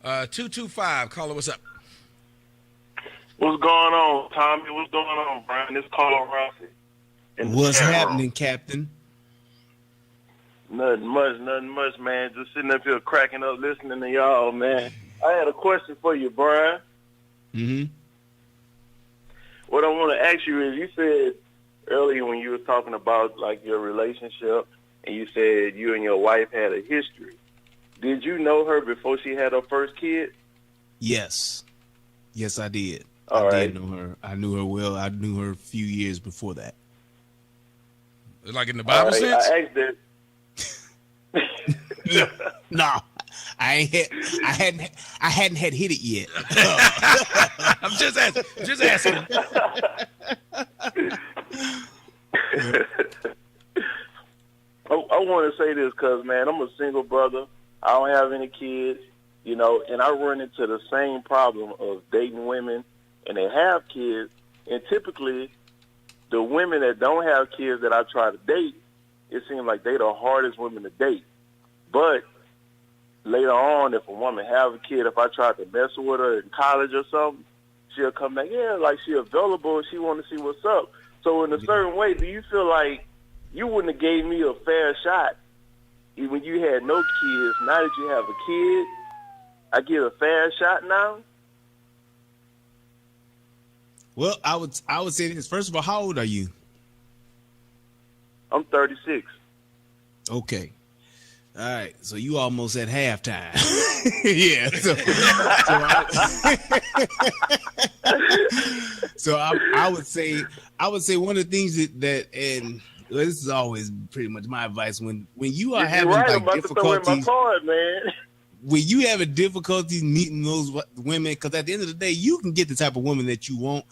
225, caller, what's up? What's going on, Tommy? What's going on, Brian? This is Carlo Rossi. What's happening, Captain? Nothing much, man. Just sitting up here cracking up, listening to y'all, man. I had a question for you, Brian. Mm-hmm. What I want to ask you is, you said earlier when you were talking about like your relationship, and you said you and your wife had a history. Did you know her before she had her first kid? Yes, I did. All I right. did know her. I knew her well. I knew her a few years before that. Like in the Bible right. sense? I asked that. No, I hadn't had hit it yet. I'm just asking. I want to say this because, man, I'm a single brother. I don't have any kids, and I run into the same problem of dating women, and they have kids, and typically the women that don't have kids that I try to date, it seems like they the hardest women to date. But later on, if a woman have a kid, if I try to mess with her in college or something, she'll come back, like she available and she want to see what's up. So in a certain way, do you feel like you wouldn't have gave me a fair shot when you had no kids? Now that you have a kid, I get a fair shot now? Well, I would say this. First of all, how old are you? I'm 36. Okay. All right. So you almost at halftime. Yeah. So I would say one of the things that and this is always pretty much my advice when you are having like difficulties. When you having difficulties meeting those women, because at the end of the day, you can get the type of woman that you want.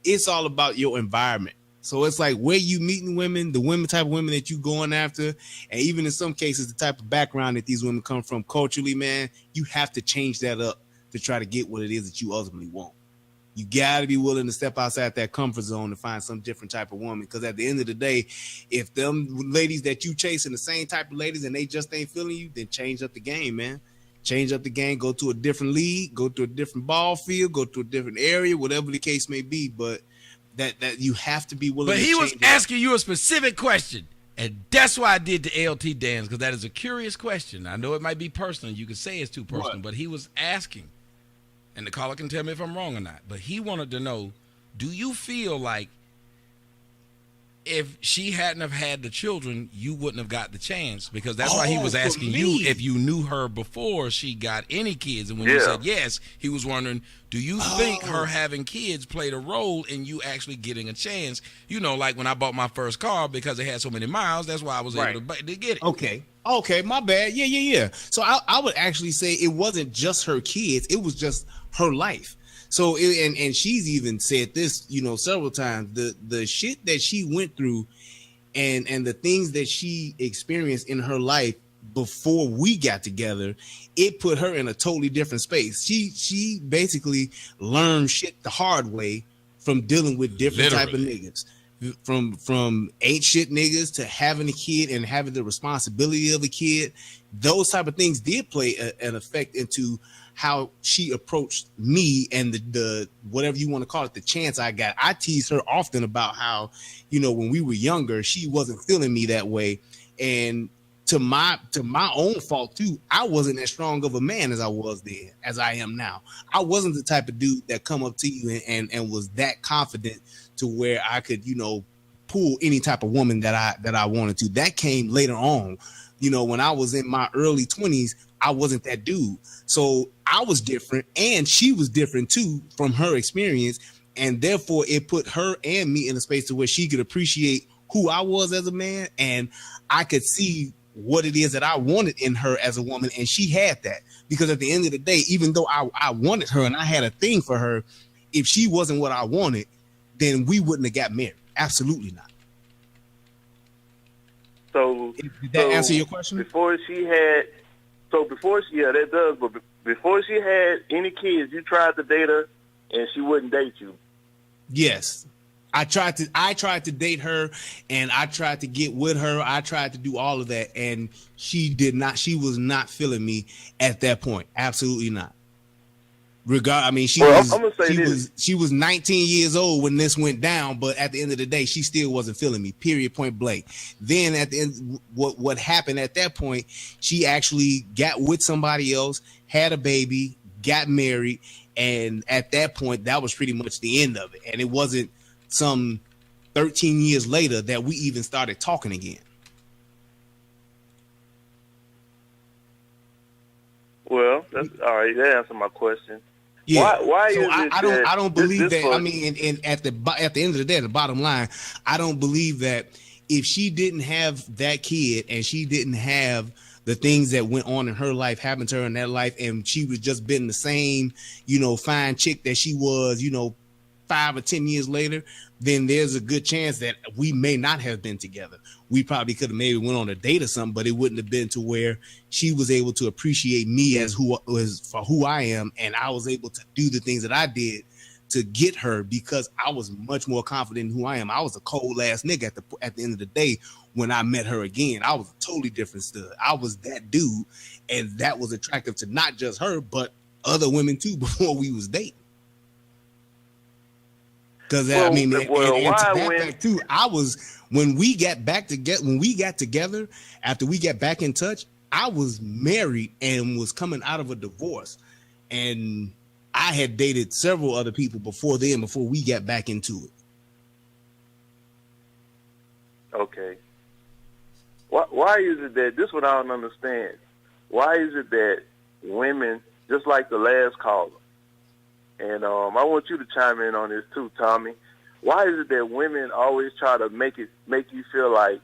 It's all about your environment. So it's like where you meeting women, the women type of women that you going after, and even in some cases, the type of background that these women come from culturally, man, you have to change that up to try to get what it is that you ultimately want. You got to be willing to step outside that comfort zone to find some different type of woman. Because at the end of the day, if them ladies that you chasing the same type of ladies and they just ain't feeling you, then change up the game, man. Change up the game, go to a different league, go to a different ball field, go to a different area, whatever the case may be. But that you have to be willing to change. But he was asking you a specific question. And that's why I did the LT dance, because that is a curious question. I know it might be personal. You could say it's too personal, but he was asking. And the caller can tell me if I'm wrong or not. But he wanted to know, do you feel like if she hadn't have had the children, you wouldn't have got the chance? Because that's why he was asking you if you knew her before she got any kids. And when you said yes, he was wondering, do you think her having kids played a role in you actually getting a chance? Like when I bought my first car, because it had so many miles, that's why I was able to get it. Okay, my bad. Yeah. So I would actually say it wasn't just her kids. It was just her life. So, and she's even said this, several times, the shit that she went through and the things that she experienced in her life before we got together, it put her in a totally different space. She basically learned shit the hard way from dealing with different type of niggas. From ain't shit niggas to having a kid and having the responsibility of a kid. Those type of things did play an effect into how she approached me and the whatever you want to call it, the chance I got. I tease her often about how, when we were younger, she wasn't feeling me that way. And to my own fault too, I wasn't as strong of a man as I was then, as I am now. I wasn't the type of dude that come up to you and was that confident to where I could, pull any type of woman that I wanted to. That came later on. When I was in my early 20s, I wasn't that dude. So I was different, and she was different too from her experience. And therefore it put her and me in a space to where she could appreciate who I was as a man. And I could see what it is that I wanted in her as a woman. And she had that, because at the end of the day, even though I wanted her and I had a thing for her, if she wasn't what I wanted, then we wouldn't have got married. Absolutely not. So did that answer your question? That does. But before she had any kids, you tried to date her, and she wouldn't date you. Yes, I tried to date her, and I tried to get with her. I tried to do all of that, and she did not. She was not feeling me at that point. Absolutely not. I mean, she was 19 years old when this went down, but at the end of the day, she still wasn't feeling me. Period. Point blank. Then at the end, what happened at that point? She actually got with somebody else, had a baby, got married, and at that point, that was pretty much the end of it. And it wasn't some 13 years later that we even started talking again. Well, that's all right. That answered my question. Yeah. Why so is I don't believe that. Was, I mean, and at the end of the day, the bottom line, I don't believe that if she didn't have that kid and she didn't have the things that went on in her life happen to her in that life, and she was just been the same, fine chick that she was, 5 or 10 years later, then there's a good chance that we may not have been together. We probably could have maybe went on a date or something, but it wouldn't have been to where she was able to appreciate me for who I am, and I was able to do the things that I did to get her because I was much more confident in who I am. I was a cold ass nigga at the end of the day when I met her again. I was a totally different stud. I was that dude, and that was attractive to not just her but other women too before we was dating. Because I mean, and to that fact too, when we got together after we got back in touch, I was married and was coming out of a divorce, and I had dated several other people before we got back into it. Okay. Why is it that this is what I don't understand? Why is it that women, just like the last caller, and I want you to chime in on this too, Tommy. Why is it that women always try to make you feel like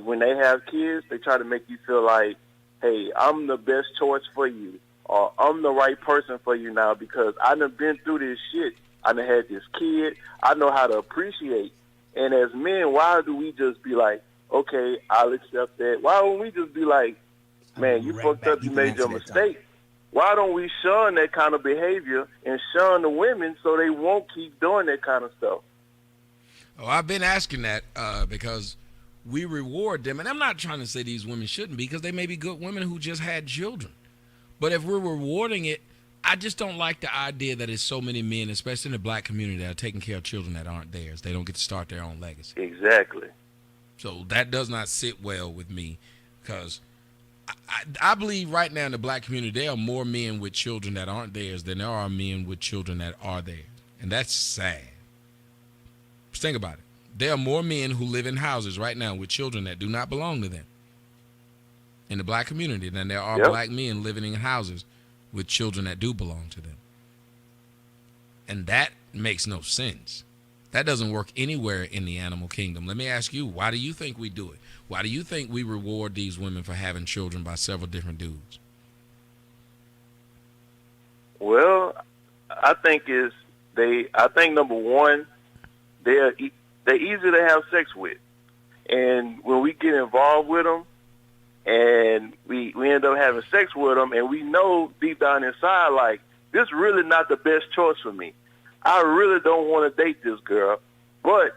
when they have kids, they try to make you feel like, hey, I'm the best choice for you, or I'm the right person for you now because I done been through this shit. I done had this kid. I know how to appreciate. And as men, why do we just be like, okay, I'll accept that? Why don't we just be like, man, you fucked up, you made your mistake? Why don't we shun that kind of behavior and shun the women so they won't keep doing that kind of stuff? Oh, I've been asking that because we reward them. And I'm not trying to say these women shouldn't be, because they may be good women who just had children. But if we're rewarding it, I just don't like the idea that it's so many men, especially in the black community, that are taking care of children that aren't theirs. They don't get to start their own legacy. Exactly. So that does not sit well with me, because I believe right now in the black community, there are more men with children that aren't theirs than there are men with children that are theirs. And that's sad. Just think about it. There are more men who live in houses right now with children that do not belong to them in the black community than there are black men living in houses with children that do belong to them. And that makes no sense. That doesn't work anywhere in the animal kingdom. Let me ask you, why do you think we do it? Why do you think we reward these women for having children by several different dudes? Well, I think number one, they're easy to have sex with. And when we get involved with them and we end up having sex with them, and we know deep down inside, like, this really not the best choice for me. I really don't want to date this girl, but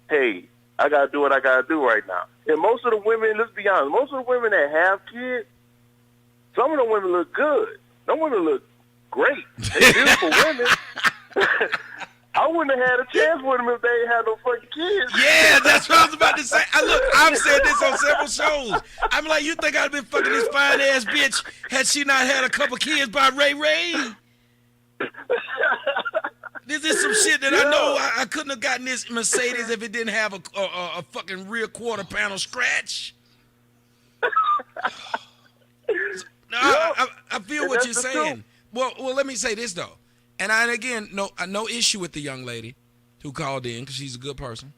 hey, I got to do what I got to do right now. And most of the women, let's be honest, most of the women that have kids, some of the women look good. Some women look great. They're beautiful women. I wouldn't have had a chance with them if they ain't had no fucking kids. Yeah, that's what I was about to say. I've said this on several shows. I'm like, you think I'd have been fucking this fine-ass bitch had she not had a couple kids by Ray Ray? This is some shit that I know I couldn't have gotten this Mercedes if it didn't have a fucking rear quarter panel scratch. No, I feel what you're saying. Well, let me say this though, and no issue with the young lady who called in because she's a good person,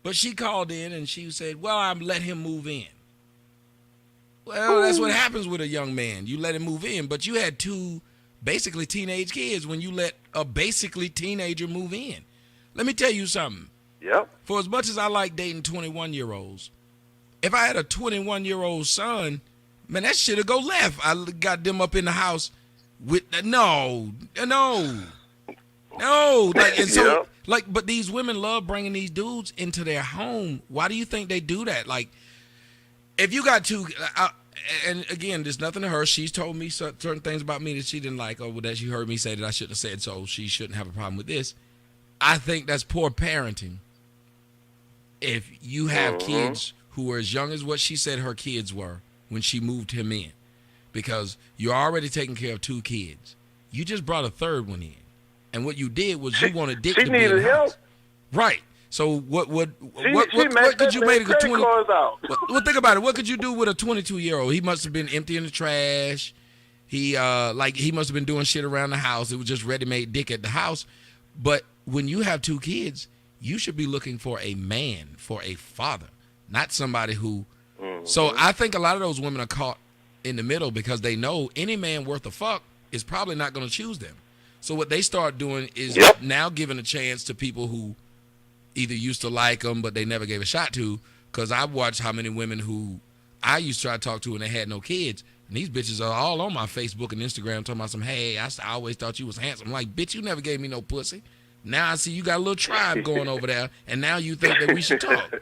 but she called in and she said, "Well, I'm let him move in." Well, that's what happens with a young man. You let him move in, but you had two basically teenage kids when you let a basically teenager move in. Let me tell you something. Yep. For as much as I like dating 21-year-olds, if I had a 21-year-old son, man, that shit'll go left. I got them up in the house with no. Like, and so, like, but these women love bringing these dudes into their home. Why do you think they do that? Like, if you got two, and again, there's nothing to her. She's told me certain things about me that she didn't like, or that she heard me say that I shouldn't have said, so she shouldn't have a problem with this. I think that's poor parenting. If you have kids who are as young as what she said her kids were when she moved him in, because you're already taking care of 2 kids. You just brought a 3rd one in. And what you did was you wanted Dick to be in the house. Right. So what could you make a 20? Well, think about it. What could you do with a 22-year-old? He must have been emptying the trash. He must have been doing shit around the house. It was just ready-made Dick at the house. But when you have 2 kids, you should be looking for a man, for a father, not somebody who. So I think a lot of those women are caught in the middle because they know any man worth a fuck is probably not going to choose them. So what they start doing is now giving a chance to people who either used to like them but they never gave a shot to. Because I've watched how many women who I used to try to talk to and they had no kids. And these bitches are all on my Facebook and Instagram talking about some, hey, I always thought you was handsome. I'm like, bitch, you never gave me no pussy. Now I see you got a little tribe going over there, and now you think that we should talk.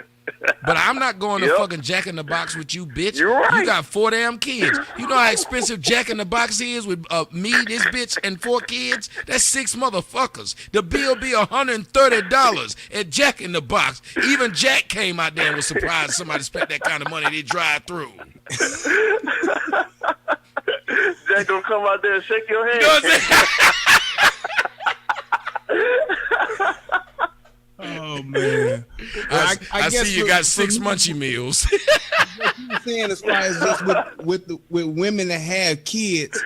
But I'm not going to fucking Jack in the Box with you, bitch. You're right. You got 4 damn kids. You know how expensive Jack in the Box is with me, this bitch, and 4 kids? That's 6 motherfuckers. The bill be $130 at Jack in the Box. Even Jack came out there and was surprised somebody spent that kind of money to drive through. Jack gonna come out there and shake your hand. You know what I'm saying? Oh man! I see you got 6 munchie meals. What you were saying as far as just with women that have kids,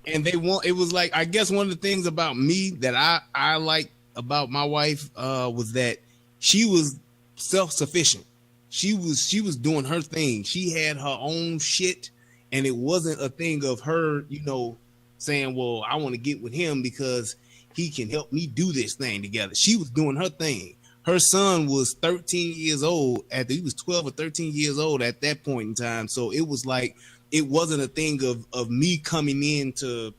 and they want, it was like, I guess one of the things about me that I like about my wife was that she was self-sufficient. She was doing her thing. She had her own shit, and it wasn't a thing of her, saying, "Well, I want to get with him because he can help me do this thing together." She was doing her thing. Her son was 13 years old. He was 12 or 13 years old at that point in time. So it was like, it wasn't a thing of me coming in to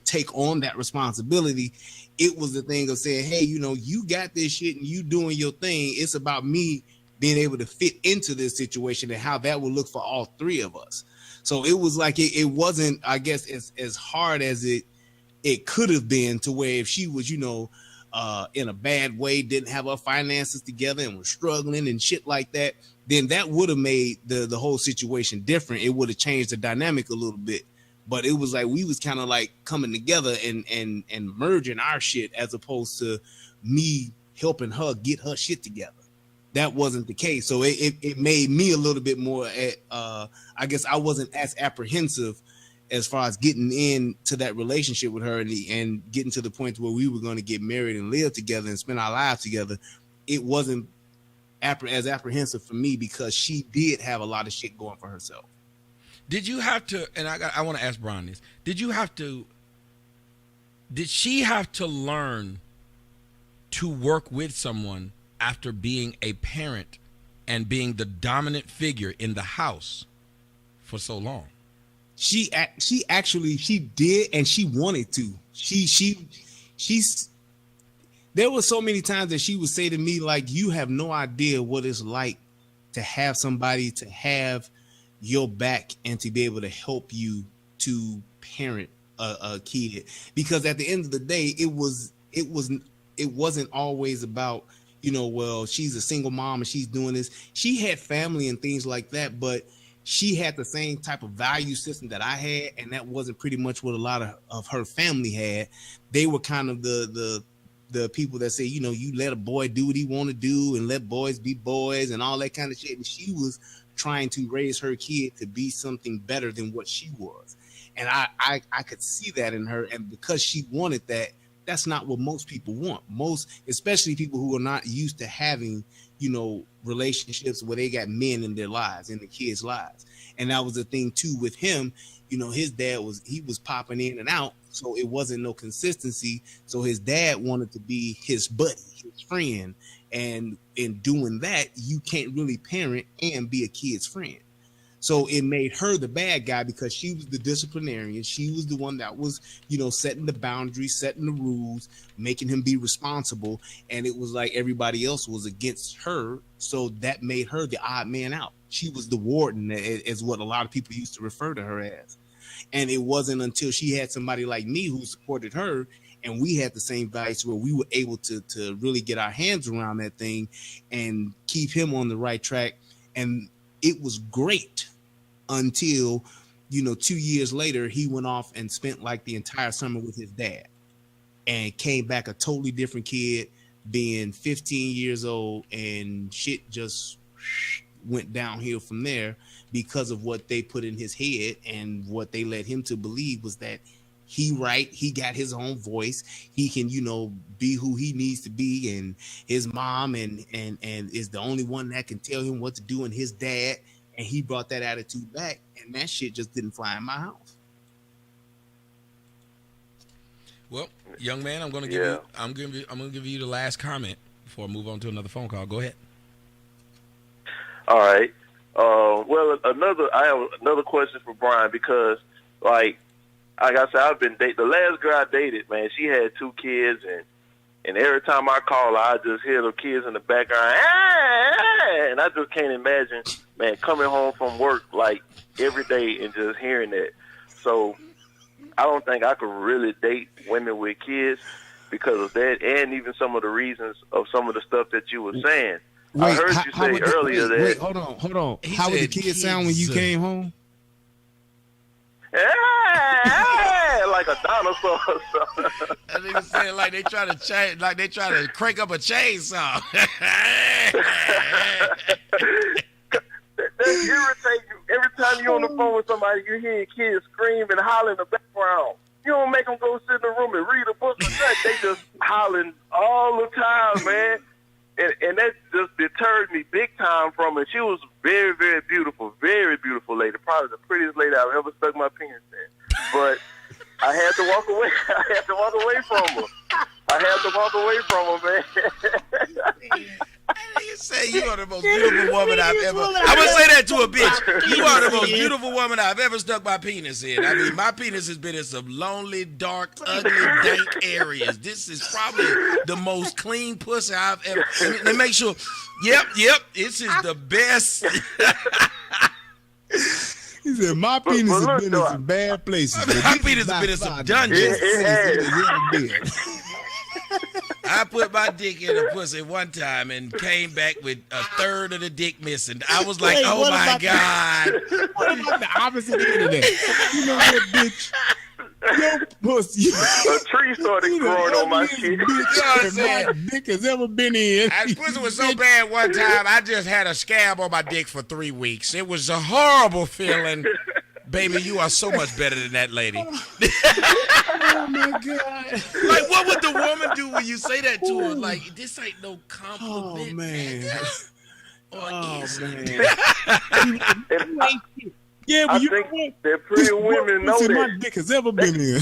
take on that responsibility. It was the thing of saying, hey, you got this shit and you doing your thing. It's about me being able to fit into this situation and how that would look for all 3 of us. So it was like, it wasn't, I guess, as hard as it could have been, to where if she was, in a bad way, didn't have her finances together and was struggling and shit like that, then that would have made the whole situation different. It would have changed the dynamic a little bit. But it was like we was kind of like coming together and merging our shit, as opposed to me helping her get her shit together. That wasn't the case. So it made me a little bit more, I guess I wasn't as apprehensive as far as getting into that relationship with her and getting to the point where we were going to get married and live together and spend our lives together. It wasn't as apprehensive for me because she did have a lot of shit going for herself. Did you have to, and I want to ask Brian this, did she have to learn to work with someone after being a parent and being the dominant figure in the house for so long? She did, and she wanted to. She's there were so many times that she would say to me, like, you have no idea what it's like to have somebody to have your back and to be able to help you to parent a kid. Because at the end of the day, it wasn't always about, well, she's a single mom and she's doing this. She had family and things like that, but she had the same type of value system that I had, and that wasn't pretty much what a lot of her family had. They were kind of the people that say, you let a boy do what he want to do and let boys be boys and all that kind of shit. And she was trying to raise her kid to be something better than what she was. And I could see that in her. And because she wanted that, that's not what most people want. Most, especially people who are not used to having, relationships where they got men in their lives, in the kids' lives. And that was the thing too with him. His dad was popping in and out, so it wasn't no consistency. So his dad wanted to be his buddy, his friend. And in doing that, you can't really parent and be a kid's friend. So it made her the bad guy because she was the disciplinarian. She was the one that was, setting the boundaries, setting the rules, making him be responsible. And it was like everybody else was against her. So that made her the odd man out. She was the warden, is what a lot of people used to refer to her as. And it wasn't until she had somebody like me who supported her, and we had the same values where we were able to really get our hands around that thing and keep him on the right track. And it was great until, 2 years later, he went off and spent like the entire summer with his dad and came back a totally different kid, being 15 years old, and shit just went downhill from there because of what they put in his head, and what they led him to believe was that he got his own voice. He can, be who he needs to be, and his mom and is the only one that can tell him what to do, and his dad. And he brought that attitude back, and that shit just didn't fly in my house. Well, young man, I'm gonna give you the last comment before I move on to another phone call. Go ahead. All right. Well, I have another question for Brian, because, like I said, I've been dating. The last girl I dated, man, she had 2 kids, and every time I call her, I just hear the kids in the background, and I just can't imagine, man, coming home from work like every day and just hearing that. So I don't think I could really date women with kids because of that, and even some of the reasons of some of the stuff that you were saying. I heard you say earlier that. Wait, hold on. How would the kids sound when you came home? Like a dinosaur or something. I think it's saying like they try to change, like they try to crank up a chainsaw. That irritates you. Every time you're on the phone with somebody, you hear kids scream and holler in the background. You don't make them go sit in the room and read a book or nothing. They just hollering all the time, man. And that just deterred me big time from it. She was very, very beautiful lady. Probably the prettiest lady I've ever stuck my penis in. But I had to walk away. I had to walk away from her, man. You say you are the most beautiful woman I've ever. I'm gonna say that to a bitch. You are the most beautiful woman I've ever stuck my penis in. I mean, my penis has been in some lonely, dark, ugly, dank areas. This is probably the most clean pussy I've ever. Let me make sure. Yep. This is the best. He said, my penis has been in some bad places. My penis has been in some dungeons. I put my dick in a pussy one time and came back with a third of the dick missing. I was like, oh my God. What about the opposite end of that? You know what, bitch? Your pussy. A tree started growing on my shit. You know what I'm saying? My dick has ever been in. My pussy was so bad one time, I just had a scab on my dick for 3 weeks. It was a horrible feeling. Baby, you are so much better than that lady. Oh my God. Like, what would the woman do when you say that to her? Like, this ain't no compliment. Oh, man. Man. Yeah, but I think that pretty women know that. My dick has ever been in.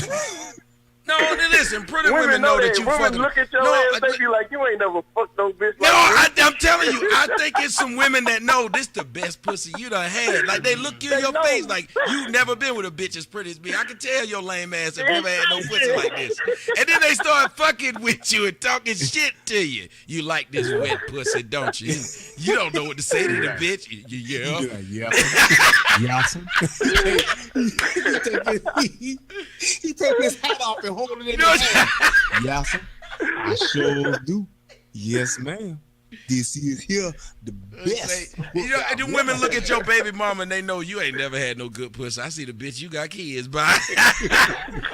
No, listen, pretty women know that you women fucking. Look at your ass, they be like, you ain't never fucked no bitch. No, like I'm telling you, I think it's some women that know this the best pussy you done had. Like, they look you in your face like you never been with a bitch as pretty as me. I can tell your lame ass have never had no pussy like this. And then they start fucking with you and talking shit to you. You like this wet pussy, don't you? You don't know what to say to the bitch. Yeah. He take his hat off and hold it in his hand. Yes, I sure do. Yes, ma'am. This is here the best. And the women look at your baby mama and they know you ain't never had no good pussy. I see the bitch you got kids by.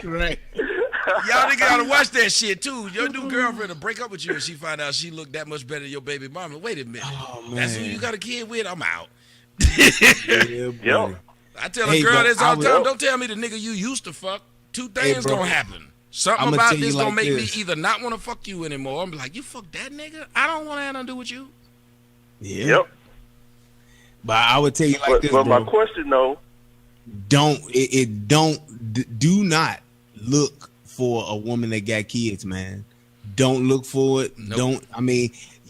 Right. Y'all niggas gotta watch that shit too. Your new girlfriend will break up with you and she find out she looked that much better than your baby mama. Wait a minute. Oh, man. That's who you got a kid with? I'm out. Yeah, I tell a girl this all the time. Don't tell me the nigga you used to fuck. 2 things gonna happen. Something about this gonna make me either not want to fuck you anymore. I'm like, you fuck that nigga? I don't want to have nothing to do with you. Yeah. Yep. But I would tell you like this, but bro. my question though, do not look for a woman that got kids, man. Don't look for it. Nope.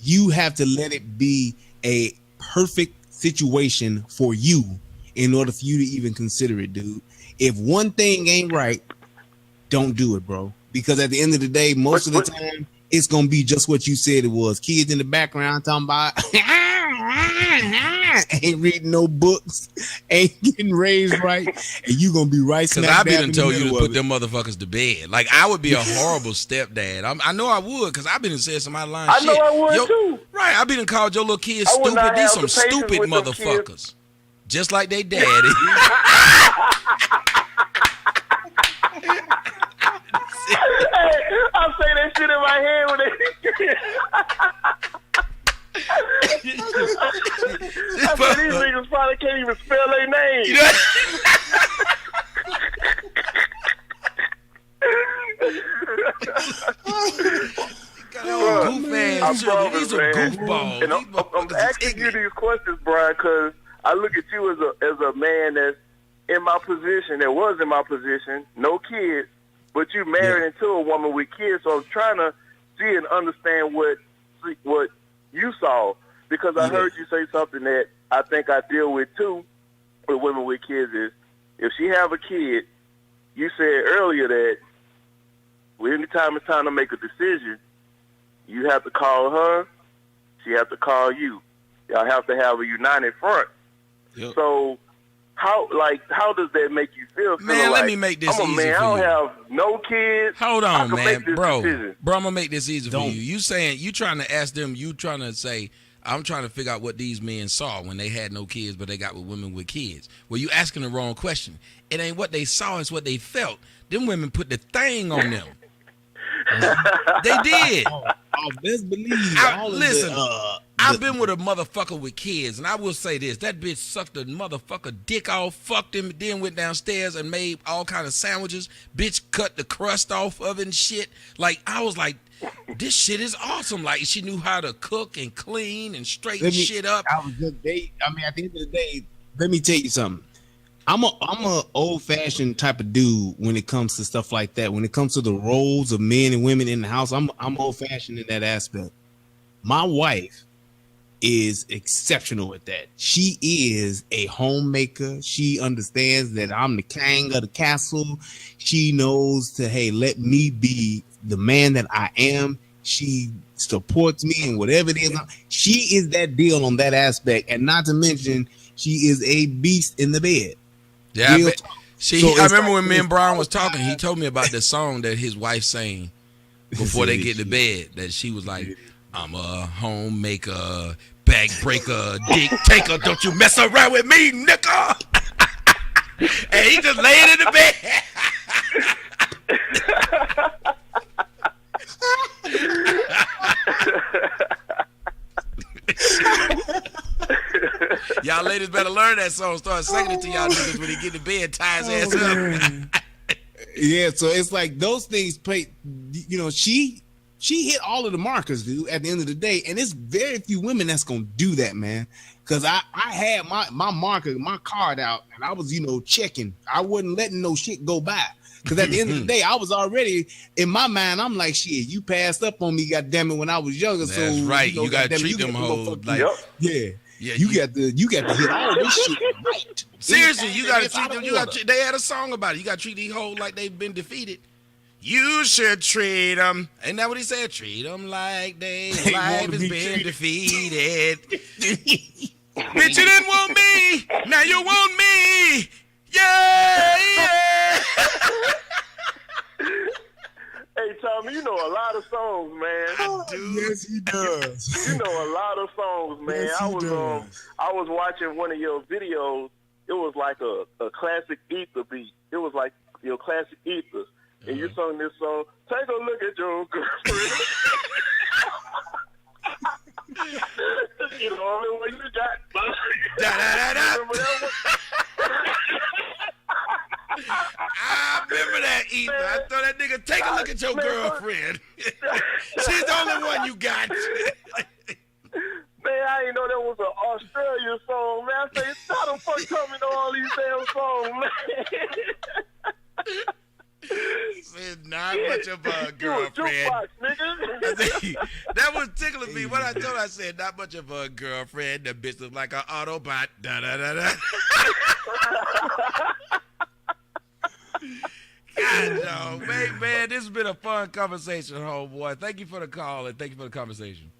You have to let it be a perfect situation for you. in order for you to even consider it, dude. If one thing ain't right, don't do it, bro. Because at the end of the day, most of the time, it's gonna be just what you said it was. Kids in the background talking about ain't reading no books, ain't getting raised right, and you gonna be right. Because I be done told you to put them motherfuckers to bed. Like, I would be a horrible stepdad. I know I would, because I've been said some out of line shit. I know I would too. Right, I been called your little kids stupid. These some stupid motherfuckers, just like they daddy. I say that shit in my head when they. I said these niggas probably can't even spell their name. You know? These are goofballs. And I'm asking you these questions, Brian, because I look at you as a man that's in my position, that was in my position, no kids. But you married into a woman with kids, so I was trying to see and understand what you saw, because I heard you say something that I think I deal with too with women with kids is, if she have a kid, you said earlier that anytime it's time to make a decision, you have to call her, she have to call you. Y'all have to have a united front. Yep. So how does that make you feel? Man, let me make this easy for you. I don't have no kids. Hold on, man. Bro, I'm going to make this easy for you. You trying to ask them, you trying to say, I'm trying to figure out what these men saw when they had no kids, but they got with women with kids. Well, you asking the wrong question. It ain't what they saw, it's what they felt. Them women put the thing on them. They did. Best believe. Listen, I've been with a motherfucker with kids, and I will say this: that bitch sucked the motherfucker dick off, fucked him, then went downstairs and made all kind of sandwiches. Bitch cut the crust off of it and shit. Like, I was like, this shit is awesome. Like, she knew how to cook and clean and straighten shit up. At the end of the day, let me tell you something. I'm a old fashioned type of dude when it comes to stuff like that. When it comes to the roles of men and women in the house, I'm old fashioned in that aspect. My wife is exceptional at that. She is a homemaker. She understands that I'm the king of the castle. She knows to, let me be the man that I am. She supports me in whatever it is. She is that deal on that aspect. And not to mention, she is a beast in the bed. Yeah, I remember when me and Brian was talking, he told me about the song that his wife sang before they get to bed, that she was like, I'm a homemaker, bag breaker, dick taker, don't you mess around with me, nigga. And he just laying in the bed. Y'all ladies better learn that song. Start singing it to y'all niggas when he get to bed, tie his ass up. Yeah, so it's like those things play. She hit all of the markers, dude. At the end of the day, and it's very few women that's gonna do that, man. Because I had my marker, my card out, and I was checking. I wasn't letting no shit go by. Because at the end of the day, I was already in my mind. I'm like, shit, you passed up on me, goddamn it, when I was younger. That's right. You gotta treat them hoes like. Yeah, you got to hit all this shit right. Seriously, you got to treat them. They had a song about it. You got to treat these hoes like they've been defeated. You should treat them. Ain't that what he said? Treat them like their life has been defeated. Bitch, you didn't want me. Now you want me. Yeah. Hey, Tommy, you know a lot of songs, man. I do. Yes, he does. You know a lot of songs, man. Yes, I was watching one of your videos. It was like a classic ether beat. It was like your classic ethers. And you sung this song, take a look at your girlfriend. You know what you got? Remember that one? I remember that ether. I thought that nigga, take a look at your girlfriend. She's the only one you got. Man, I didn't know that was an Australian song, man. I say, how the fuck coming to all these damn songs, man? Said not much of a girlfriend. Jukebox, nigga. That was tickling me. What I told her, I said, not much of a girlfriend. The bitch look like an Autobot. Da da da da. God, no, man, this has been a fun conversation, homeboy. Thank you for the call and thank you for the conversation.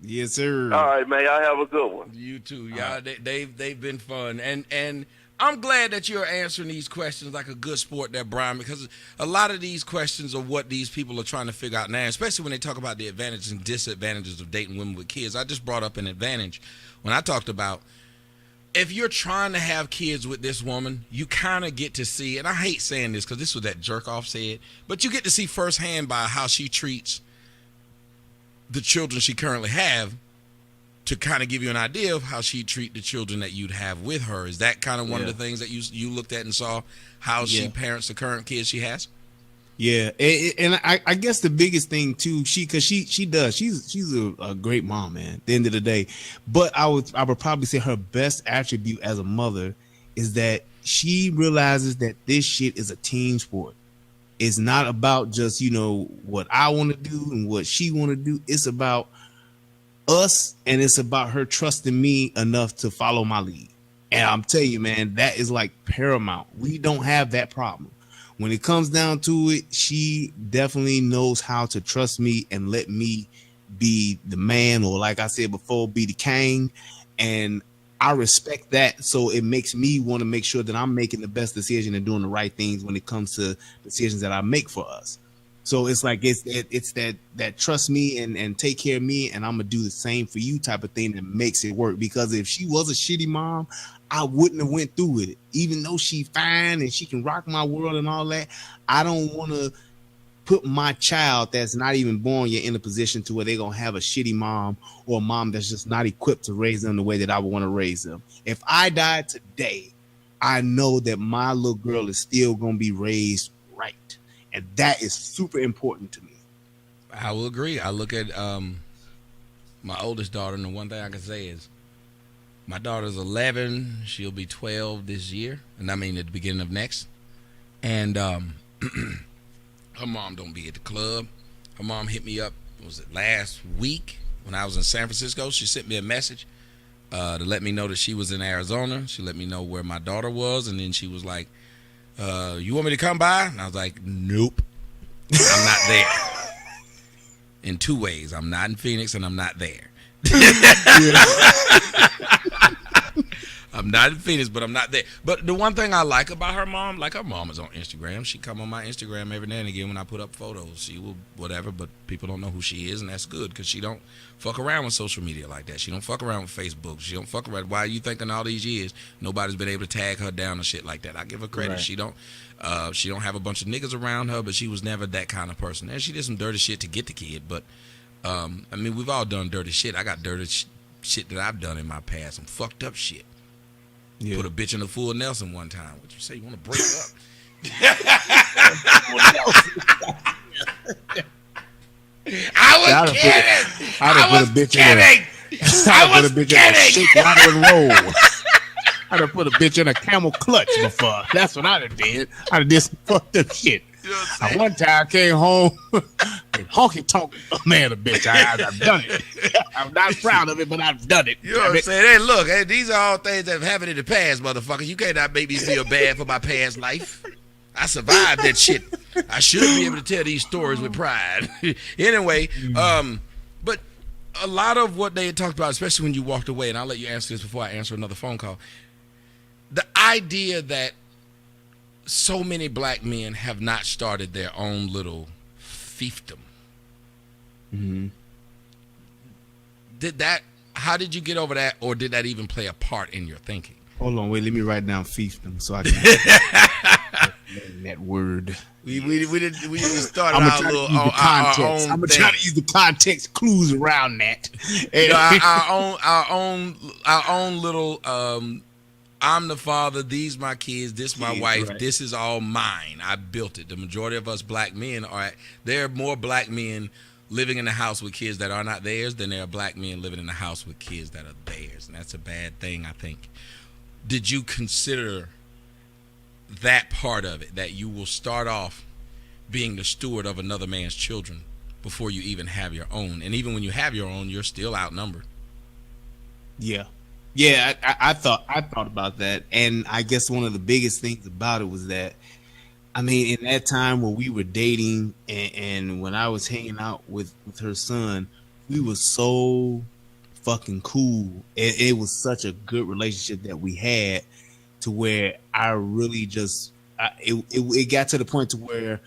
Yes, sir. All right, man. Y'all have a good one. You too, y'all. They've been fun, and I'm glad that you're answering these questions like a good sport, there, Brian, because a lot of these questions are what these people are trying to figure out now, especially when they talk about the advantages and disadvantages of dating women with kids. I just brought up an advantage when I talked about if you're trying to have kids with this woman, you kind of get to see, and I hate saying this because this is what that jerk off said, but you get to see firsthand by how she treats the children she currently have to kind of give you an idea of how she'd treat the children that you'd have with her. Is that kind of one of the things that you looked at and saw how she parents the current kids she has? Yeah, and I guess the biggest thing too, she's a great mom, man. At the end of the day, but I would probably say her best attribute as a mother is that she realizes that this shit is a team sport. It's not about just what I want to do and what she want to do. It's about us, and it's about her trusting me enough to follow my lead. And I'm telling you, man, that is like paramount. We don't have that problem. When it comes down to it, she definitely knows how to trust me and let me be the man, or like I said before, be the king. And I respect that. So it makes me want to make sure that I'm making the best decision and doing the right things when it comes to decisions that I make for us. So it's like it's that trust me and take care of me, and I'm gonna do the same for you type of thing that makes it work. Because if she was a shitty mom, I wouldn't have went through with it. Even though she fine and she can rock my world and all that, I don't want to put my child that's not even born yet in a position to where they're gonna have a shitty mom or a mom that's just not equipped to raise them the way that I would want to raise them. If I died today, I know that my little girl is still gonna be raised right. And that is super important to me. I will agree. I look at my oldest daughter, and the one thing I can say is my daughter's 11. She'll be 12 this year, and I mean at the beginning of next. And her mom don't be at the club. Her mom hit me up, was it last week when I was in San Francisco? She sent me a message to let me know that she was in Arizona. She let me know where my daughter was, and then she was like, you want me to come by? And I was like, nope, I'm not there. In two ways. I'm not in Phoenix and I'm not there. I'm not in Phoenix, but I'm not there. But the one thing I like about her mom, like her mom is on Instagram. She come on my Instagram every now and again when I put up photos. She will whatever, but people don't know who she is, and that's good because she don't fuck around with social media like that. She don't fuck around with Facebook. She don't fuck around. Why are you thinking all these years nobody's been able to tag her down and shit like that? I give her credit. Right. She don't have a bunch of niggas around her, but she was never that kind of person. And she did some dirty shit to get the kid, but I mean, we've all done dirty shit. I got dirty shit that I've done in my past, some fucked up shit. Yeah. Put a bitch in a full Nelson one time. What you say? You want to break up? I was kidding. I was kidding. I was kidding. Shake, rattle, and roll. I'd have put a bitch in a camel clutch before. That's what I'd have did. I'd have did some fucked up shit. You know one time I came home and honky tonk man a bitch. I've done it. I'm not proud of it, but I've done it. You know what I'm saying? Hey, look, hey, these are all things that have happened in the past, motherfucker. You cannot make me feel bad for my past life. I survived that shit. I should be able to tell these stories with pride. Anyway, but a lot of what they had talked about, especially when you walked away, and I'll let you answer this before I answer another phone call, the idea that so many black men have not started their own little fiefdom. Mm-hmm. How did you get over that, or did that even play a part in your thinking? Hold on, wait, let me write down fiefdom so I can that word. We didn't start our little context. I'm gonna try to use the context clues around that. Our own little I'm the father, these my kids, this my wife, right. This is all mine. I built it. The majority of us black men there are more black men living in the house with kids that are not theirs than there are black men living in the house with kids that are theirs. And that's a bad thing, I think. Did you consider that part of it, that you will start off being the steward of another man's children before you even have your own? And even when you have your own, you're still outnumbered. Yeah. Yeah, I thought about that, and I guess one of the biggest things about it was that, I mean, in that time when we were dating and when I was hanging out with her son, we were so fucking cool. It was such a good relationship that we had, to where I really just it got to the point to where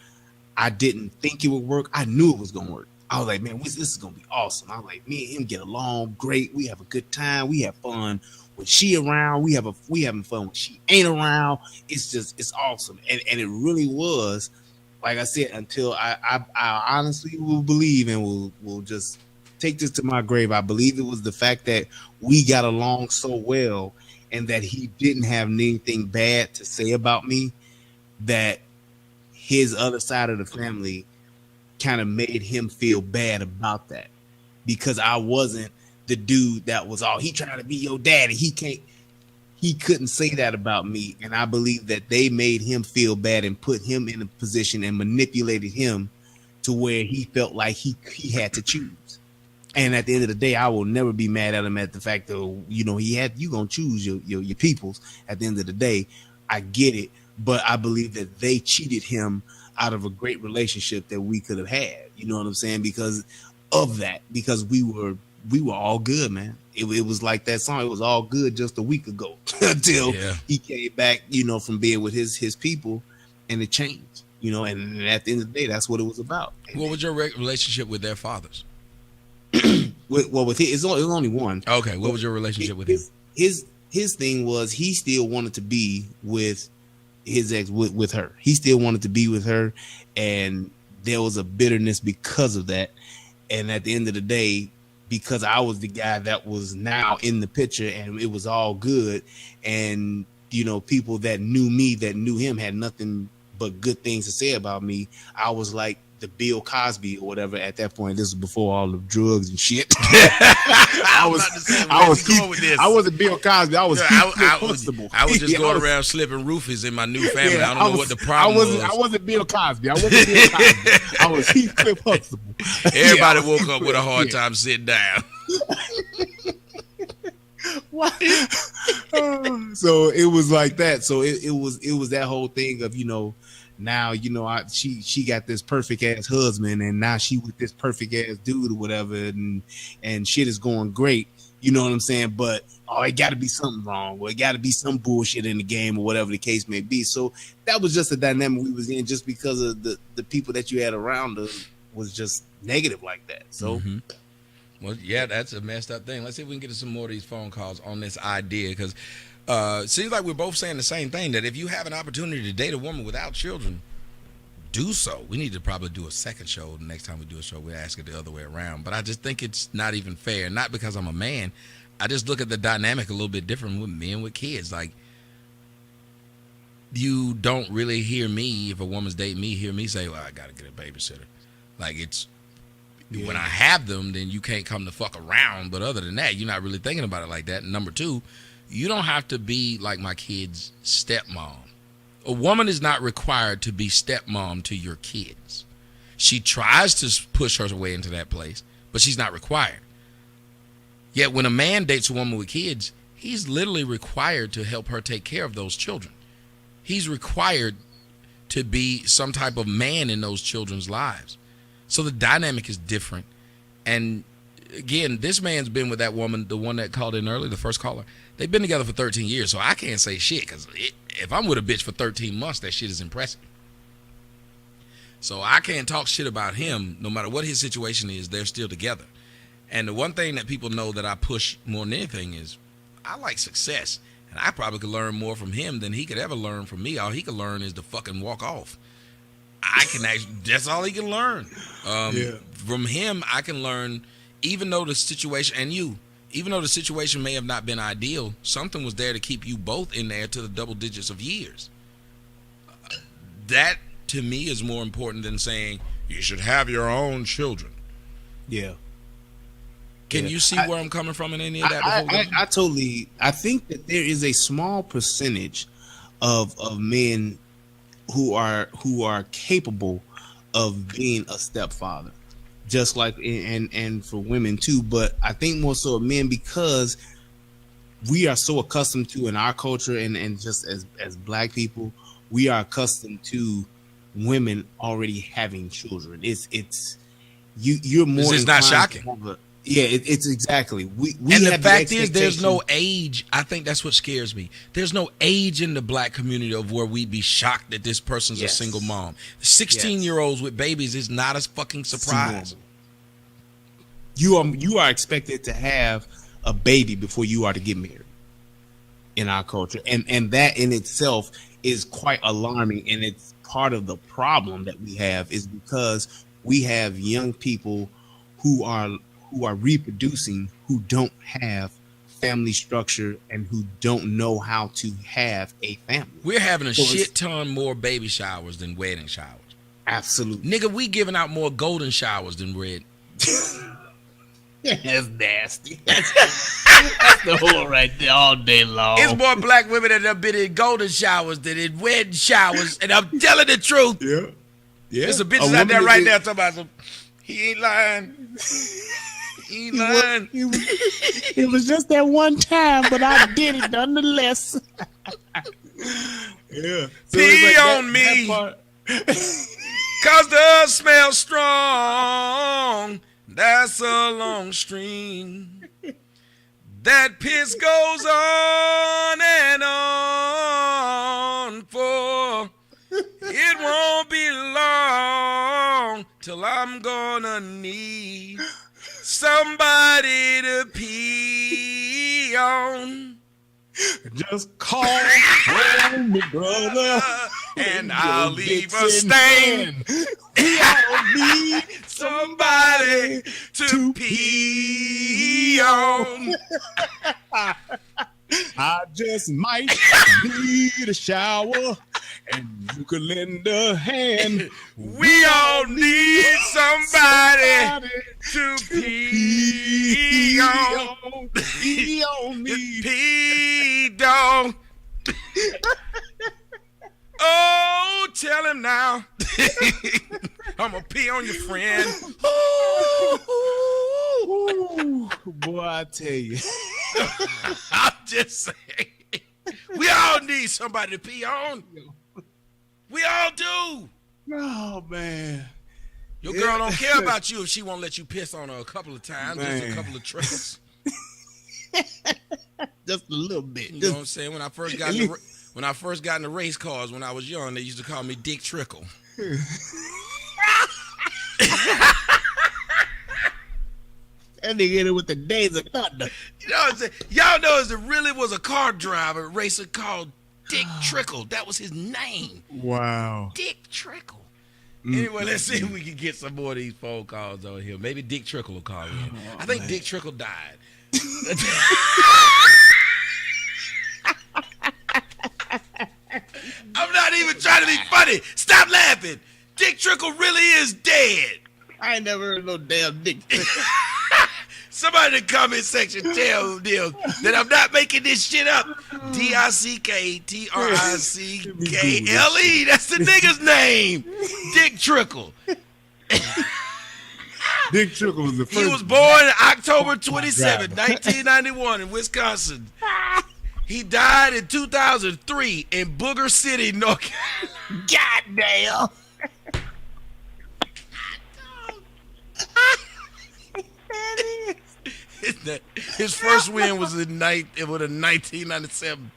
I didn't think it would work. I knew it was gonna work. I was like, man, this is gonna be awesome. I was like, me and him get along great. We have a good time. We have fun when she around. We having fun when she ain't around. It's awesome. And it really was, like I said, until I honestly will believe, and will just take this to my grave. I believe it was the fact that we got along so well, and that he didn't have anything bad to say about me, that his other side of the family kind of made him feel bad about that, because I wasn't the dude that was all, he trying to be your daddy. He couldn't say that about me. And I believe that they made him feel bad and put him in a position and manipulated him to where he felt like he had to choose. And at the end of the day, I will never be mad at him at the fact that, you gonna choose your peoples. At the end of the day, I get it, but I believe that they cheated him out of a great relationship that we could have had. You know what I'm saying? Because of that, because we were all good, man. It was like that song. It was all good just a week ago until he came back, from being with his people, and it changed. And at the end of the day, that's what it was about. What was your relationship with their fathers? With his, it was only one. Okay, what was your relationship with him? His thing was, he still wanted to be with his ex, with her. He still wanted to be with her, and there was a bitterness because of that. And at the end of the day, because I was the guy that was now in the picture, and it was all good, and people that knew me, that knew him, had nothing but good things to say about me. I was like the Bill Cosby or whatever at that point. This was before all the drugs and shit. I wasn't Bill Cosby. I was Huxtable. I was just going around slipping roofies in my new family. I don't know what the problem was. I wasn't Bill Cosby. I wasn't Bill Cosby. I was Heathcliff Huxtable. Everybody woke up with a hard time sitting down. What? So it was like that. So it was that whole thing of, now, she got this perfect ass husband, and now she with this perfect ass dude or whatever, and shit is going great. You know what I'm saying? But it got to be something wrong, or it got to be some bullshit in the game, or whatever the case may be. So that was just the dynamic we was in, just because of the people that you had around us was just negative like that. So. Mm-hmm. Well, yeah, that's a messed up thing. Let's see if we can get to some more of these phone calls on this idea, because seems like we're both saying the same thing, that if you have an opportunity to date a woman without children, do so. We need to probably do a second show. The next time we do a show, we'll ask it the other way around. But I just think it's not even fair. Not because I'm a man. I just look at the dynamic a little bit different with men with kids. Like, you don't really hear me, if a woman's dating me, hear me say, well, I got to get a babysitter. Like, it's, when I have them, then you can't come to fuck around. But other than that, you're not really thinking about it like that. And number two, you don't have to be like my kid's stepmom. A woman is not required to be stepmom to your kids. She tries to push her way into that place, but she's not required. Yet when a man dates a woman with kids, he's literally required to help her take care of those children. He's required to be some type of man in those children's lives. So the dynamic is different. And again, this man's been with that woman, the one that called in early, the first caller. They've been together for 13 years, so I can't say shit, because if I'm with a bitch for 13 months, that shit is impressive. So I can't talk shit about him. No matter what his situation is, they're still together. And the one thing that people know that I push more than anything is I like success. And I probably could learn more from him than he could ever learn from me. All he could learn is to fucking walk off. I can actually, that's all he can learn. From him, I can learn, even though the situation, and even though the situation may have not been ideal, something was there to keep you both in there to the double digits of years. That, to me, is more important than saying you should have your own children. Yeah. Can you see where I'm coming from in any of that? I think that there is a small percentage of men who are capable of being a stepfather, just like and for women too. But I think more so of men, because we are so accustomed to in our culture and just as black people, we are accustomed to women already having children. You're more. It's not shocking. It's exactly. We and the fact is, there's no age. I think that's what scares me. There's no age in the black community of where we'd be shocked that this person's a single mom. 16-year-olds with babies is not a fucking surprise. You are expected to have a baby before you are to get married in our culture, and that in itself is quite alarming. And it's part of the problem that we have is because we have young people who are reproducing, who don't have family structure and who don't know how to have a family. We're having a shit ton more baby showers than wedding showers. Absolutely. Nigga, we giving out more golden showers than red. That's nasty. That's the whole right there all day long. It's more black women that have been in golden showers than in wedding showers, and I'm telling the truth. Yeah. There's some bitches out there right now talking about some, he ain't lying. He ain't lying. It was just that one time, but I did it nonetheless. Yeah. So pee on me. Cause the smell strong. That's a long string. That piss goes on and on for it won't be long till I'm gonna need somebody to pee on. Just call me, brother, and I'll leave a stain. We all need somebody to pee on. I just might need a shower, and you can lend a hand. We all need somebody to pee on. Pee on me. Pee on. Oh, tell him now. I'm gonna pee on your friend. Ooh, boy, I tell you. I'm just saying. We all need somebody to pee on. We all do. Oh, man. Your girl don't care about you if she won't let you piss on her a couple of times. Man. Just a couple of trickles. Just a little bit. You know what I'm saying? When I first got in the race cars when I was young, they used to call me Dick Trickle. That nigga in it with the days of thunder. You know what I'm saying? Y'all know there really was a car driver, racer called Dick Trickle. That was his name. Wow. Dick Trickle. Anyway, let's see if we can get some more of these phone calls on here. Maybe Dick Trickle will call in. I think man. Dick Trickle died. I'm not even trying to be funny. Stop laughing. Dick Trickle really is dead. I ain't never heard no damn Dick Trickle. Somebody in the comment section tell them that I'm not making this shit up. DICKTRICKLE. That's the nigga's name. Dick Trickle. Dick Trickle was the first. He was born October 27, 1991 in Wisconsin. He died in 2003 in Booger City, North Carolina. Goddamn. His first win was in 1997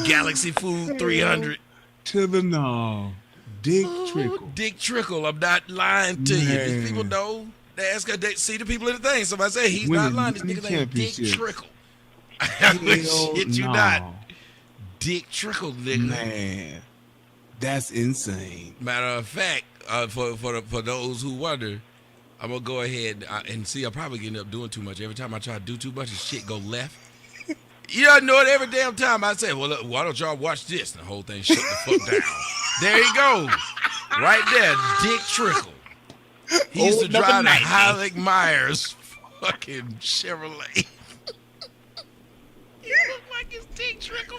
Galaxy Food 300. To the no. Dick Trickle. Dick Trickle. I'm not lying to you. These people know. They ask her, they see the people in the thing. Somebody say he's not lying. This nigga named Dick Trickle. Shit you not. Dick Trickle, nigga. Man, that's insane. Matter of fact, for those who wonder, I'm gonna go ahead and see. I'll probably end up doing too much. Every time I try to do too much, the shit go left. You don't know it every damn time. I say, well, look, why don't y'all watch this? And the whole thing shut the fuck down. There you go, right there, Dick Trickle. He used to drive the Highland Myers fucking Chevrolet. You look like it's Dick Trickle.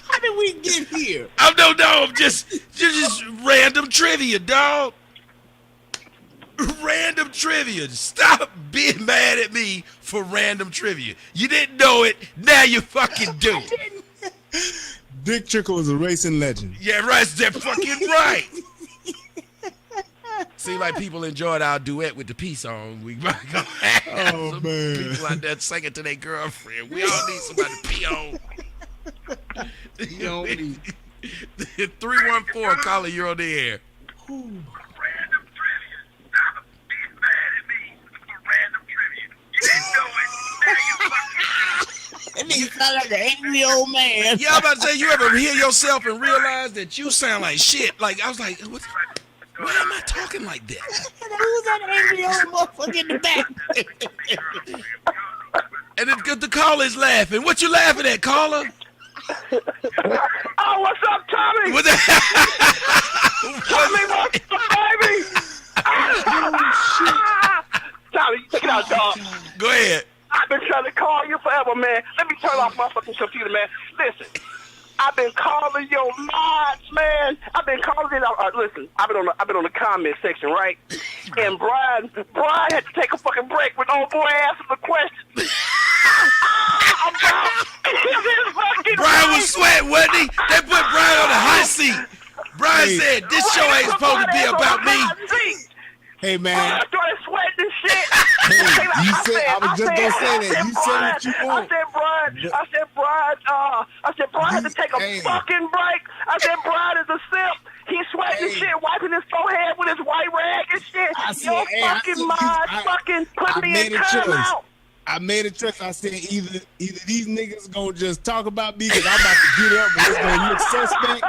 How did we get here? I don't know. Just random trivia, dog. Random trivia. Stop being mad at me for random trivia. You didn't know it. Now you fucking do. Dick Trickle is a racing legend. Yeah, right. That's fucking right. Seems like people enjoyed our duet with the P song. We might go have some people out there singing to their girlfriend. We all need somebody to pee on. 314 caller, you're on the air. Random trivia. Stop being mad at me for random trivia. You didn't know it. Now you fucking. That nigga sound like an angry old man. Yeah, I'm about to say, you ever hear yourself and realize that you sound like shit? Like, I was like, why am I talking like that? Who's that angry old motherfucker in the back? And the caller's laughing. What you laughing at, caller? Oh, what's up, Tommy? What Tommy, what's up, baby? Tommy, check it out, dog. Go ahead. I've been trying to call you forever, man. Let me turn off my fucking computer, man. Listen, I've been calling your mods, man. I've been calling it. Listen, I've been on the comment section, right? And Brian had to take a fucking break when old boy asked him a question. Brian was sweating, wasn't he? They put Brian on the hot seat. Brian said, "This show ain't supposed to be about me." Hey, man. I started sweating and shit. Hey, you said, I was just going to say that. You said what you want. I said, Brian had to take a fucking break. I said, Brian is a simp. He's sweating and shit, wiping his forehead with his white rag and shit. Your fucking mind fucking put me in timeout. I made a choice. I said either these niggas gonna just talk about me because I'm about to get up and it's gonna look suspect,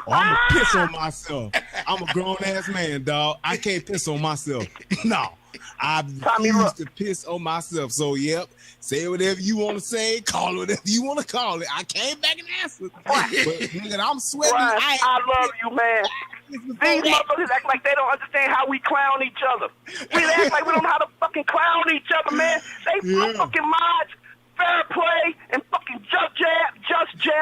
or I'm gonna piss on myself. I'm a grown ass man, dog. I can't piss on myself. No, I refuse to piss on myself. So yep, say whatever you want to say, call it whatever you want to call it. I came back and answered. But nigga, I'm sweating. Brian, I love you, man. These motherfuckers act like they don't understand how we clown each other. We act like we don't know how to fucking clown each other, man. They fucking mods, fair play, and fucking just jab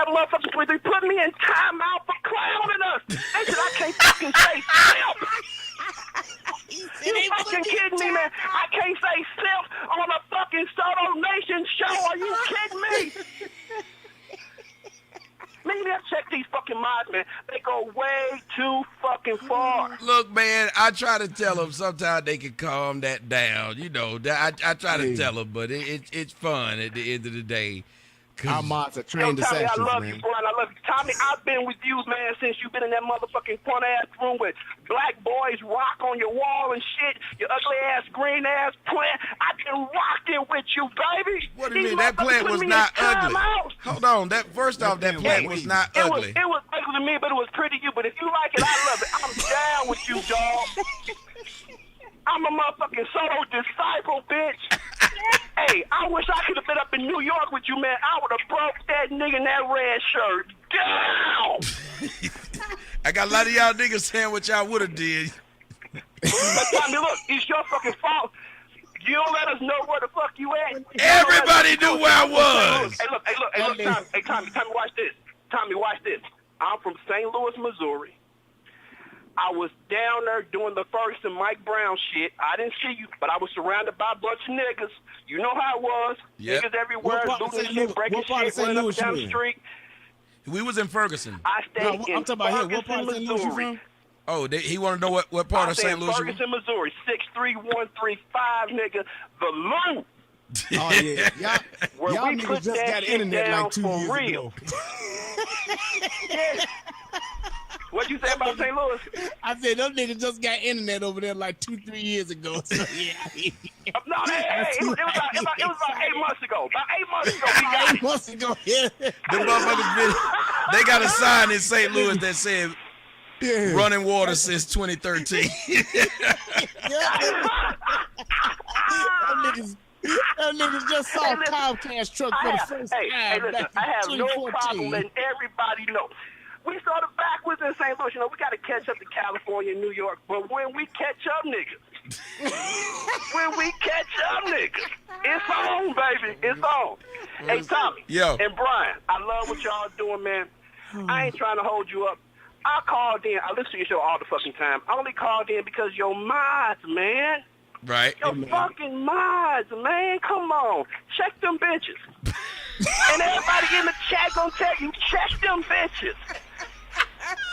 motherfuckers. They put me in timeout for clowning us. They said I can't fucking say simp. You fucking kidding me, man? I can't say simp on a fucking Soto Nation show. Are you kidding me? Maybe I check these fucking mods, man. They go way too fucking far. Look, man, I try to tell them sometimes they can calm that down. You know, I try to tell them, but it's fun at the end of the day. Our mods are trained assassins, Tommy, I love you, Brian. I love you. Tommy, I've been with you, man, since you've been in that motherfucking front-ass room with black boys rock on your wall and shit, your ugly-ass, green-ass plant. I've been rocking with you, baby. What do you mean? That plant was not ugly. Hold on. That plant was not ugly. It was ugly to me, but it was pretty to you. But if you like it, I love it. I'm down with you, dog. I'm a motherfucking Soto disciple, bitch. Hey, I wish I could have been up in New York with you, man. I would have broke that nigga in that red shirt down. I got a lot of y'all niggas saying what y'all would have did. But Tommy, look, it's your fucking fault. You don't let us know where the fuck you at. Everybody knew where I was. Hey, look, Tommy, watch this. Tommy, watch this. I'm from St. Louis, Missouri. I was down there doing the Ferguson Mike Brown shit. I didn't see you, but I was surrounded by a bunch of niggas. You know how it was. Yep. Niggas everywhere, looting shit, breaking shit, running up down the street. We was in Ferguson. I stayed in Ferguson, Missouri. Oh, he want to know what part of St. Louis? Ferguson, Missouri, 63135, nigga, the Lou. Oh yeah, y'all niggas just got internet like 2 years ago. Yeah. What'd you say about St. Louis? I said those niggas just got internet over there like 2-3 years ago. So yeah. No, it was about 8 months ago. About 8 months ago, we got 8 months ago, yeah. The motherfuckers they got a sign in St. Louis that said running water since 2013. That niggas just saw a Comcast truck for the first time. Hey, listen, I have no problem letting everybody know. We started backwards in St. Louis. You know, we got to catch up to California and New York. But when we catch up, niggas, it's on, baby. It's on. Hey, Tommy and Brian, I love what y'all doing, man. I ain't trying to hold you up. I called in. I listen to your show all the fucking time. I only called in because your mods, man. Right. Your fucking mods, man. Come on. Check them bitches. And everybody in the chat gonna tell you, check them bitches.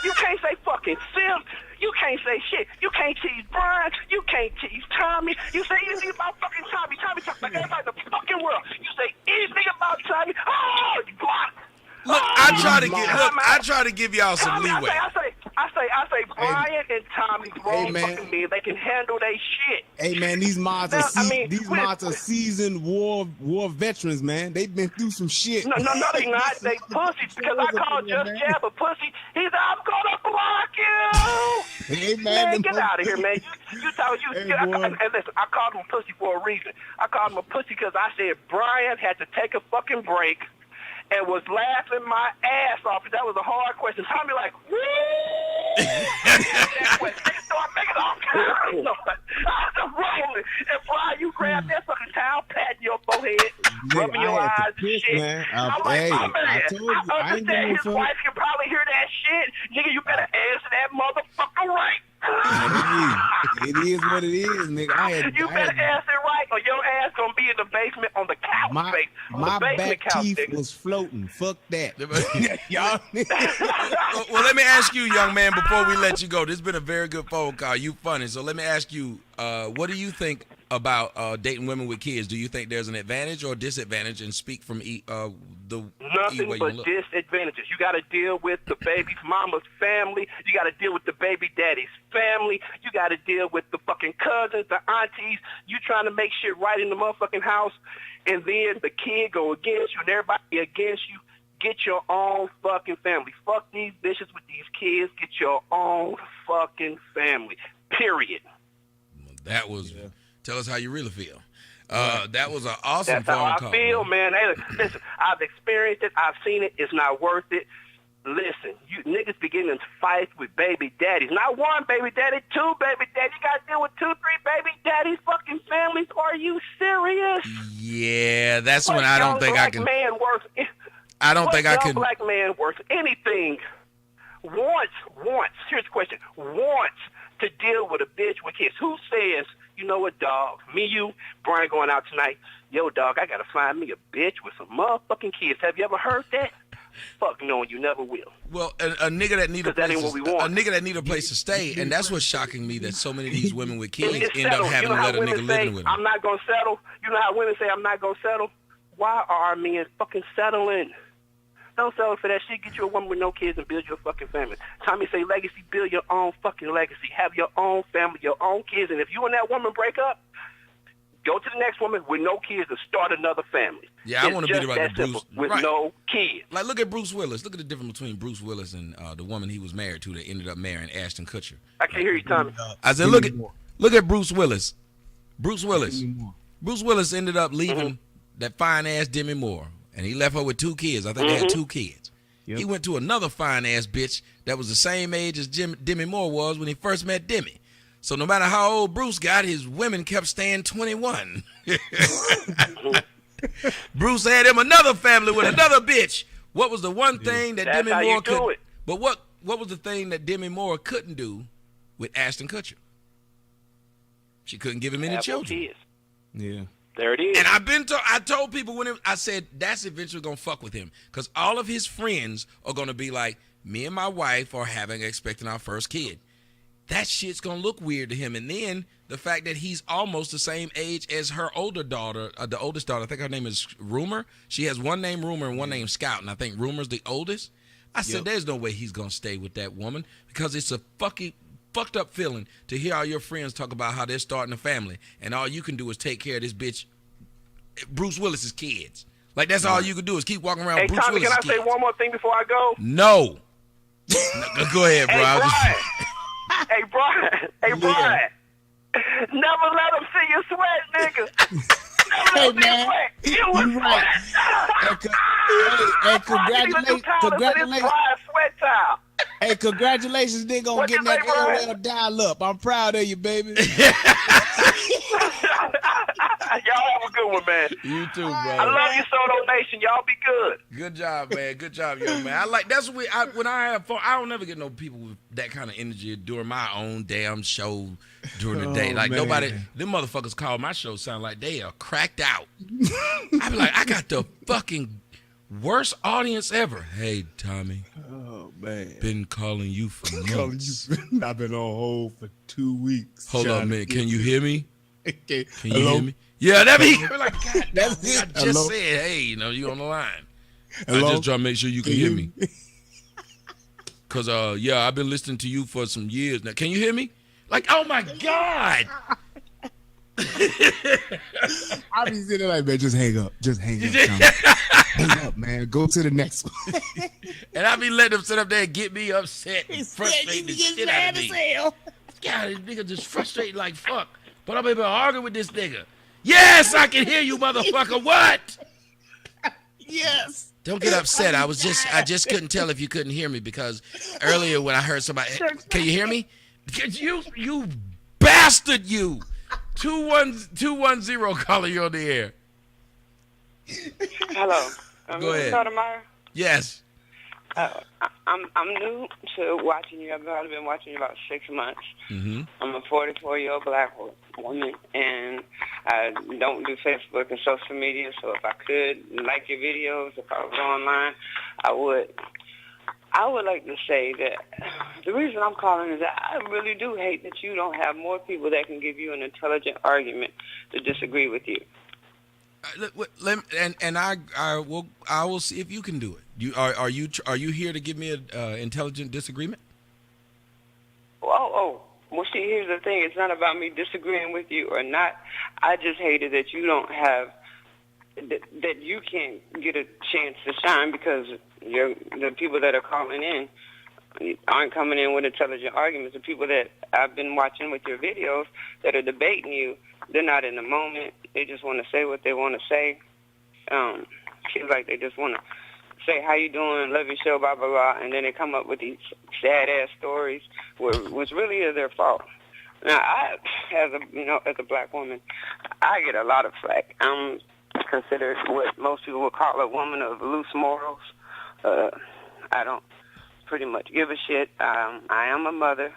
You can't say fucking Sim. You can't say shit. You can't tease Brian. You can't tease Tommy. You say anything about fucking Tommy. Tommy talks like everybody in the fucking world. You say anything about Tommy. Oh, you blocked. Look, I try to give y'all some leeway. I say Brian and Tommy grown fucking men. They can handle their shit. Hey man, these mods are seasoned war veterans, man. They've been through some shit. No, they not. They pussies. Because I called Just Jab a pussy. He said, I'm gonna block you. Hey man, get out of here, man. And listen, I called him a pussy for a reason. I called him a pussy because I said Brian had to take a fucking break and was laughing my ass off. That was a hard question. Tommy like, woo! So I make it off. I was rolling. And Brian, you grabbed that fucking towel, patting your forehead, rubbing your eyes and shit. Man. I'm like, I told you, I understand his wife can probably hear that shit. Nigga, you better answer that motherfucker right. It is what it is, nigga. You better answer it right, or your ass gonna be in the basement on the couch. My back teeth was floating. Fuck that. Y'all. Well, let me ask you, young man, before we let you go. This has been a very good phone call. You funny. So let me ask you, what do you think about dating women with kids? Do you think there's an advantage or disadvantage? And speak from nothing but disadvantages. You got to deal with the baby's mama's family. You got to deal with the baby daddy's family. You got to deal with the fucking cousins, the aunties. You trying to make shit right in the motherfucking house, and then the kid go against you and everybody against you. Get your own fucking family. Fuck these bitches with these kids. Get your own fucking family. Period. That was. Yeah. Tell us how you really feel. That was an awesome phone call. That's how I feel, man. Hey, listen, I've experienced it. I've seen it. It's not worth it. Listen, you niggas beginning to fight with baby daddies. Not one baby daddy, two baby daddies. You got to deal with 2, 3 baby daddies, fucking families. Are you serious? Yeah, that's when I don't think I can. I don't think I can. Black man worth anything. Wants. Here's the question. Wants to deal with a bitch with kids. Who says, you know what, dog? Me, you, Brian going out tonight. Yo, dog, I got to find me a bitch with some motherfucking kids. Have you ever heard that? Fuck no, you never will. Well, a nigga that need a place to stay, and that's what's shocking me, that so many of these women with kids end up having to let a nigga live with them. I'm not going to settle. You know how women say, I'm not going to settle? Why are our men fucking settling? Don't settle for that shit. Get you a woman with no kids and build your fucking family. Tommy say legacy, build your own fucking legacy. Have your own family, your own kids. And if you and that woman break up, go to the next woman with no kids and start another family. Yeah, I want to be about the Bruce. With no kids. Like, look at Bruce Willis. Look at the difference between Bruce Willis and the woman he was married to that ended up marrying Ashton Kutcher. I can't hear you, Tommy. I said, look at Bruce Willis. Bruce Willis ended up leaving that fine-ass Demi Moore. And he left her with 2 kids. I think they had 2 kids. Yep. He went to another fine-ass bitch that was the same age as Demi Moore was when he first met Demi. So no matter how old Bruce got, his women kept staying 21. Bruce had him another family with another bitch. What was the one thing that Demi Moore could? But what was the thing that Demi Moore couldn't do with Ashton Kutcher? She couldn't give him any children. Yeah. There it is. And I told people I said that's eventually gonna fuck with him, because all of his friends are gonna be like, me and my wife are expecting our first kid. That shit's gonna look weird to him. And then the fact that he's almost the same age as her older daughter, the oldest daughter. I think her name is Rumor. She has one name Rumor and one name Scout, and I think Rumor's the oldest. I said, there's no way he's gonna stay with that woman, because it's a fucked up feeling to hear all your friends talk about how they're starting a family, and all you can do is take care of this bitch, Bruce Willis's kids. Like, that's all you can do is keep walking around with Bruce Willis's kids. Hey, Tommy, can I say one more thing before I go? No. Go ahead, bro. Hey, Brian. Never let him see you sweat, nigga. Hey, man. You right. Hey, congratulations. Hey, congratulations, nigga, on getting that AOL dial up. I'm proud of you, baby. Y'all have a good one, man. You too, bro. I love you, Soto Nation. Y'all be good. Good job, man. Good job, young man. I like that's what when I have fun. I don't never get no people with that kind of energy during my own damn show during the day. Like nobody, them motherfuckers call my show sound like they are cracked out. I be like, I got the fucking worst audience ever. Hey, Tommy. Oh man. Been calling you for months. I've been on hold for 2 weeks. Hold up, man. Can you hear me? Okay. Can you hear me? Yeah, that be like, God, That's it. I just said, hey, you on the line. Hello? I just try to make sure you can hear me. Cause I've been listening to you for some years now. Can you hear me? Like, oh my God. I be sitting there like, man, just hang up. Just hang up. Tommy. Hang up, man. Go to the next one. And I be letting them sit up there and get me upset and frustrate the shit out of me. God, this nigga just frustrated like fuck. But I'm able to argue with this nigga. Yes, I can hear you, motherfucker. What? Yes. Don't get upset. I just couldn't tell if you couldn't hear me because earlier when I heard somebody, can you hear me? You bastard, you. 210 caller, you're on the air. Hello. Go ahead. Sotomayor? Yes. I'm new to watching you. I've probably been watching you about 6 months. Mm-hmm. I'm a 44-year-old black woman, and I don't do Facebook and social media, so if I could like your videos, if I was online, I would. I would like to say that the reason I'm calling is that I really do hate that you don't have more people that can give you an intelligent argument to disagree with you. I will see if you can do it. Are you here to give me an intelligent disagreement? Well, see, here's the thing. It's not about me disagreeing with you or not. I just hated that you don't have that you can't get a chance to shine because the people that are calling in aren't coming in with intelligent arguments. The people that I've been watching with your videos that are debating you, they're not in the moment. They just want to say what they want to say. Seems like they just want to say, how you doing, love your show, blah, blah, blah, and then they come up with these sad-ass stories which really is their fault. Now, I, as a black woman, I get a lot of flack. I'm considered what most people would call a woman of loose morals. I don't pretty much give a shit. I am a mother.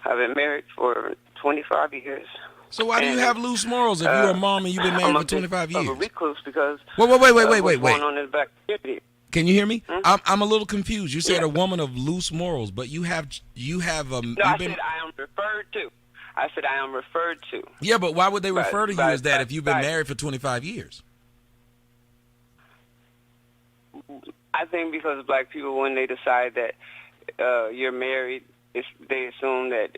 I've been married for 25 years. So why do you have loose morals if you're a mom and you've been married for 25 years? I'm a recluse because wait. what's going on in the back community. Can you hear me? I'm a little confused. You said a woman of loose morals, but you have No, I said I am referred to. I said I am referred to. Yeah, but why would they refer to you as that if you've been married for 25 years? I think because black people, when they decide that you're married, they assume that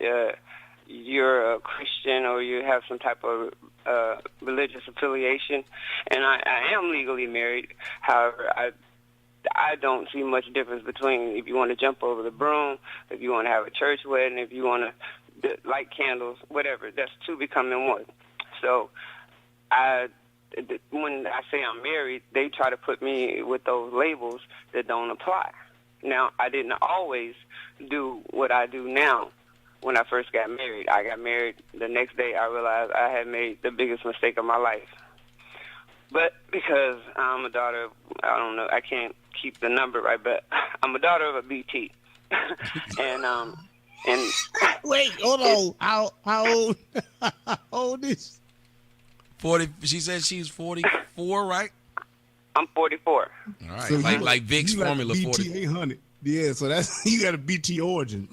you're a Christian or you have some type of religious affiliation. And I am legally married. However, I don't see much difference between if you want to jump over the broom, if you want to have a church wedding, if you want to light candles, whatever. That's two becoming one. So when I say I'm married, they try to put me with those labels that don't apply. Now, I didn't always do what I do now. When I first got married, I got married. The next day, I realized I had made the biggest mistake of my life. But because I'm a daughter of, I don't know, I can't keep the number right, but I'm a daughter of a BT. and wait, hold on. How old is 40? She said she's 44, right? I'm 44. All right, so like Vic's formula, BT 40. 800. Yeah, so that's you got a BT origin.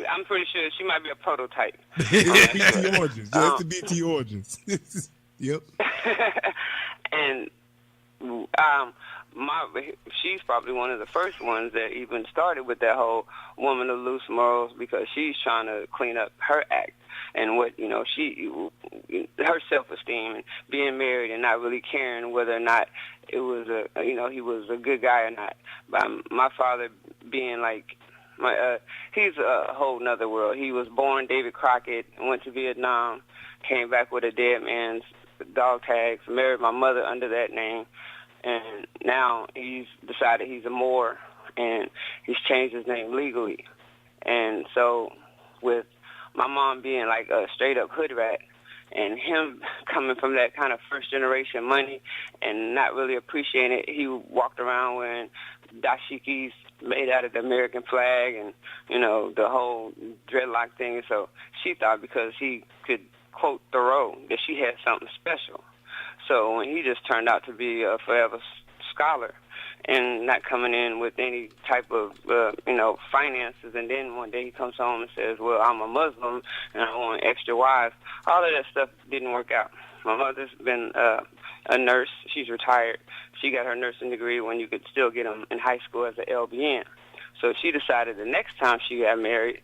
I'm pretty sure she might be a prototype. BT origins. That's the BT origins. Yep. And she's probably one of the first ones that even started with that whole woman of loose morals because she's trying to clean up her act and what her self-esteem and being married and not really caring whether or not it was he was a good guy or not. My father being like he's a whole nother world. He was born David Crockett, went to Vietnam, came back with a dead man's dog tags, married my mother under that name, and now he's decided he's a Moor, and he's changed his name legally. And so with my mom being like a straight-up hood rat, And him coming from that kind of first-generation money and not really appreciating it, he walked around wearing dashikis made out of the American flag and, the whole dreadlock thing. So she thought because he could quote Thoreau that she had something special. So when he just turned out to be a forever scholar and not coming in with any type of, finances, and then one day he comes home and says, well, I'm a Muslim and I want extra wives. All of that stuff didn't work out. My mother's been a nurse. She's retired. She got her nursing degree when you could still get them in high school as an LBN. So she decided the next time she got married,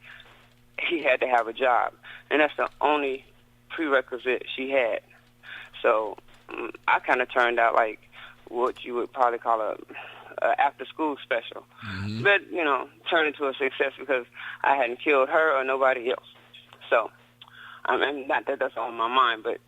he had to have a job. And that's the only prerequisite she had. So I kind of turned out like what you would probably call a after-school special. Mm-hmm. But, turned into a success because I hadn't killed her or nobody else. So, I mean, not that that's on my mind, but,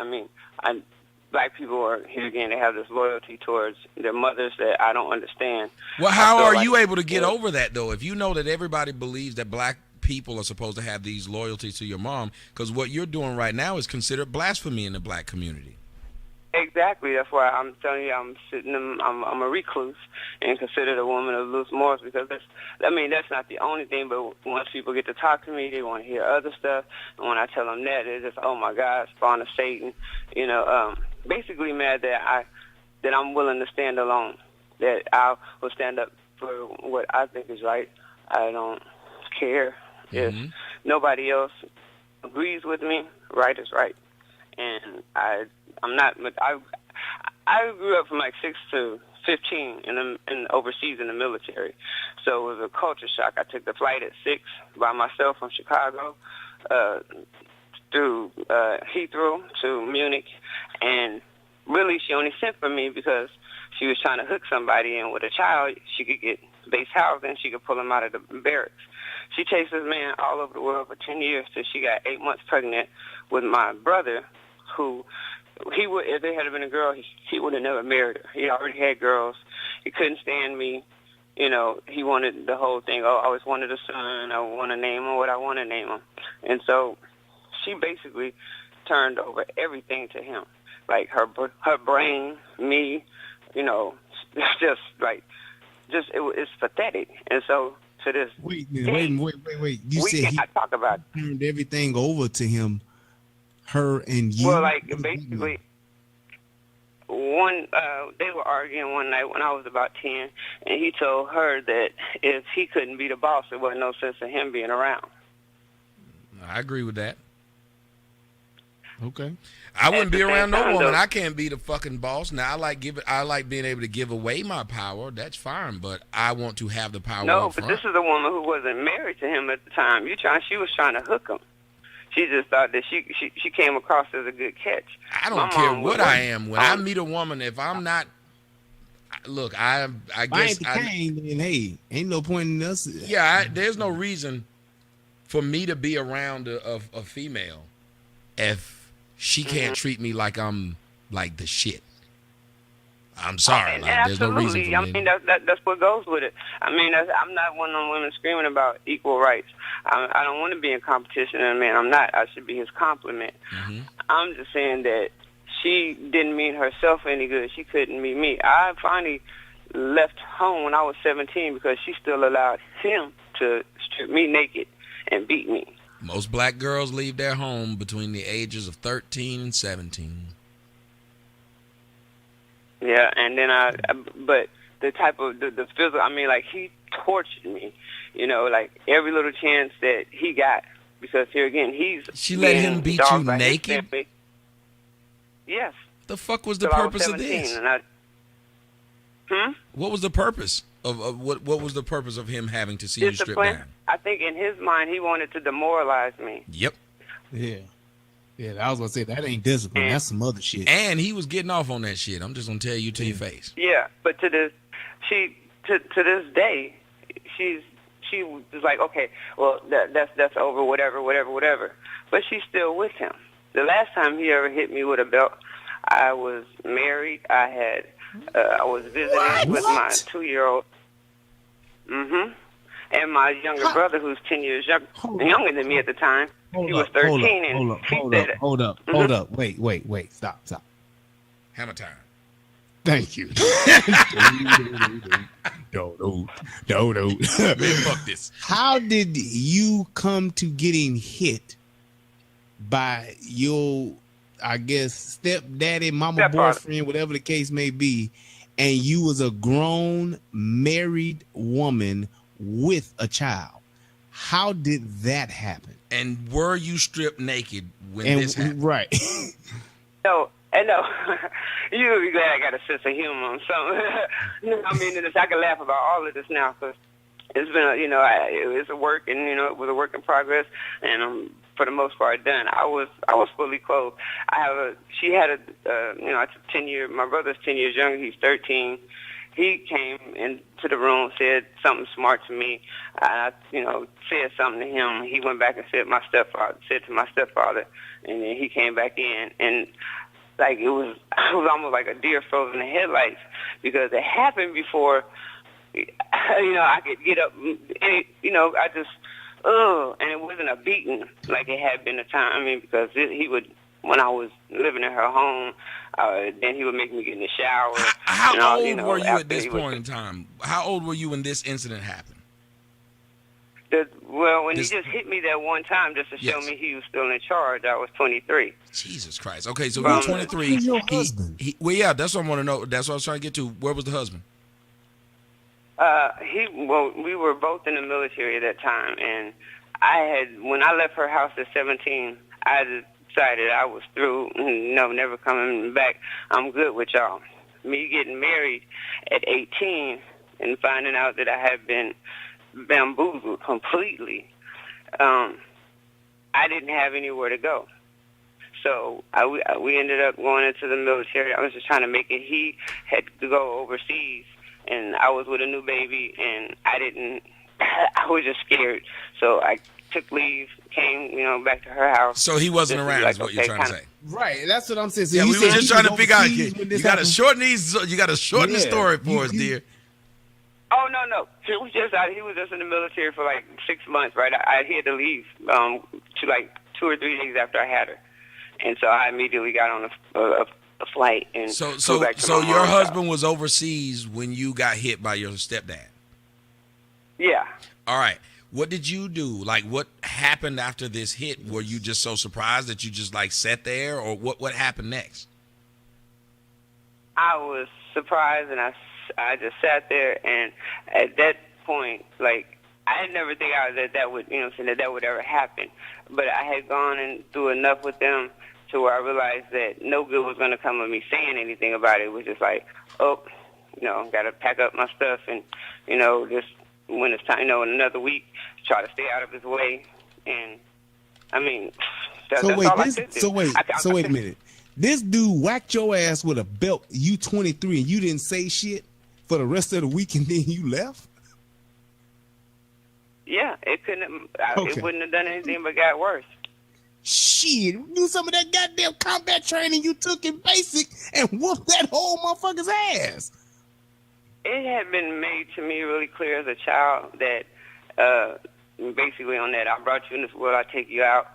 black people are, here again, they have this loyalty towards their mothers that I don't understand. Well, how are you able to get over that, though, if you know that everybody believes that black people are supposed to have these loyalties to your mom? Because what you're doing right now is considered blasphemy in the black community. Exactly. That's why I'm telling you I'm a recluse and considered a woman of loose morals, because that's not the only thing, but once people get to talk to me, they want to hear other stuff. And when I tell them that, they're just, oh my God, spawn of Satan. Basically mad that I'm willing to stand alone, that I will stand up for what I think is right. I don't care if nobody else agrees with me. Right is right. And I'm not. I grew up from like 6 to 15 in overseas in the military, so it was a culture shock. I took the flight at 6 by myself from Chicago through Heathrow to Munich, and really she only sent for me because she was trying to hook somebody in with a child. She could get base housing. She could pull him out of the barracks. She chased this man all over the world for 10 years till she got 8 months pregnant with my brother, who if there had been a girl, he would have never married her. He already had girls. He couldn't stand me. He wanted the whole thing. Oh, I always wanted a son. I want to name him what I want to name him. And so she basically turned over everything to him, like her brain, me. It's pathetic. And so to this wait. You we said he talk about turned everything over to him. Her and you? Well, like, basically, they were arguing one night when I was about 10, and he told her that if he couldn't be the boss, there wasn't no sense in him being around. I agree with that. Okay. I wouldn't be around no woman. I can't be the fucking boss. Now, I like being able to give away my power. That's fine, but I want to have the power. No, but this is a woman who wasn't married to him at the time. She was trying to hook him. She just thought that she came across as a good catch. I don't care what I am. When I meet a woman, if I'm not, look, I guess hey, ain't no point in us. Yeah, there's no reason for me to be around a female if she can't treat me like I'm like the shit. I'm sorry. Like, there's no reason for me. I mean, that's what goes with it. I mean, I'm not one of them women screaming about equal rights. I don't want to be in competition with a man. I'm not. I should be his complement. Mm-hmm. I'm just saying that she didn't mean herself any good. She couldn't meet me. I finally left home when I was 17 because she still allowed him to strip me naked and beat me. Most black girls leave their home between the ages of 13 and 17. Yeah, and then but the type of the physical, I mean, like, he tortured me, like every little chance that he got, because here again, She let him beat you naked? Yes. The fuck was the purpose of this? What was the purpose of what was the purpose of him having to see you strip down? I think in his mind, he wanted to demoralize me. Yep. Yeah, I was gonna say that ain't discipline. That's some other shit. And he was getting off on that shit. I'm just gonna tell you to your face. Yeah, but to this day, she was like, okay, well that's over, whatever. But she's still with him. The last time he ever hit me with a belt, I was married. I was visiting with my 2-year-old. And my younger brother, who's 10 years younger than me at the time, he was 13. Hold up. Wait. Stop. Hammer time. Thank you. No. Man, fuck this. How did you come to getting hit by your, I guess, stepdaddy, mama, boyfriend, whatever the case may be, and you was a grown married woman with a child? How did that happen? And were you stripped naked when this happened? Right. No. You'll be glad I got a sense of humor. So, I mean, I can laugh about all of this now because it's been, it's a work, and it was a work in progress, and I'm for the most part done. I was fully clothed. She had it's 10 year. My brother's 10 years younger. He's 13. He came into the room, said something smart to me. I, said something to him. He went back and said to my stepfather, and then he came back in, and like it was almost like a deer frozen in the headlights because it happened before. I could get up, and I just, and it wasn't a beating like it had been a time. I mean, because he would, when I was living in her home, then he would make me get in the shower. How old were you at this point in time? How old were you when this incident happened? When he just hit me that one time just to show me he was still in charge, I was 23. Jesus Christ. Okay, so you're 23. Who's your husband? Yeah, that's what I want to know. That's what I was trying to get to. Where was the husband? We were both in the military at that time, and when I left her house at 17, I decided I was through, never coming back. I'm good with y'all. Me getting married at 18 and finding out that I had been bamboozled completely, I didn't have anywhere to go. So we ended up going into the military. I was just trying to make it. He had to go overseas, and I was with a new baby, and I was just scared. So I took leave, came, back to her house. So he wasn't around, is what you're trying to say. Right, that's what I'm saying. So yeah, we were just trying to figure out. You got to shorten the story for us, dear. Oh, no. It was he was just in the military for like 6 months, right? I had to leave to like 2 or 3 days after I had her. And so I immediately got on a flight and flew back to my your husband was overseas when you got hit by your stepdad? Yeah. All right. What did you do? Like, what happened after this hit? Were you just so surprised that you just like sat there, or what happened next? I was surprised, and I just sat there, and at that point, like, I had never think that would, that would ever happen. But I had gone and through enough with them to where I realized that no good was going to come of me saying anything about it. It was just like, got to pack up my stuff and, just when it's time, in another week, try to stay out of his way. And, I mean, that's all I could do. So wait a minute. This dude whacked your ass with a belt. You 23 and you didn't say shit for the rest of the week, and then you left? Yeah, it couldn't. It wouldn't have done anything but got worse. Shit, do some of that goddamn combat training you took in basic and whoop that whole motherfucker's ass. It had been made to me really clear as a child that basically on that, I brought you in this world, I take you out.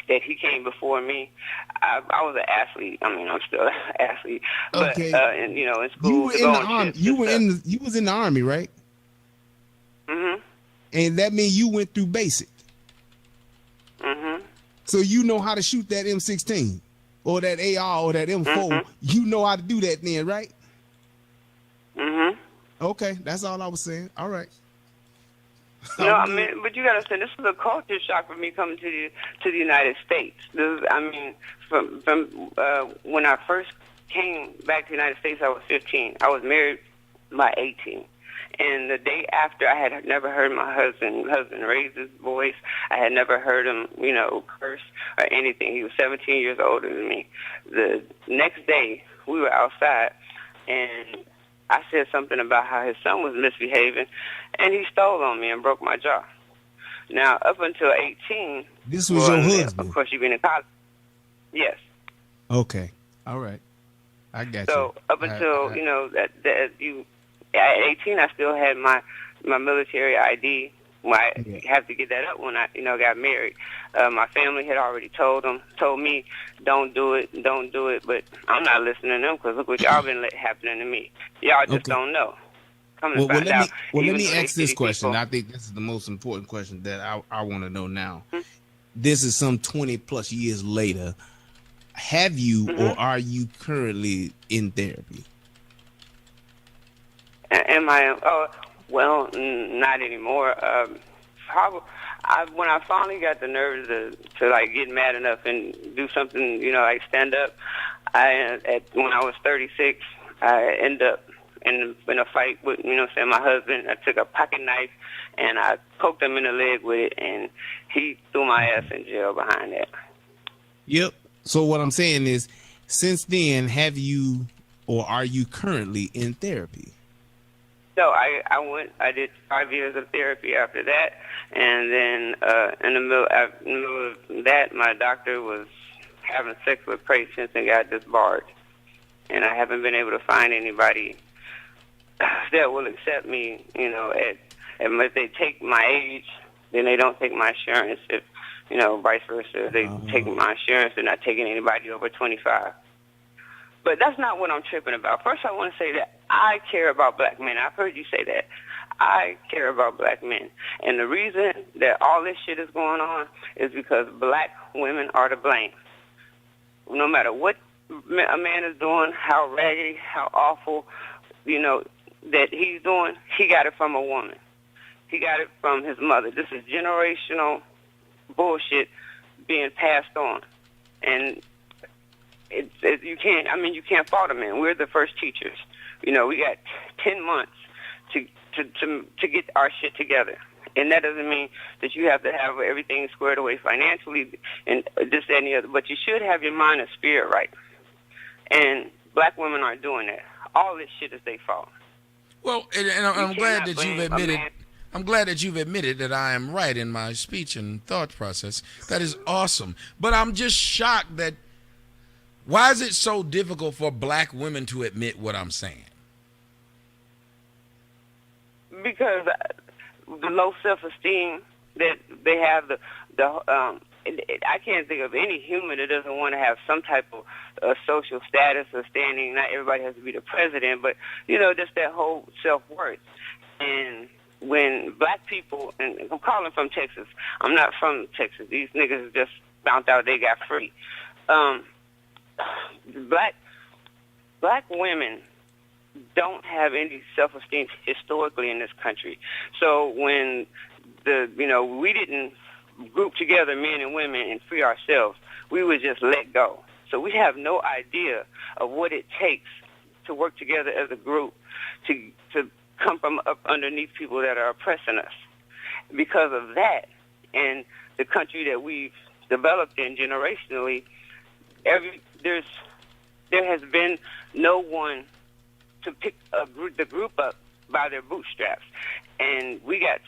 That he came before me. I was an athlete. I mean, I'm still an athlete. But and in school, you were in the army. You was in the army, right? Mhm. And that means you went through basic. Mhm. So you know how to shoot that M16 or that AR or that M4. Mm-hmm. You know how to do that then, right? Mhm. Okay, that's all I was saying. All right. No, I mean, but you gotta say this was a culture shock for me coming to the United States. From when I first came back to the United States, I was 15. I was married by 18, and the day after, I had never heard my husband raise his voice. I had never heard him, curse or anything. He was 17 years older than me. The next day, we were outside, and I said something about how his son was misbehaving, and he stole on me and broke my jaw. Now, up until 18... This was your husband? Of course, you've been in college. Yes. Okay. All right. I got you. So, up until, at 18, I still had my my military ID. I have to get that up when I, got married. My family had already told me, don't do it. But I'm not listening to them because look what y'all been happening to me. Y'all just don't know. Let me ask this question. I think this is the most important question that I want to know now. This is some 20 plus years later. Have you or are you currently in therapy? Am I? Oh, well, not anymore. When I finally got the nerve to like get mad enough and do something, like stand up, when I was 36, I ended up in a fight with, my husband. I took a pocket knife and I poked him in the leg with it, and he threw my ass in jail behind that. Yep. So what I'm saying is, since then, have you or are you currently in therapy? No, I did 5 years of therapy after that, and then in the middle of that, my doctor was having sex with patients and got disbarred, and I haven't been able to find anybody that will accept me. If they take my age, then they don't take my insurance. If vice versa, if they take my insurance, they're not taking anybody over 25. But that's not what I'm tripping about. First, I want to say that I care about black men. I've heard you say that. I care about black men. And the reason that all this shit is going on is because black women are to blame. No matter what a man is doing, how raggedy, how awful, that he's doing, he got it from a woman. He got it from his mother. This is generational bullshit being passed on. And you can't fault them, man. We're the first teachers. We got 10 months to get our shit together. And that doesn't mean that you have to have everything squared away financially and this, that, and the other. But you should have your mind and spirit right. And black women aren't doing that. All this shit is their fault. Well, and I'm glad that you've admitted. I'm glad that you've admitted that I am right in my speech and thought process. That is awesome. But I'm just shocked that. Why is it so difficult for black women to admit what I'm saying? Because the low self-esteem that they have, I can't think of any human that doesn't want to have some type of social status or standing. Not everybody has to be the president, but, just that whole self-worth. And when black people, and I'm calling from Texas. I'm not from Texas. These niggas just found out they got free. Black women don't have any self-esteem historically in this country. So when we didn't group together, men and women, and free ourselves, we would just let go. So we have no idea of what it takes to work together as a group to come from up underneath people that are oppressing us. Because of that, and the country that we've developed in generationally, there has been no one to pick the group up by their bootstraps. And we got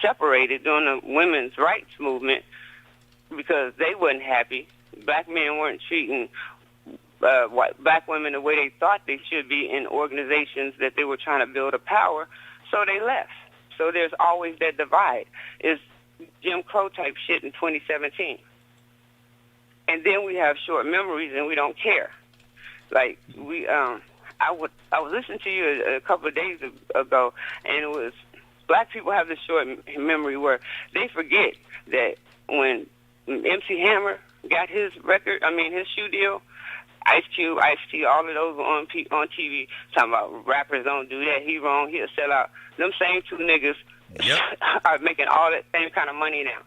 separated during the women's rights movement because they wasn't happy. Black men weren't treating black women the way they thought they should be in organizations that they were trying to build a power, so they left. So there's always that divide. It's Jim Crow type shit in 2017. And then we have short memories and we don't care. Like I was listening to you a couple of days ago, and it was black people have this short memory where they forget that when MC Hammer got his his shoe deal, Ice Cube, Ice-T, all of those on TV talking about rappers don't do that. He wrong. He'll sell out. Them same two niggas are making all that same kind of money now.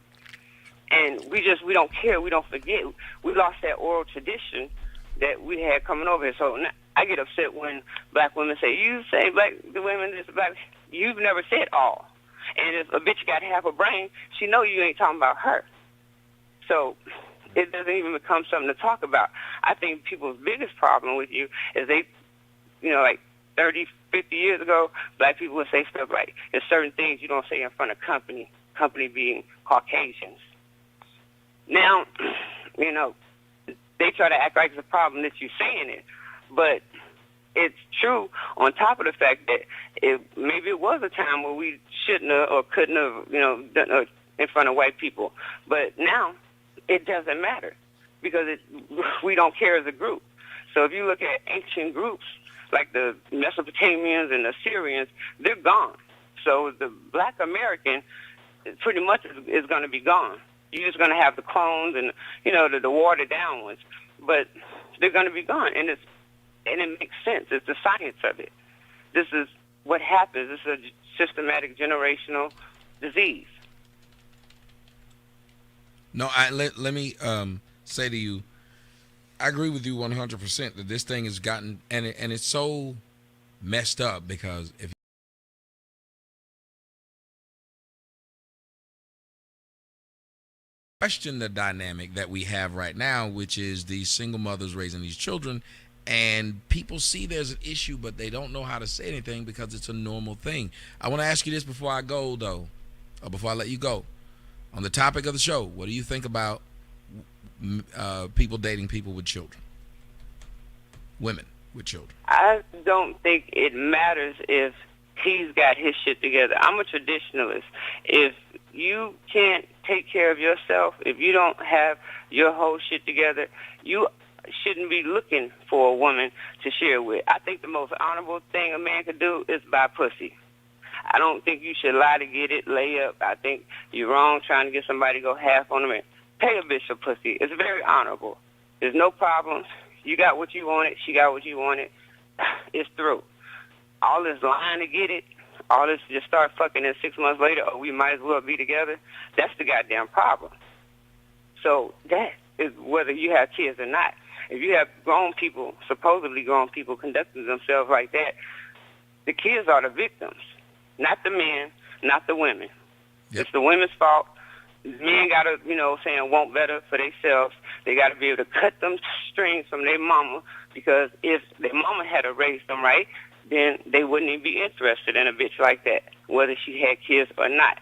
And we don't care. We don't forget. We lost that oral tradition that we had coming over here. So I get upset when black women say, you say the women is black. You've never said all. And if a bitch got half a brain, she know you ain't talking about her. So it doesn't even become something to talk about. I think people's biggest problem with you is they, like 30, 50 years ago, black people would say stuff like, there's certain things you don't say in front of company being Caucasians. Now, they try to act like it's a problem that you're saying it, but it's true. On top of the fact that maybe it was a time where we shouldn't have or couldn't have, done it in front of white people. But now it doesn't matter because we don't care as a group. So if you look at ancient groups like the Mesopotamians and the Assyrians, they're gone. So the Black American pretty much is going to be gone. You're just going to have the clones and the watered down ones, but they're going to be gone, and it makes sense. It's the science of it. This is what happens. This is a systematic generational disease. No, let me say to you, I agree with you 100% that this thing has gotten and it's so messed up because if question the dynamic that we have right now, which is these single mothers raising these children, and people see there's an issue, but they don't know how to say anything because it's a normal thing. I want to ask you this before I go, though, or before I let you go. On the topic of the show, what do you think about people dating people with children? Women with children. I don't think it matters if he's got his shit together. I'm a traditionalist. If you can't take care of yourself, if you don't have your whole shit together, you shouldn't be looking for a woman to share with. I think the most honorable thing a man could do is buy pussy. I don't think you should lie to get it, lay up. I think you're wrong trying to get somebody to go half on them. Pay a bitch for pussy. It's very honorable. There's no problems. You got what you wanted. She got what you wanted. It's through. All this lying to get it, all this just start fucking and 6 months later, oh, we might as well be together, that's the goddamn problem. So that is whether you have kids or not. If you have grown people, supposedly grown people, conducting themselves like that, the kids are the victims, not the men, not the women. Yep. It's the women's fault. Men got to, want better for themselves. They got to be able to cut them strings from their mama, because if their mama had to raise them right, then they wouldn't even be interested in a bitch like that, whether she had kids or not.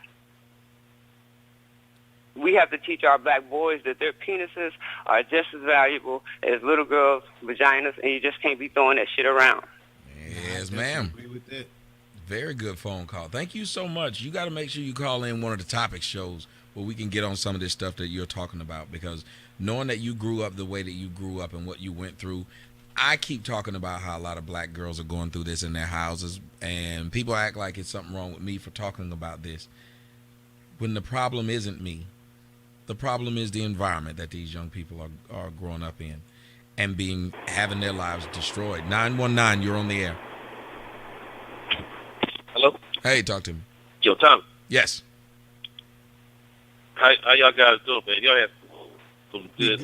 We have to teach our black boys that their penises are just as valuable as little girls' vaginas, and you just can't be throwing that shit around. Yes, ma'am. Agree with that. Very good phone call. Thank you so much. You got to make sure you call in one of the topic shows where we can get on some of this stuff that you're talking about, because knowing that you grew up the way that you grew up and what you went through, I keep talking about how a lot of black girls are going through this in their houses, and people act like it's something wrong with me for talking about this, when the problem isn't me. The problem is the environment that these young people are growing up in and having their lives destroyed. 919, you're on the air. Hello? Hey, talk to me. Yo, Tom. Yes. How y'all guys doing, man? Y'all have some good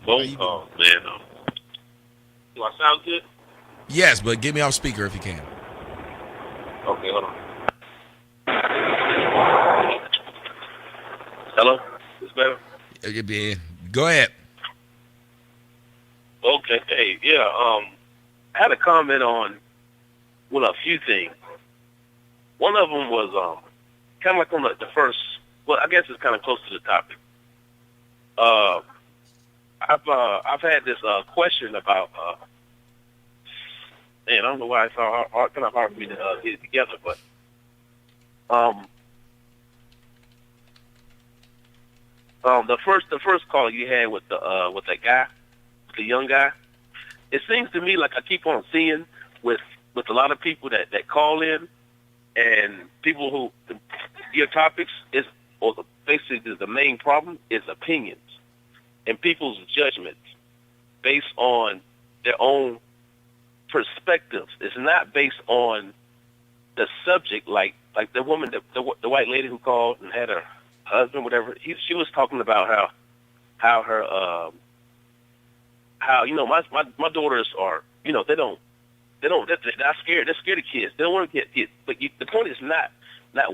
phone calls, man. Do I sound good? Yes, but get me off speaker if you can. Okay, hold on. Hello? Is this better? Go ahead. Okay, hey, yeah, I had a comment on, a few things. One of them was kind of like on the first, well, I guess it's kind of close to the topic. I've had this question about, I don't know why it's kind of hard for me to get it together, but the first call you had with that guy, with the young guy, it seems to me like I keep on seeing with a lot of people that call in, and people who give topics basically the main problem is opinions and people's judgments based on their own perspectives. It's not based on the subject, like the woman, the white lady who called and had her husband, whatever. She was talking about how her my daughters are, they're not scared. They're scared of kids. They don't want to get kids. But the point is not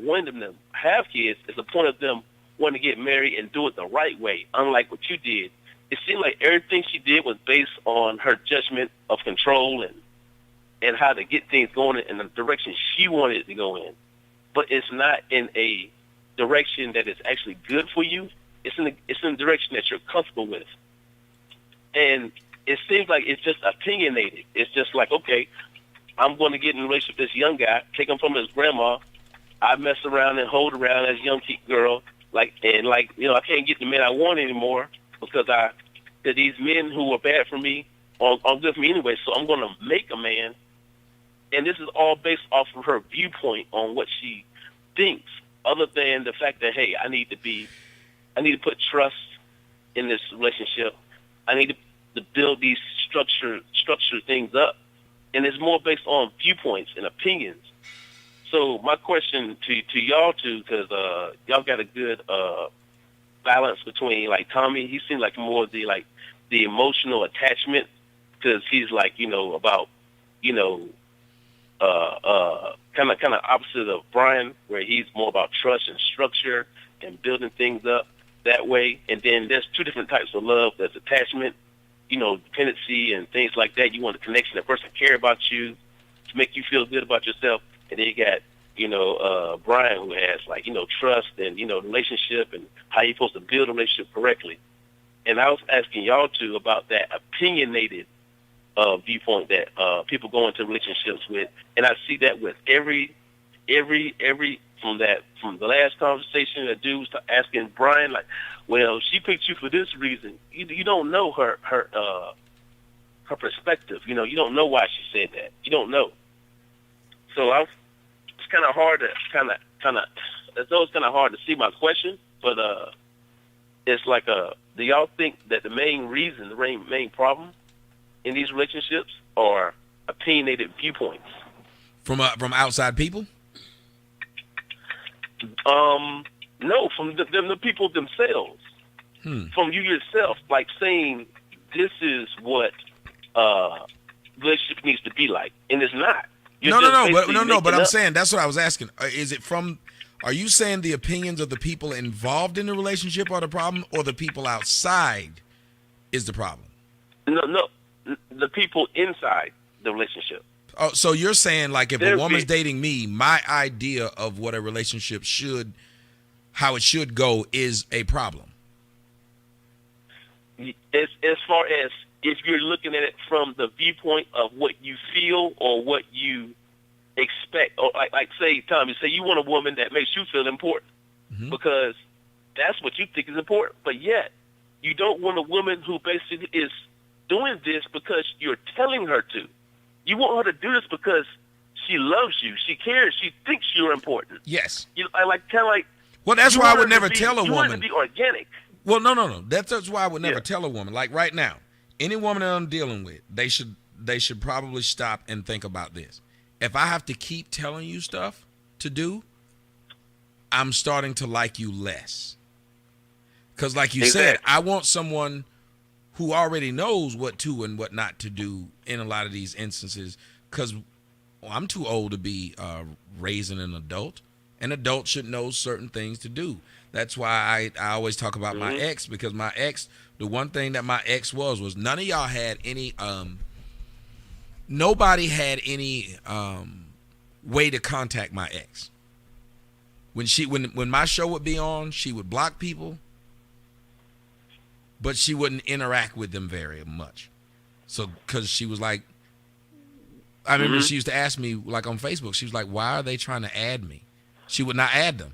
wanting them to have kids. It's the point of them wanting to get married and do it the right way, unlike what you did. It seemed like everything she did was based on her judgment of control and how to get things going in the direction she wanted it to go in. But it's not in a direction that is actually good for you. It's in a direction that you're comfortable with. And it seems like it's just opinionated. It's just like, okay, I'm going to get in a relationship with this young guy, take him from his grandma. I mess around and hold around as a young girl, I can't get the men I want anymore because these men who are bad for me are good for me anyway. So I'm going to make a man, and this is all based off of her viewpoint on what she thinks, other than the fact that, hey, I need to put trust in this relationship. I need to build these structure things up, and it's more based on viewpoints and opinions. So my question to y'all two, because y'all got a good balance between, like, Tommy, he seems like more of the emotional attachment, because he's about kind of opposite of Brian, where he's more about trust and structure and building things up that way. And then there's two different types of love. There's attachment, dependency and things like that. You want a connection, that person care about you to make you feel good about yourself. And then you got, Brian, who has trust and, relationship and how you're supposed to build a relationship correctly. And I was asking y'all two about that opinionated viewpoint that people go into relationships with. And I see that with every from the last conversation, that dude was asking Brian, like, well, she picked you for this reason. You don't know her perspective. You don't know why she said that. You don't know. So it's kind of hard to it's always kind of hard to see my question, but it's like, do y'all think that the main reason, the main problem in these relationships are opinionated viewpoints from outside people? No, from the people themselves. From you yourself, like saying this is what relationship needs to be like, and it's not. But I'm saying, that's what I was asking. Are you saying the opinions of the people involved in the relationship are the problem, or the people outside is the problem? No, the people inside the relationship. Oh, so you're saying, like, if a woman's dating me, my idea of what a relationship how it should go is a problem? As far as if you're looking at it from the viewpoint of what you feel or what you expect, or like say, Tommy, say you want a woman that makes you feel important, because that's what you think is important, but yet you don't want a woman who basically is doing this because you're telling her to. You want her to do this because she loves you, she cares, she thinks you're important. Yes. Well, that's why I would never tell a woman. You want it to be organic. Well, no. That's why I would never tell a woman. Like right now, any woman that I'm dealing with, they should probably stop and think about this. If I have to keep telling you stuff to do, I'm starting to like you less. Because like you said, I want someone who already knows what to and what not to do in a lot of these instances, because I'm too old to be raising an adult. An adult should know certain things to do. That's why I always talk about my ex, because my ex, the one thing that my ex was none of y'all had any, nobody had any way to contact my ex. When my show would be on, she would block people, but she wouldn't interact with them very much. So, because she was like, I remember she used to ask me, like on Facebook, she was like, why are they trying to add me? She would not add them.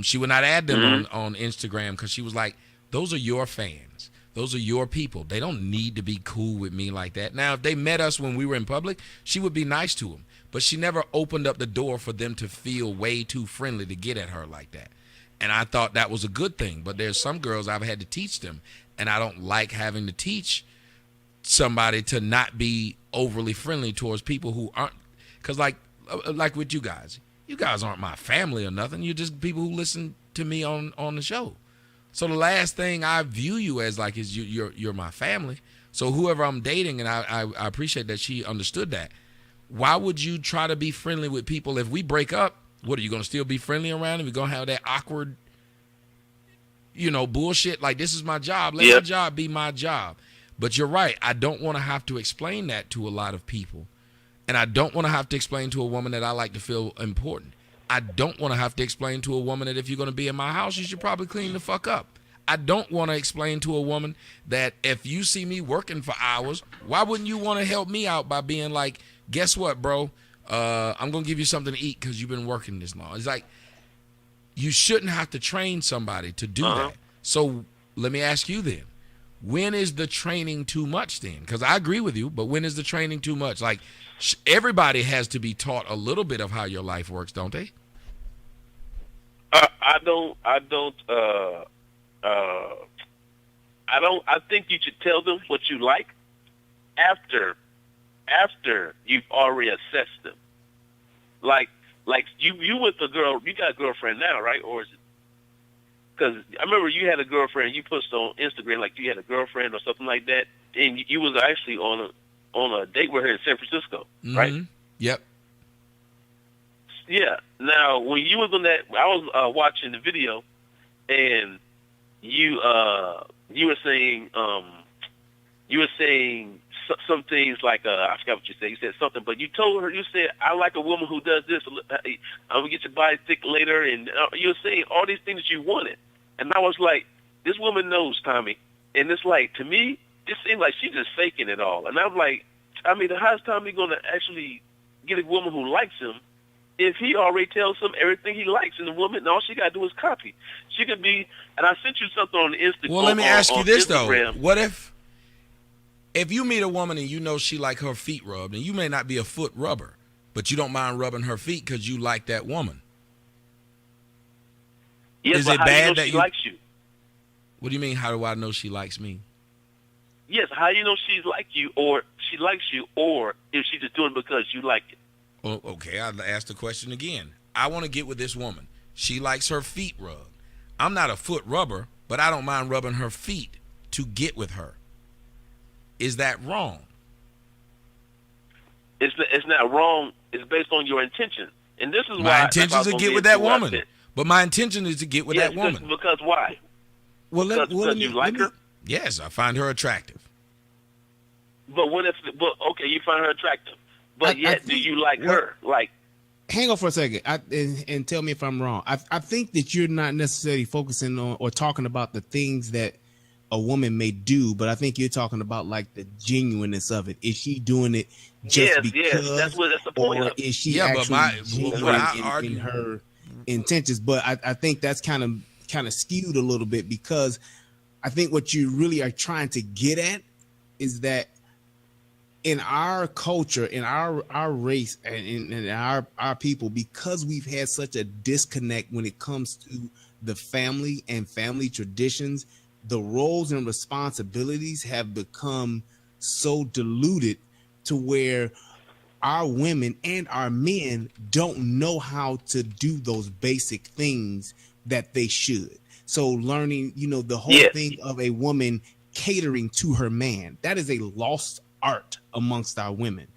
She would not add them on Instagram, because she was like, those are your fans. Those are your people. They don't need to be cool with me like that. Now, if they met us when we were in public, she would be nice to them. But she never opened up the door for them to feel way too friendly to get at her like that. And I thought that was a good thing. But there's some girls I've had to teach them, and I don't like having to teach somebody to not be overly friendly towards people who aren't. Because like with you guys aren't my family or nothing. You're just people who listen to me on the show. So the last thing I view you as like is you're my family. So whoever I'm dating, and I appreciate that she understood that. Why would you try to be friendly with people if we break up? What, are you going to still be friendly around them? You're going to have that awkward, bullshit? Like, this is my job. Let my job be my job. But you're right. I don't want to have to explain that to a lot of people. And I don't want to have to explain to a woman that I like to feel important. I don't want to have to explain to a woman that if you're going to be in my house, you should probably clean the fuck up. I don't want to explain to a woman that if you see me working for hours, why wouldn't you want to help me out by being like, guess what, bro? I'm going to give you something to eat because you've been working this long. It's like, you shouldn't have to train somebody to do that. So let me ask you then, when is the training too much then? Because I agree with you, but when is the training too much? Like, everybody has to be taught a little bit of how your life works, don't they? I think you should tell them what you like after you've already assessed them. Like you with the girl, you got a girlfriend now, right? Or is it? Because I remember you had a girlfriend. You posted on Instagram like you had a girlfriend or something like that, and you was actually on a date with her in San Francisco, right? Yep. Yeah. Now, when you was on that, I was watching the video, and you were saying some things like I forgot what you said. You said something, but you told her, you said, "I like a woman who does this. I'm gonna get your body thick later," and you were saying all these things that you wanted, and I was like, "This woman knows, Tommy," and it's like, to me, it seemed like she's just faking it all, and I'm like, I mean, how's Tommy gonna actually get a woman who likes him if he already tells him everything he likes in the woman, and all she got to do is copy? She could be, and I sent you something on Instagram. Well, let me ask you this, Instagram. though. What if you meet a woman and you know she like her feet rubbed, and you may not be a foot rubber, but you don't mind rubbing her feet because you like that woman? Yes, is but it how bad do you know that she likes you? What do you mean, how do I know she likes me? Yes, how do you know she likes you, or she likes you, or if she's just doing it because you like it? Oh, okay, I'll ask the question again. I want to get with this woman. She likes her feet rubbed. I'm not a foot rubber, but I don't mind rubbing her feet to get with her. Is that wrong? It's not wrong. It's based on your intention. And this is why my intention is to get with that woman. But my intention is to get with that woman. Because why? Because you like her? Yes, I find her attractive. But okay, you find her attractive. But do you like her? Like, hang on for a second and tell me if I'm wrong. I think that you're not necessarily focusing on or talking about the things that a woman may do, but I think you're talking about like the genuineness of it. Is she doing it just because? Yes, that's the point. Or is she actually genuine in her intentions? But I think that's kind of skewed a little bit, because I think what you really are trying to get at is that in our culture, in our race, and in our people, because we've had such a disconnect when it comes to the family and family traditions, the roles and responsibilities have become so diluted to where our women and our men don't know how to do those basic things that they should. So learning, the whole thing of a woman catering to her man, that is a lost art amongst our women.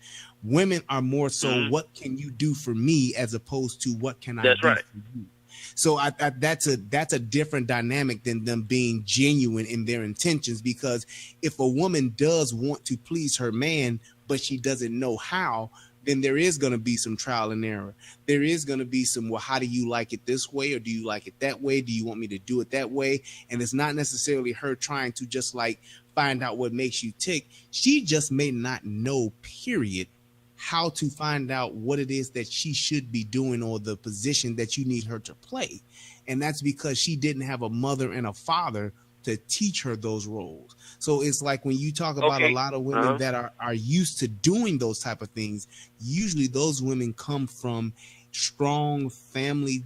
Women are more so, what can you do for me, as opposed to what can I do for you? So that's a different dynamic than them being genuine in their intentions, because if a woman does want to please her man, but she doesn't know how, then there is going to be some trial and error. There is going to be some, well, how do you like it this way, or do you like it that way? Do you want me to do it that way? And it's not necessarily her trying to just like find out what makes you tick. She just may not know, period, how to find out what it is that she should be doing, or the position that you need her to play. And that's because she didn't have a mother and a father to teach her those roles. So it's like when you talk about a lot of women that are used to doing those type of things, usually those women come from strong family,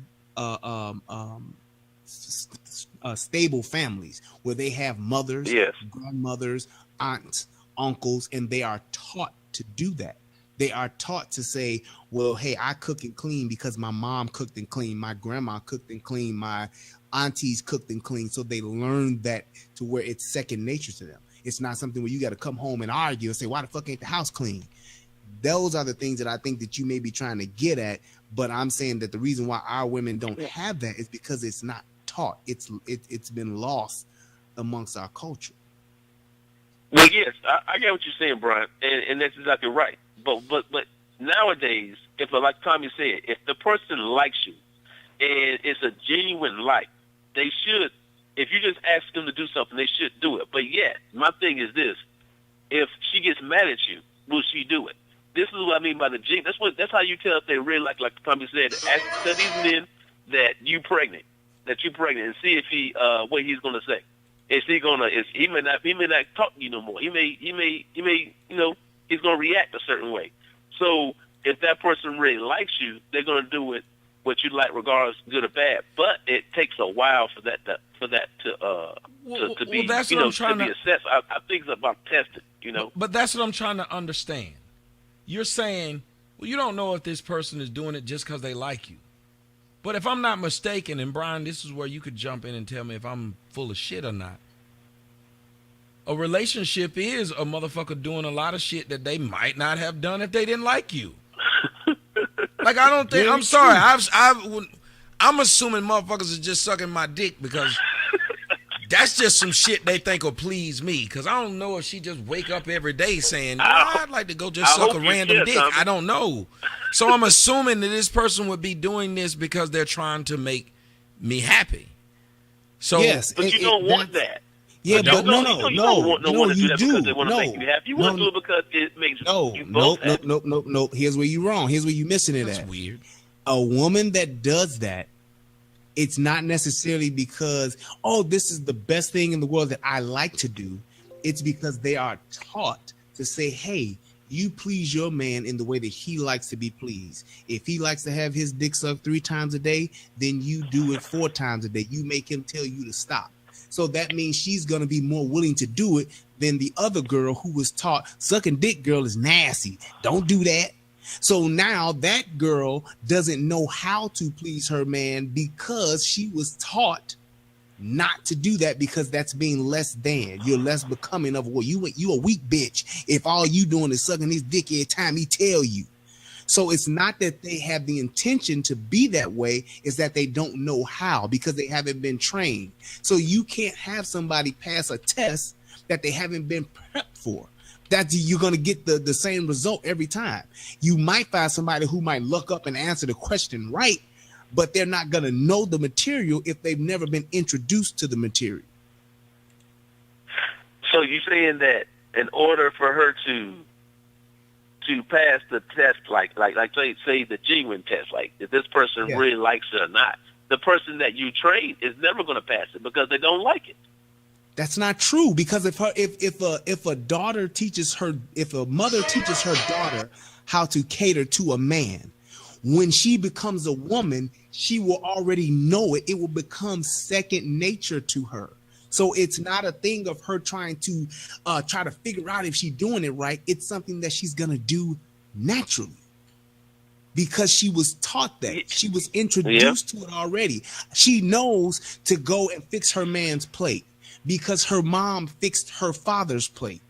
stable families where they have mothers, grandmothers, aunts, uncles, and they are taught to do that. They are taught to say, well, hey, I cook and clean because my mom cooked and cleaned, my grandma cooked and cleaned, my aunties cooked and cleaned. So they learn that to where it's second nature to them. It's not something where you got to come home and argue and say, why the fuck ain't the house clean? Those are the things that I think that you may be trying to get at. But I'm saying that the reason why our women don't have that is because it's not taught. It's been lost amongst our culture. Well, yes, I get what you're saying, Brian, and that's exactly right. But nowadays, if, like Tommy said, if the person likes you and it's a genuine like, they should If you just ask them to do something, they should do it. But yet, my thing is this: if she gets mad at you, will she do it? This is what I mean by the jinx. That's how you tell if they really like Tommy said. Tell these men that you're pregnant, and see if he what he's gonna say. Is he gonna? He may not talk to you no more. He may he's gonna react a certain way. So if that person really likes you, they're gonna do it what you like, regardless good or bad. But it takes a while for that to be that's what I'm trying to be assessed. I think it's about testing. But that's what I'm trying to understand. You're saying, well, you don't know if this person is doing it just because they like you. But if I'm not mistaken, and Brian, this is where you could jump in and tell me if I'm full of shit or not. A relationship is a motherfucker doing a lot of shit that they might not have done if they didn't like you. Like, I don't think, I'm sorry, I'm assuming motherfuckers are just sucking my dick because that's just some shit they think will please me. Because I don't know if she just wake up every day saying, I'd like to go just suck a random dick. I don't know. So I'm assuming that this person would be doing this because they're trying to make me happy. So, yes, but you don't want that. Yeah, but no, you don't want no one to do that because they want to no, make you happy. You want to do it because it makes you both happy. No. Here's where you're wrong. Here's where you're missing it at. That's weird. A woman that does that, it's not necessarily because, this is the best thing in the world that I like to do. It's because they are taught to say, hey, you please your man in the way that he likes to be pleased. If he likes to have his dick sucked 3 times a day, then you do it 4 times a day. You make him tell you to stop. So that means she's going to be more willing to do it than the other girl who was taught sucking dick, girl, is nasty. Don't do that. So now that girl doesn't know how to please her man because she was taught not to do that, because that's being less than. You're less becoming of, you a weak bitch if all you doing is sucking his dick every time he tell you. So it's not that they have the intention to be that way, it's that they don't know how because they haven't been trained. So you can't have somebody pass a test that they haven't been prepped for. That you're going to get the same result every time. You might find somebody who might look up and answer the question right, but they're not going to know the material if they've never been introduced to the material. So you're saying that in order for her to pass the test, like say the genuine test, like if this person really likes it or not, the person that you train is never going to pass it because they don't like it. That's not true, because if a mother teaches her daughter how to cater to a man, when she becomes a woman, she will already know it. It will become second nature to her. So it's not a thing of her trying to figure out if she's doing it right. It's something that she's going to do naturally because she was taught that. She was introduced to it already. She knows to go and fix her man's plate because her mom fixed her father's plate.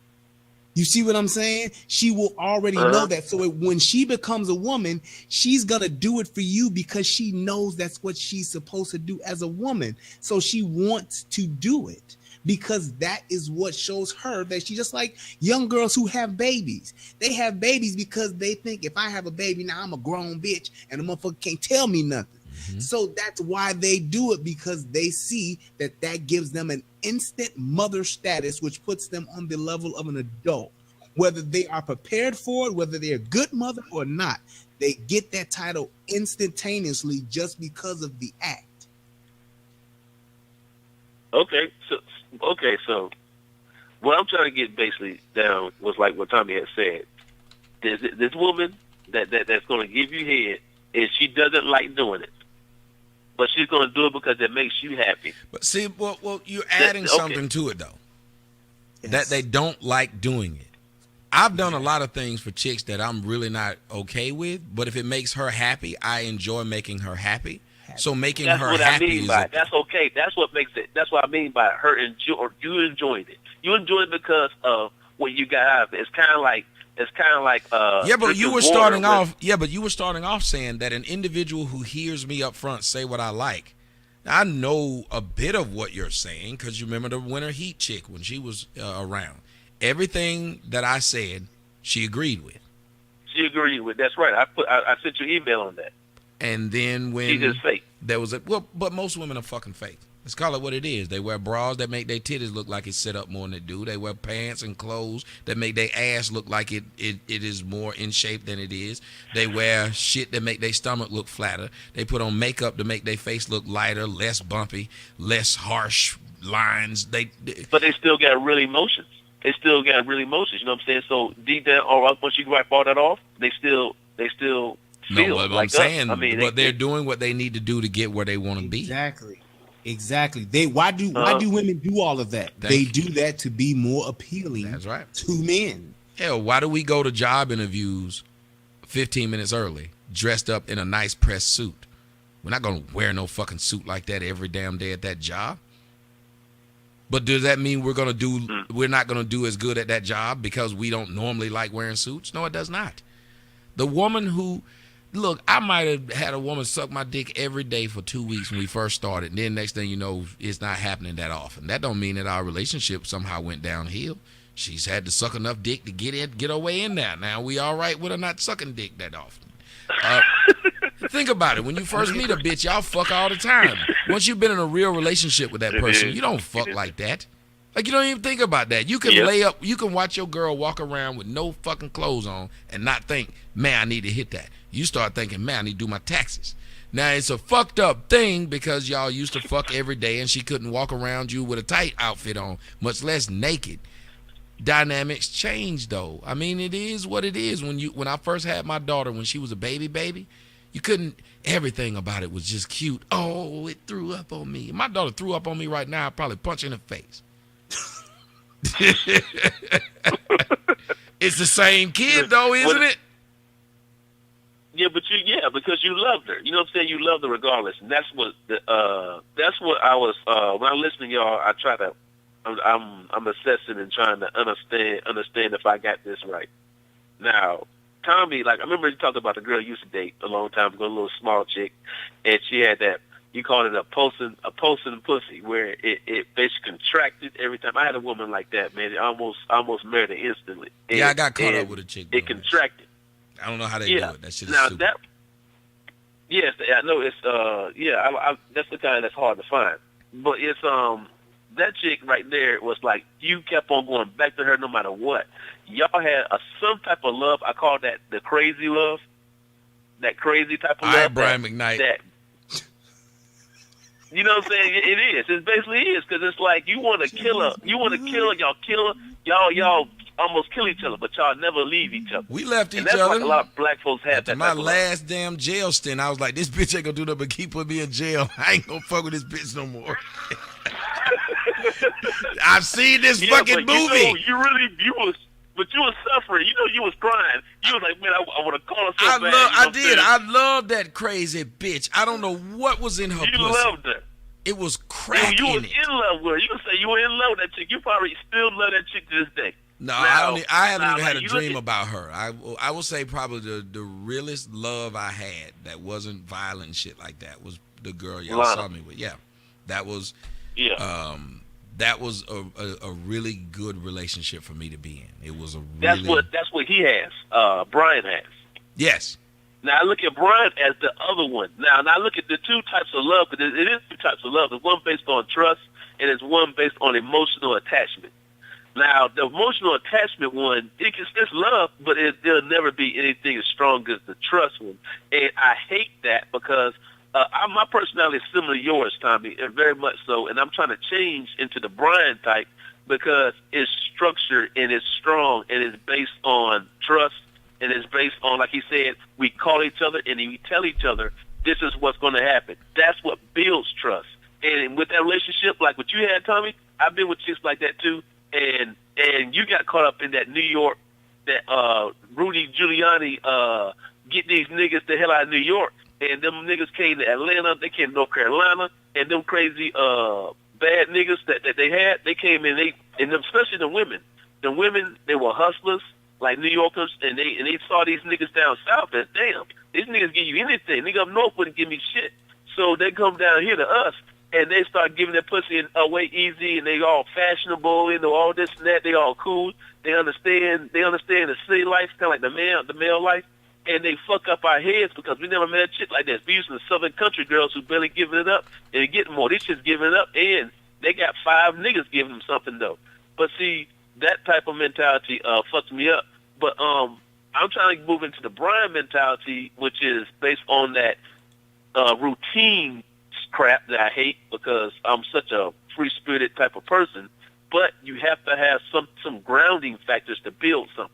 You see what I'm saying? She will already know that. So when she becomes a woman, she's going to do it for you because she knows that's what she's supposed to do as a woman. So she wants to do it because that is what shows her that she, just like young girls who have babies. They have babies because they think if I have a baby, now I'm a grown bitch and a motherfucker can't tell me nothing. Mm-hmm. So that's why they do it, because they see that gives them an instant mother status, which puts them on the level of an adult. Whether they are prepared for it, whether they're a good mother or not, they get that title instantaneously just because of the act. Okay, so what I'm trying to get basically down was like what Tommy had said. This woman that's going to give you head, is she doesn't like doing it, but she's going to do it because it makes you happy. But see, well, you're adding something to it, though. Yes. That they don't like doing it. I've done a lot of things for chicks that I'm really not okay with, but if it makes her happy, I enjoy making her happy. So making her happy I mean by that's okay. That's what makes it. That's what I mean by her you enjoyed it. You enjoyed it because of what you got out of it. It's kind of like but you were starting off. Yeah, but you were starting off saying that an individual who hears me up front say what I like. Now, I know a bit of what you're saying because you remember the Winter Heat chick when she was around. Everything that I said, she agreed with. She agreed with. That's right. I sent you an email on that. And then when she's just fake. There was but most women are fucking fake. Let's call it what it is. They wear bras that make their titties look like it's set up more than they do. They wear pants and clothes that make their ass look like it is more in shape than it is. They wear shit that make their stomach look flatter. They put on makeup to make their face look lighter, less bumpy, less harsh lines. But they still got real emotions. They still got real emotions. You know what I'm saying? So deep down, or once you wipe all that off, they still feel what like I'm saying. I mean, but they're doing what they need to do to get where they want to be. Exactly. Why do women do all of that? They do that to be more appealing. That's right. To men. Hell, why do we go to job interviews 15 minutes early, dressed up in a nice pressed suit? We're not gonna wear no fucking suit like that every damn day at that job. But does that mean we're not gonna do as good at that job because we don't normally like wearing suits? No, it does not. The woman who Look, I might have had a woman suck my dick every day for 2 weeks when we first started, and then next thing you know, it's not happening that often. That don't mean that our relationship somehow went downhill. She's had to suck enough dick to get her way in there. Now we all right with her not sucking dick that often. Think about it. When you first meet a bitch, y'all fuck all the time. Once you've been in a real relationship with that person, you don't fuck like that. Like, you don't even think about that. You can lay up, you can watch your girl walk around with no fucking clothes on and not think, man, I need to hit that. You start thinking, man, I need to do my taxes. Now, it's a fucked up thing because y'all used to fuck every day and she couldn't walk around you with a tight outfit on, much less naked. Dynamics change, though. I mean, it is what it is. When I first had my daughter, when she was a baby, you couldn't, everything about it was just cute. Oh, it threw up on me. If my daughter threw up on me right now, I'd probably punch her in the face. It's the same kid, though, isn't it? Yeah, because you loved her. You know what I'm saying? You loved her regardless, and that's what I was. When I listen to y'all, I try to. I'm assessing and trying to understand if I got this right. Now, Tommy, like I remember you talked about the girl you used to date a long time ago, a little small chick, and she had that. You called it a pulsing pussy, where it basically contracted every time. I had a woman like that, man. It almost married her instantly. I got caught up with a chick. It contracted. I don't know how they do it. That shit is now stupid. Yes, I know it's that's the kind that's hard to find. But it's that chick right there was like you kept on going back to her no matter what. Y'all had some type of love. I call that the crazy love. That crazy type of love. All right, Brian McKnight. You know what I'm saying? It is. It basically is because it's like you want to kill her. You want to kill her. Y'all kill her. Y'all almost kill each other, but y'all never leave each other. We left each and that's other. Like a lot of black folks have After that. My last damn jail stint, I was like, this bitch ain't gonna do nothing but keep putting me in jail. I ain't gonna fuck with this bitch no more. I've seen this fucking movie. But you was suffering. You know, you was crying. You was like, man, I want to call her so bad. I did. I loved that crazy bitch. I don't know what was in her pussy. You loved her. It was crack you in was it. In love with her. You would say you were in love with that chick. You probably still love that chick to this day. No, I haven't even had a dream about her. I will say probably the realest love I had that wasn't violent shit like that was the girl y'all saw me with. Yeah, that was a really good relationship for me to be in. It was a really that's what he has. Brian has. Yes. Now I look at Brian as the other one. Now I look at the two types of love, because it is two types of love. There's one based on trust, and there's one based on emotional attachment. Now, the emotional attachment one, it's love, but there'll never be anything as strong as the trust one. And I hate that because my personality is similar to yours, Tommy, and very much so. And I'm trying to change into the Brian type because it's structured and it's strong and it's based on trust and it's based on, like he said, we call each other and we tell each other this is what's going to happen. That's what builds trust. And with that relationship, like what you had, Tommy, I've been with chicks like that too. And you got caught up in that New York, that Rudy Giuliani get these niggas the hell out of New York, and them niggas came to Atlanta, they came to North Carolina, and them crazy bad niggas that they had, they came in, and especially the women. The women, they were hustlers like New Yorkers, and they saw these niggas down south as, damn, these niggas give you anything. Nigga up north wouldn't give me shit, so they come down here to us. And they start giving their pussy away easy, and they all fashionable, all this and that. They all cool. They understand the city life, kind of like the male life. and they fuck up our heads because we never met a chick like this. We used to Southern country girls who barely giving it up and getting more. These chicks giving it up, and they got 5 niggas giving them something though. But see, that type of mentality fucks me up. But I'm trying to move into the Brian mentality, which is based on that routine crap that I hate because I'm such a free-spirited type of person. But you have to have some grounding factors to build something.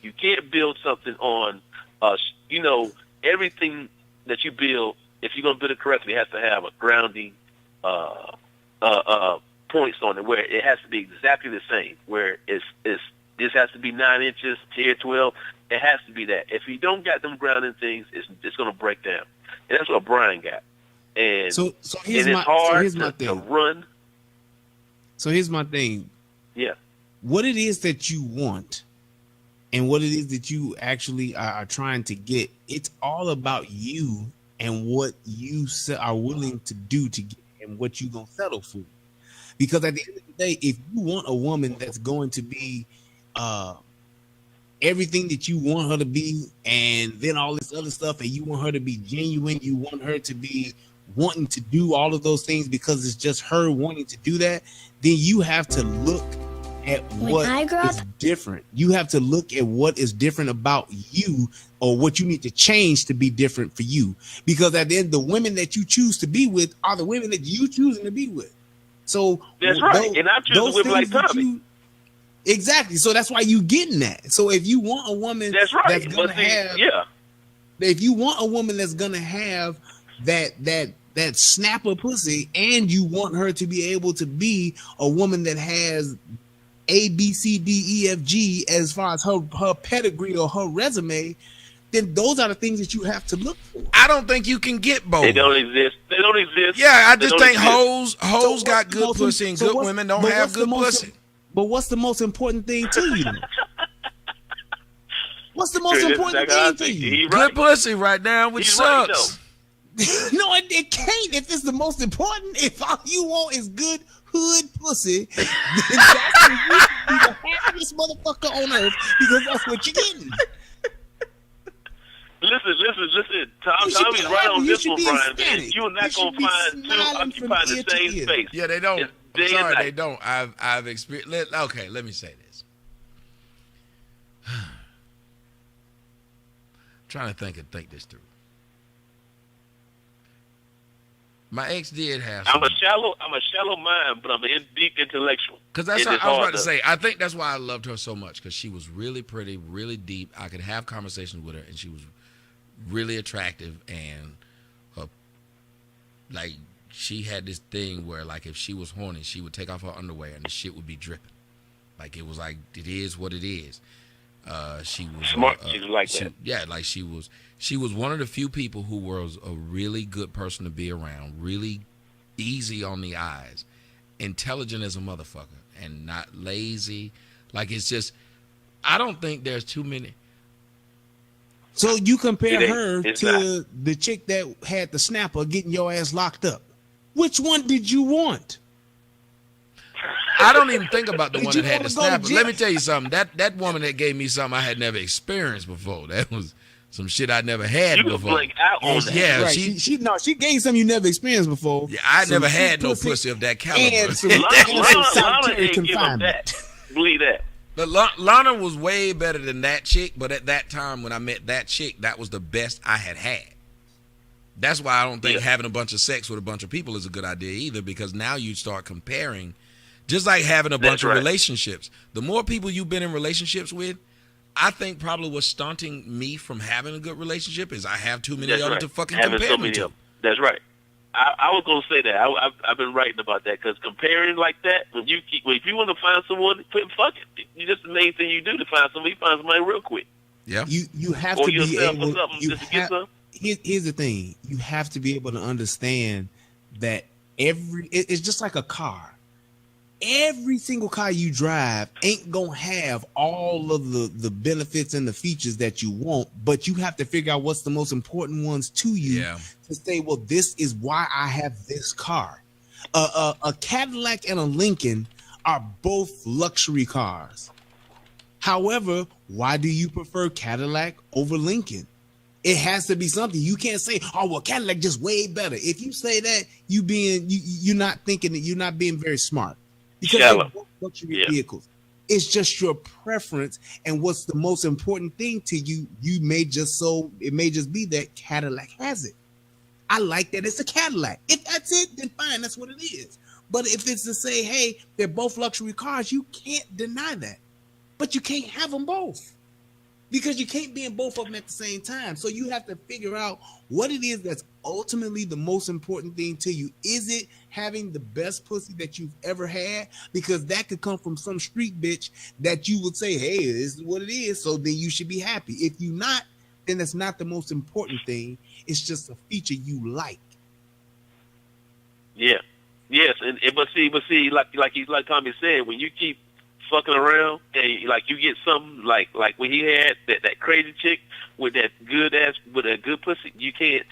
You can't build something on, everything that you build. If you're going to build it correctly, it has to have a grounding points on it where it has to be exactly the same. Where this has to be 9 inches, 10, 12. It has to be that. If you don't got them grounding things, it's going to break down. And that's what Brian got. And here's it's hard my to run. So here's my thing. Yeah. What it is that you want and what it is that you actually are trying to get, it's all about you and what you are willing to do to get and what you're going to settle for. Because at the end of the day, if you want a woman that's going to be everything that you want her to be, and then all this other stuff, and you want her to be genuine, you want her to be wanting to do all of those things because it's just her wanting to do that, then you have to look at what is different. You have to look at what is different about you or what you need to change to be different for you. Because at the end, the women that you choose to be with are the women that you choosing to be with. So that's right. And I'm choosing women like Tommy. Exactly. So that's why you getting that. So if you want a woman that's gonna have, if you want a woman that's gonna have that snapper pussy, and you want her to be able to be a woman that has A, B, C, D, E, F, G as far as her pedigree or her resume, then those are the things that you have to look for. I don't think you can get both. They don't exist. Yeah, I just think hoes got good pussy and good women don't have good pussy. But what's the most important thing to you? What's the most important thing to you? Good pussy right now, which sucks. No, it can't. If it's the most important, if all you want is good hood pussy, then that's when you be the happiest motherfucker on earth because that's what you're getting. Listen. Tommy's right on this one, Brian. You're not gonna find two occupying the same space. Yeah, they don't. I'm sorry, they don't. I've experienced. Okay, let me say this. Trying to think this through. My ex did have. I'm a shallow mind, but I'm a deep intellectual. Because that's what I was about to say. I think that's why I loved her so much, because she was really pretty, really deep. I could have conversations with her, and she was really attractive, and she had this thing where, like, if she was horny, she would take off her underwear and the shit would be dripping. Like, it was like, it is what it is. She was smart. She was like that. Yeah, like she was one of the few people who was a really good person to be around, really easy on the eyes, intelligent as a motherfucker, and not lazy. Like, it's just, I don't think there's too many. So you compare her to the chick that had the snapper getting your ass locked up. Which one did you want? I don't even think about the one that had the snapper. Let me tell you something. That woman that gave me something I had never experienced before. That was some shit I never had before. You can blank out on that. Yeah, right. she gave something you never experienced before. Yeah, I never had no pussy of that caliber. And some solitary confinement. Believe that. But Lana was way better than that chick, but at that time when I met that chick, that was the best I had had. That's why I don't think having a bunch of sex with a bunch of people is a good idea either, because now you start comparing, just like having a bunch of relationships. The more people you've been in relationships with, I think probably what's stunting me from having a good relationship is I have too many of them to fucking compare me to. That's right. I was going to say that. I've been writing about that, because comparing like that, if you want to find someone, fuck it. That's the main thing you do to find somebody. You find somebody real quick. Yeah. You have to be able. Here's the thing. You have to be able to understand that it's just like a car. Every single car you drive ain't gonna have all of the benefits and the features that you want, but you have to figure out what's the most important ones to you to say, well, this is why I have this car. A Cadillac and a Lincoln are both luxury cars. However, why do you prefer Cadillac over Lincoln? It has to be something. You can't say, "Oh, well, Cadillac just way better." If you say that, you're not thinking that you're not being very smart because they're both luxury vehicles. It's just your preference and what's the most important thing to you. It may just be that Cadillac has it. I like that it's a Cadillac. If that's it, then fine, that's what it is. But if it's to say, hey, they're both luxury cars, you can't deny that. But you can't have them both. Because you can't be in both of them at the same time. So you have to figure out what it is that's ultimately the most important thing to you. Is it having the best pussy that you've ever had? Because that could come from some street bitch that you would say, hey, this is what it is. So then you should be happy. If you're not, then that's not the most important thing. It's just a feature you like. Yeah. Yes. But see, like Tommy said, when you keep fucking around and like you get something like when he had that crazy chick with that good pussy, you can't.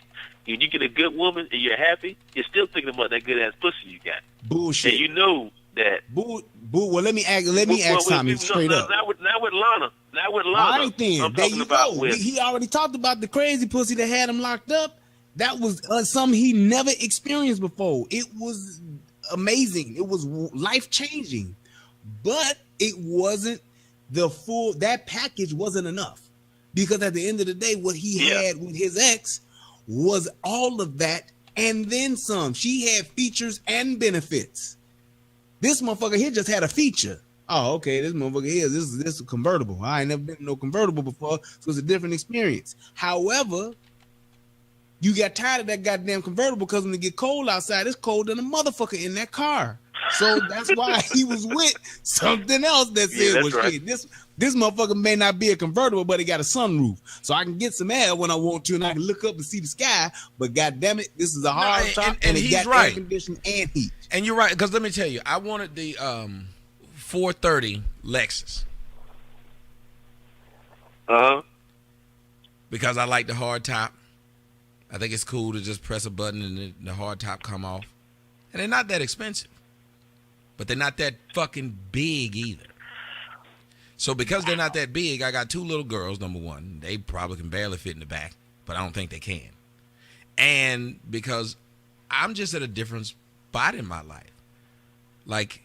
You get a good woman and you're happy, you're still thinking about that good ass pussy you got. Bullshit. And you know that. Well, let me ask Tommy straight up. Not with Lana. All right then. There you go. He already talked about the crazy pussy that had him locked up. That was something he never experienced before. It was amazing. It was life changing. But it wasn't that package wasn't enough. Because at the end of the day, what he had with his ex was all of that and then some. She had features and benefits. This motherfucker here just had a feature. Oh, okay, this motherfucker here, this is a convertible. I ain't never been in no convertible before, so it's a different experience. However, you got tired of that goddamn convertible because when it get cold outside, it's cold than a motherfucker in that car. So that's why he was with something else that said, well, right. Shit, this motherfucker may not be a convertible, but it got a sunroof. So I can get some air when I want to, and I can look up and see the sky. But goddamn it, this is a hard top, and it got air conditioning and heat. And you're right, because let me tell you, I wanted the 430 Lexus. Because I like the hard top. I think it's cool to just press a button and the hard top come off. And they're not that expensive. But they're not that fucking big either. So because they're not that big, I got two little girls, number one. They probably can barely fit in the back, but I don't think they can. And because I'm just at a different spot in my life. Like,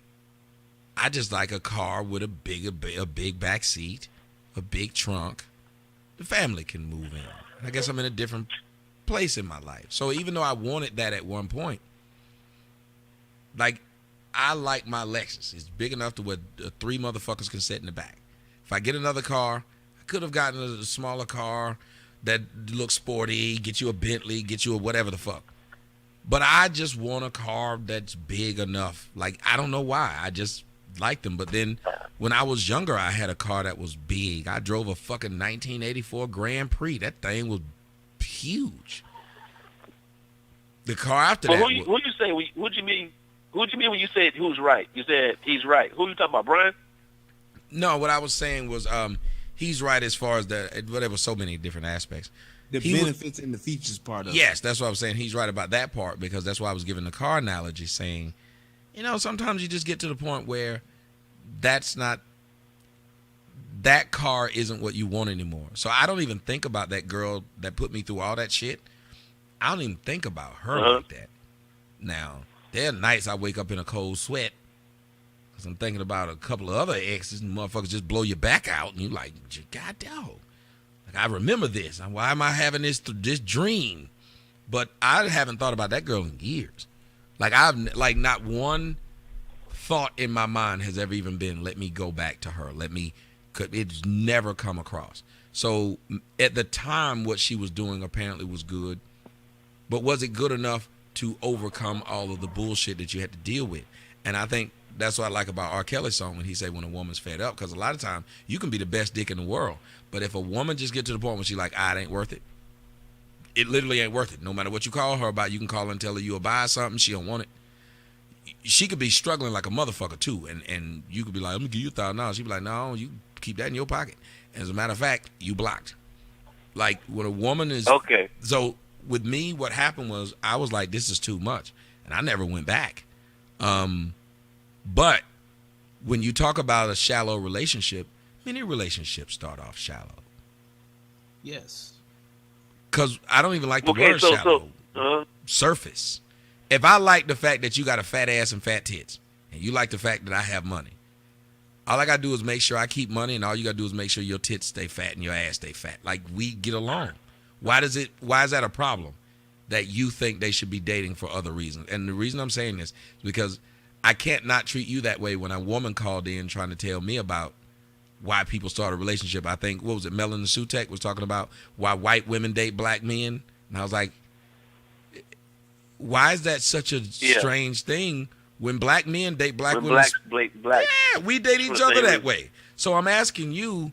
I just like a car with a big back seat, a big trunk. The family can move in. I guess I'm in a different place in my life. So even though I wanted that at one point, like, I like my Lexus. It's big enough to where three motherfuckers can sit in the back. If I get another car, I could have gotten a smaller car that looks sporty, get you a Bentley, get you a whatever the fuck. But I just want a car that's big enough. Like, I don't know why. I just like them. But then when I was younger, I had a car that was big. I drove a fucking 1984 Grand Prix. That thing was huge. The car after that. Who you say? What you mean? Who'd you mean when you said who's right? You said he's right. Who you talking about, Brian? No, what I was saying was he's right as far as there was so many different aspects. The benefits and the features part of it. Yes, that's what I was saying. He's right about that part because that's why I was giving the car analogy saying, sometimes you just get to the point where that car isn't what you want anymore. So I don't even think about that girl that put me through all that shit. I don't even think about her like that. Now, there are nights I wake up in a cold sweat because I'm thinking about a couple of other exes and motherfuckers just blow your back out and you're like, God dog. Like, I remember this. Why am I having this dream? But I haven't thought about that girl in years. Like, not one thought in my mind has ever even been, let me go back to her. It's never come across. So at the time, what she was doing apparently was good. But was it good enough to overcome all of the bullshit that you had to deal with? And I think that's what I like about R. Kelly's song when he say when a woman's fed up, because a lot of time you can be the best dick in the world, but if a woman just get to the point where she's like, it ain't worth it, it literally ain't worth it. No matter what you call her about, you can call her and tell her you'll buy something, she don't want it. She could be struggling like a motherfucker too, and you could be like, I'm gonna give you $1,000. She'd be like, no, you keep that in your pocket. As a matter of fact, you blocked. Like, when a woman is okay. So with me, what happened was I was like, this is too much. And I never went back. But when you talk about a shallow relationship, many relationships start off shallow. Yes. Because I don't even like the word shallow. Surface. If I like the fact that you got a fat ass and fat tits, and you like the fact that I have money, all I got to do is make sure I keep money, and all you got to do is make sure your tits stay fat and your ass stay fat. Like, we get along. Why is that a problem that you think they should be dating for other reasons? And the reason I'm saying this is because I can't not treat you that way when a woman called in trying to tell me about why people start a relationship. I think, what was it, Melanie Sutek was talking about why white women date black men. And I was like, why is that such a strange thing when black men date black women? Black. Yeah, we date each other that way. So I'm asking you,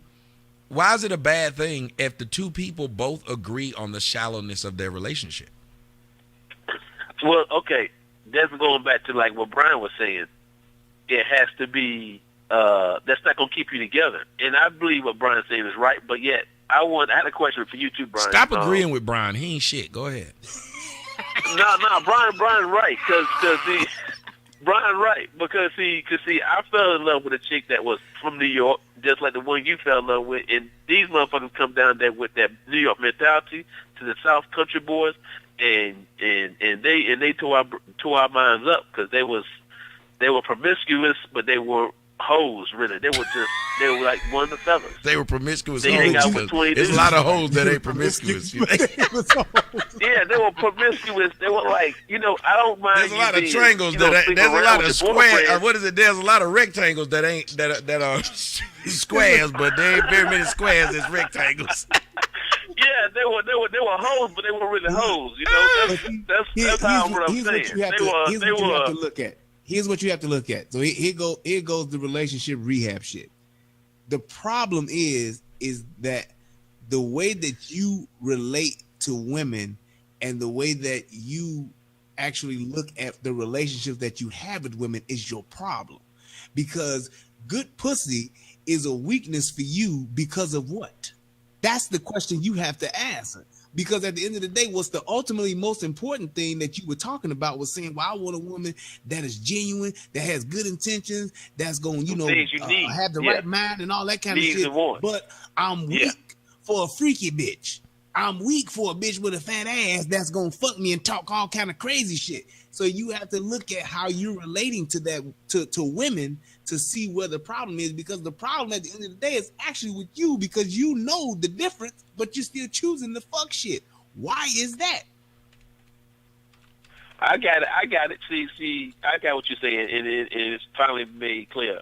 why is it a bad thing if the two people both agree on the shallowness of their relationship? Well, okay, that's going back to like what Brian was saying. It has to be, that's not going to keep you together. And I believe what Brian's saying is right, but yet I had a question for you too, Brian. Stop agreeing with Brian. He ain't shit. Go ahead. No, Brian right, because Brian right, because I fell in love with a chick that was from New York, just like the one you fell in love with, and these motherfuckers come down there with that New York mentality to the South Country boys, and they tore our minds up because they were promiscuous, but they were hoes, really. They were like one of the fellas. They were promiscuous. They hang out with 20 There's a lot of hoes that ain't promiscuous. Yeah, they were promiscuous. They were like, I don't mind. There's a lot of triangles there's a lot of squares. What is it? There's a lot of rectangles that are squares, but there ain't very many squares as rectangles. Yeah, they were hoes, but they weren't really hoes. That's how what I'm saying. Here's what you have to look at. So here goes the relationship rehab shit. The problem is that the way that you relate to women and the way that you actually look at the relationships that you have with women is your problem. Because good pussy is a weakness for you because of what? That's the question you have to answer. Because at the end of the day, what's the ultimately most important thing that you were talking about was saying, well, I want a woman that is genuine, that has good intentions, that's going, have the right mind and all that kind of shit. But I'm weak for a freaky bitch. I'm weak for a bitch with a fat ass that's going to fuck me and talk all kind of crazy shit. So you have to look at how you're relating to that, to women, to see where the problem is, because the problem at the end of the day is actually with you, because you know the difference, but you're still choosing the fuck shit. Why is that? I got it. See, I got what you're saying, and it's finally made clear.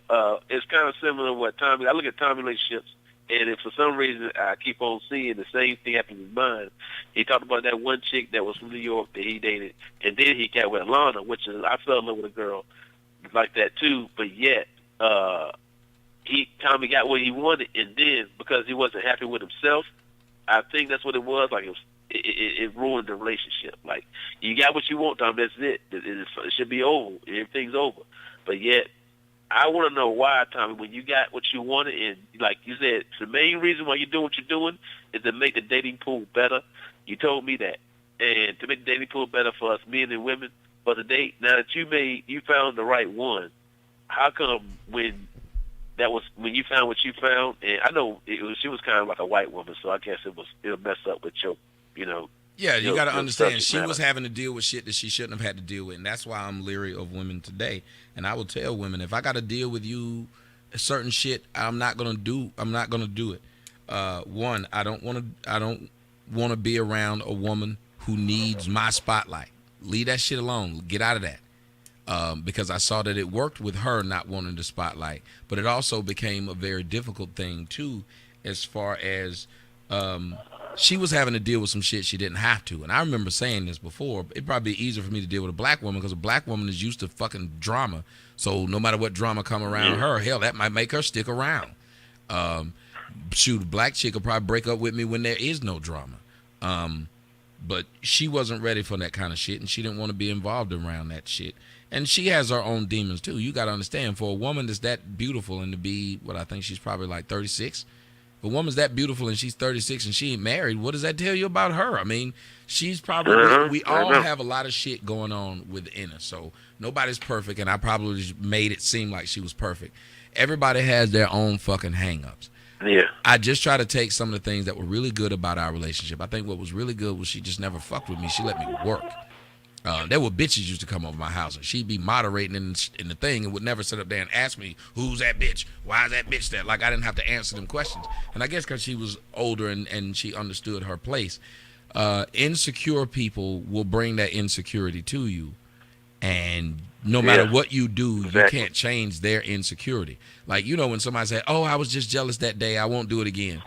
It's kind of similar to what Tommy. I look at Tommy relationships, and if for some reason I keep on seeing the same thing happen in mine. He talked about that one chick that was from New York that he dated, and then he got with Alana, which is, I fell in love with a girl like that too, but yet Tommy got what he wanted, and then because he wasn't happy with himself, I think that's what it was. Like it ruined the relationship. Like, you got what you want, Tommy. That's it. It should be over. Everything's over. But yet, I want to know why, Tommy, when you got what you wanted, and like you said, the main reason why you're doing what you're doing is to make the dating pool better. You told me that. And to make the dating pool better for us men and women, for the date, now that you found the right one, how come when you found what you found, and I know she was kind of like a white woman, so I guess it'll mess up with your, Yeah, you got to understand, she was having to deal with shit that she shouldn't have had to deal with, and that's why I'm leery of women today. And I will tell women, if I got to deal with you, certain shit, I'm not gonna do it. One, I don't want to be around a woman who needs my spotlight. Leave that shit alone. Get out of that. Because I saw that it worked with her not wanting the spotlight, but it also became a very difficult thing too, as far as she was having to deal with some shit she didn't have to. And I remember saying this before, it'd probably be easier for me to deal with a black woman because a black woman is used to fucking drama. So no matter what drama come around her, hell, that might make her stick around. Shoot, a black chick will probably break up with me when there is no drama. But she wasn't ready for that kind of shit, and she didn't want to be involved around that shit. And she has her own demons too. You got to understand, for a woman that's that beautiful and to be, what I think she's probably like 36, if a woman's that beautiful and she's 36 and she ain't married, what does that tell you about her? I mean, she's probably, we all have a lot of shit going on within us. So nobody's perfect, and I probably made it seem like she was perfect. Everybody has their own fucking hang-ups. Yeah. I just try to take some of the things that were really good about our relationship. I think what was really good was she just never fucked with me. She let me work. There were bitches used to come over my house, and she'd be moderating in the thing and would never sit up there and ask me, who's that bitch? Why is that bitch there? Like, I didn't have to answer them questions. And I guess because she was older and she understood her place. Insecure people will bring that insecurity to you. And no matter what you do, you can't change their insecurity. Like, when somebody say, oh, I was just jealous that day, I won't do it again.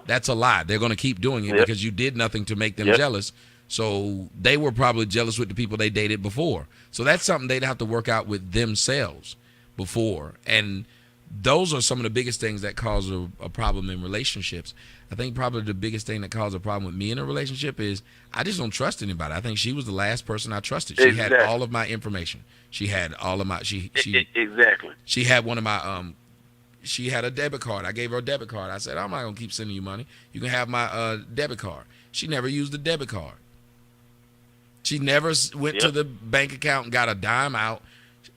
That's a lie. They're going to keep doing it because you did nothing to make them jealous. So they were probably jealous with the people they dated before. So that's something they'd have to work out with themselves before. And those are some of the biggest things that cause a problem in relationships. I think probably the biggest thing that caused a problem with me in a relationship is I just don't trust anybody. I think she was the last person I trusted. She had all of my information. She had all of my exactly. She had one of my she had a debit card. I gave her a debit card. I said, I'm not gonna keep sending you money. You can have my debit card. She never used the debit card. She never went to the bank account and got a dime out.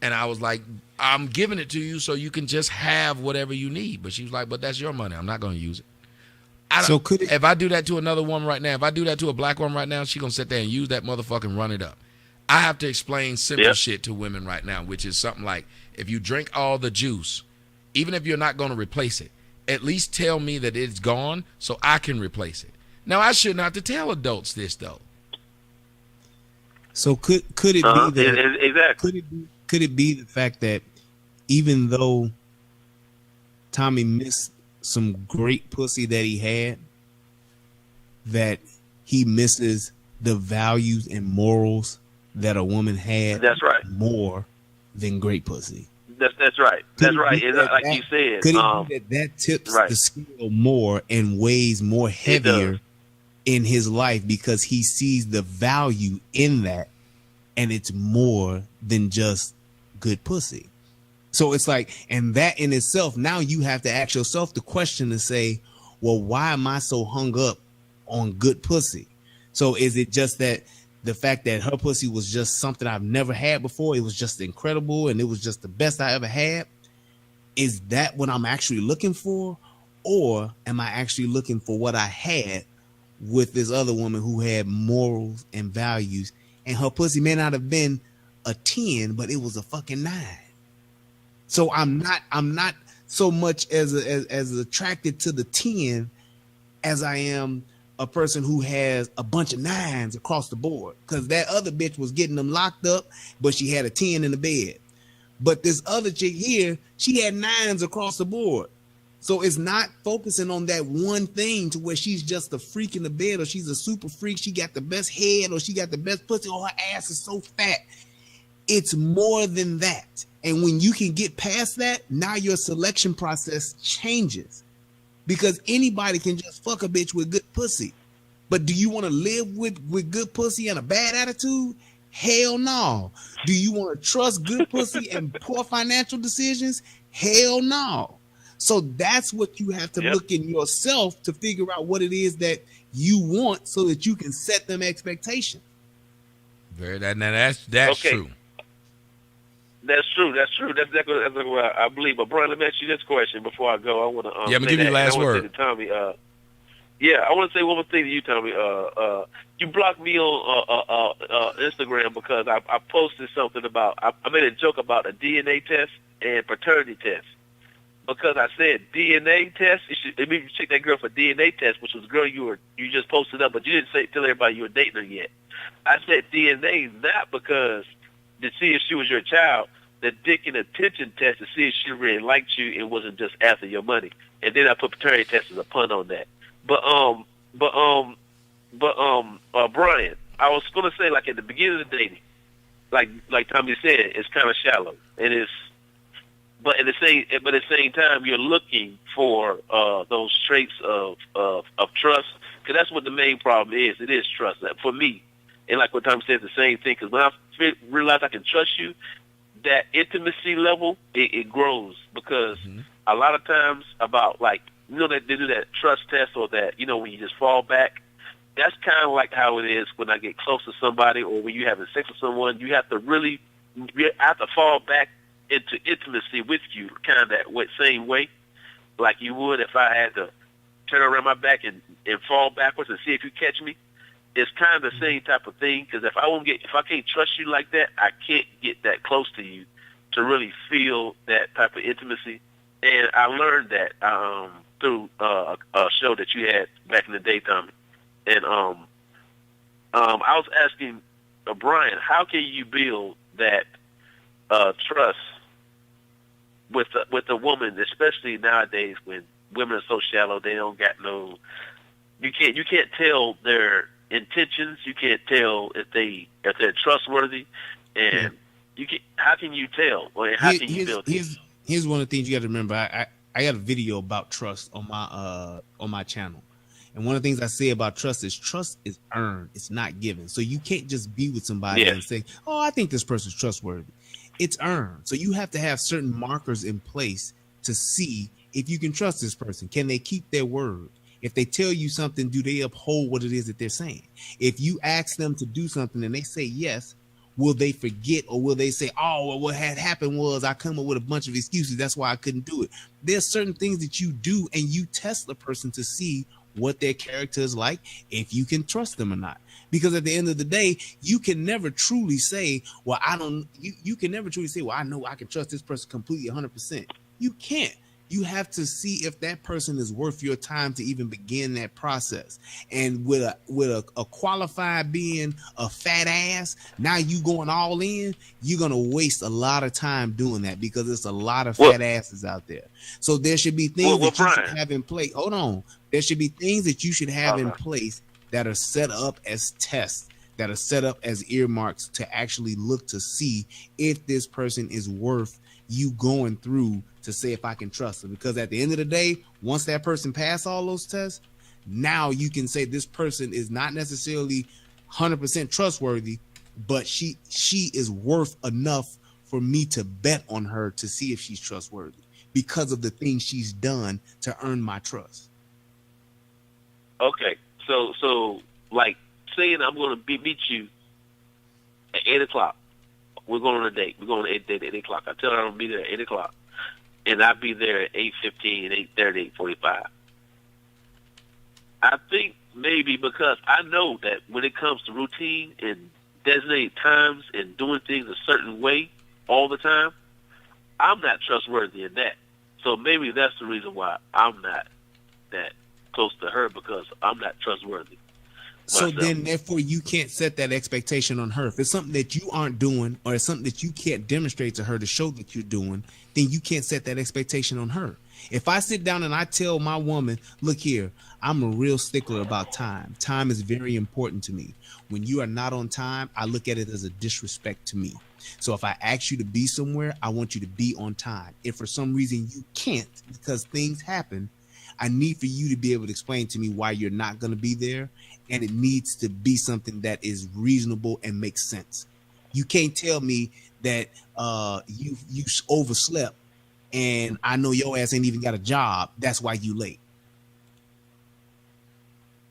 And I was like, I'm giving it to you so you can just have whatever you need. But she was like, but that's your money. I'm not going to use it. If I do that to another woman right now, if I do that to a black woman right now, she's going to sit there and use that motherfucker and run it up. I have to explain simple shit to women right now, which is something like, if you drink all the juice, even if you're not going to replace it, at least tell me that it's gone so I can replace it. Now, I shouldn't have to tell adults this, though. So could it be that exactly. could it be the fact that even though Tommy missed some great pussy that he had, that he misses the values and morals that a woman had? That's right. More than great pussy. That's right. That's right. Like you said, could it be that tips the scale more and weighs more heavier in his life because he sees the value in that, and it's more than just good pussy. So it's like, and that in itself, now you have to ask yourself the question to say, well, why am I so hung up on good pussy? So is it just that the fact that her pussy was just something I've never had before? It was just incredible and it was just the best I ever had. Is that what I'm actually looking for? Or am I actually looking for what I had with this other woman who had morals and values, and her pussy may not have been a 10, but it was a fucking 9. So I'm not so much as attracted to the 10 as I am a person who has a bunch of 9s across the board, because that other bitch was getting them locked up, but she had a 10 in the bed. But this other chick here, she had 9s across the board. So it's not focusing on that one thing to where she's just a freak in the bed, or she's a super freak. She got the best head, or she got the best pussy, or her ass is so fat. It's more than that. And when you can get past that, now your selection process changes, because anybody can just fuck a bitch with good pussy. But do you want to live with good pussy and a bad attitude? Hell no. Do you want to trust good pussy and poor financial decisions? Hell no. So that's what you have to look in yourself to figure out what it is that you want, so that you can set them expectations. That's true. That's true. That's exactly what I believe. But Brian, let me ask you this question before I go. I want to I'm gonna give you the last word. Tommy, I want to say one more thing to you, Tommy. You blocked me on Instagram because I posted something about, I made a joke about a DNA test and paternity test. Because I said DNA test, you should check that girl for DNA test, which was a girl you just posted up, but you didn't tell everybody you were dating her yet. I said DNA not because to see if she was your child, the dick and attention test to see if she really liked you and wasn't just after your money. And then I put paternity test as a pun on that. But Brian, I was gonna say, like, at the beginning of the dating, like Tommy said, it's kind of shallow, and it's. But at the same time, you're looking for those traits of trust, because that's what the main problem is. It is trust. For me, and like what Tom said, the same thing. Because when I realize I can trust you, that intimacy level it grows. Because a lot of times, about like that they do that trust test, or that when you just fall back. That's kind of like how it is when I get close to somebody, or when you having sex with someone. You have to fall back into intimacy with you, kind of that same way. like you would if I had to turn around my back and fall backwards and see if you catch me. It's kind of the same type of thing, because if I can't trust you like that, I can't get that close to you to really feel that type of intimacy. And I learned that through a show that you had back in the day, Tommy. And I was asking Brian, how can you build that trust with a woman, especially nowadays when women are so shallow, they don't got no. You can't tell their intentions. You can't tell if they're trustworthy, and how can you tell, or how can you build? Here's one of the things you got to remember. I got a video about trust on my channel, and one of the things I say about trust is earned. It's not given. So you can't just be with somebody and say, "Oh, I think this person's trustworthy." It's earned. So you have to have certain markers in place to see if you can trust this person. Can they keep their word? If they tell you something, do they uphold what it is that they're saying? If you ask them to do something and they say yes, will they forget, or will they say, oh, well, what had happened was I come up with a bunch of excuses. That's why I couldn't do it. There's certain things that you do, and you test the person to see what their character is like, if you can trust them or not. Because at the end of the day, you can never truly say, well, you can never truly say, well, I know I can trust this person completely 100%. You can't. You have to see if that person is worth your time to even begin that process. And with a qualified being a fat ass, now you going all in, you're going to waste a lot of time doing that, because there's a lot of fat asses out there. So there should be things that you should have in place. Hold on. There should be things that you should have in place that are set up as tests, that are set up as earmarks to actually look to see if this person is worth you going through to say if I can trust them. Because at the end of the day, once that person passed all those tests, now you can say this person is not necessarily 100% trustworthy, but she is worth enough for me to bet on her to see if she's trustworthy because of the things she's done to earn my trust. Okay, so like saying I'm going to meet you at 8:00. We're going on a date. We're going on a date at 8:00. I tell her I'm going to be there at 8:00. And I'll be there at 8:15, 8:30, 8:45. I think maybe because I know that when it comes to routine and designated times and doing things a certain way all the time, I'm not trustworthy in that. So maybe that's the reason why I'm not that close to her, because I'm not trustworthy. So then, therefore, you can't set that expectation on her. If it's something that you aren't doing, or it's something that you can't demonstrate to her to show that you're doing, then you can't set that expectation on her. If I sit down and I tell my woman, look here, I'm a real stickler about time. Time is very important to me. When you are not on time, I look at it as a disrespect to me. So if I ask you to be somewhere, I want you to be on time. If for some reason you can't because things happen, I need for you to be able to explain to me why you're not going to be there. And it needs to be something that is reasonable and makes sense. You can't tell me that you overslept and I know your ass ain't even got a job. That's why you late.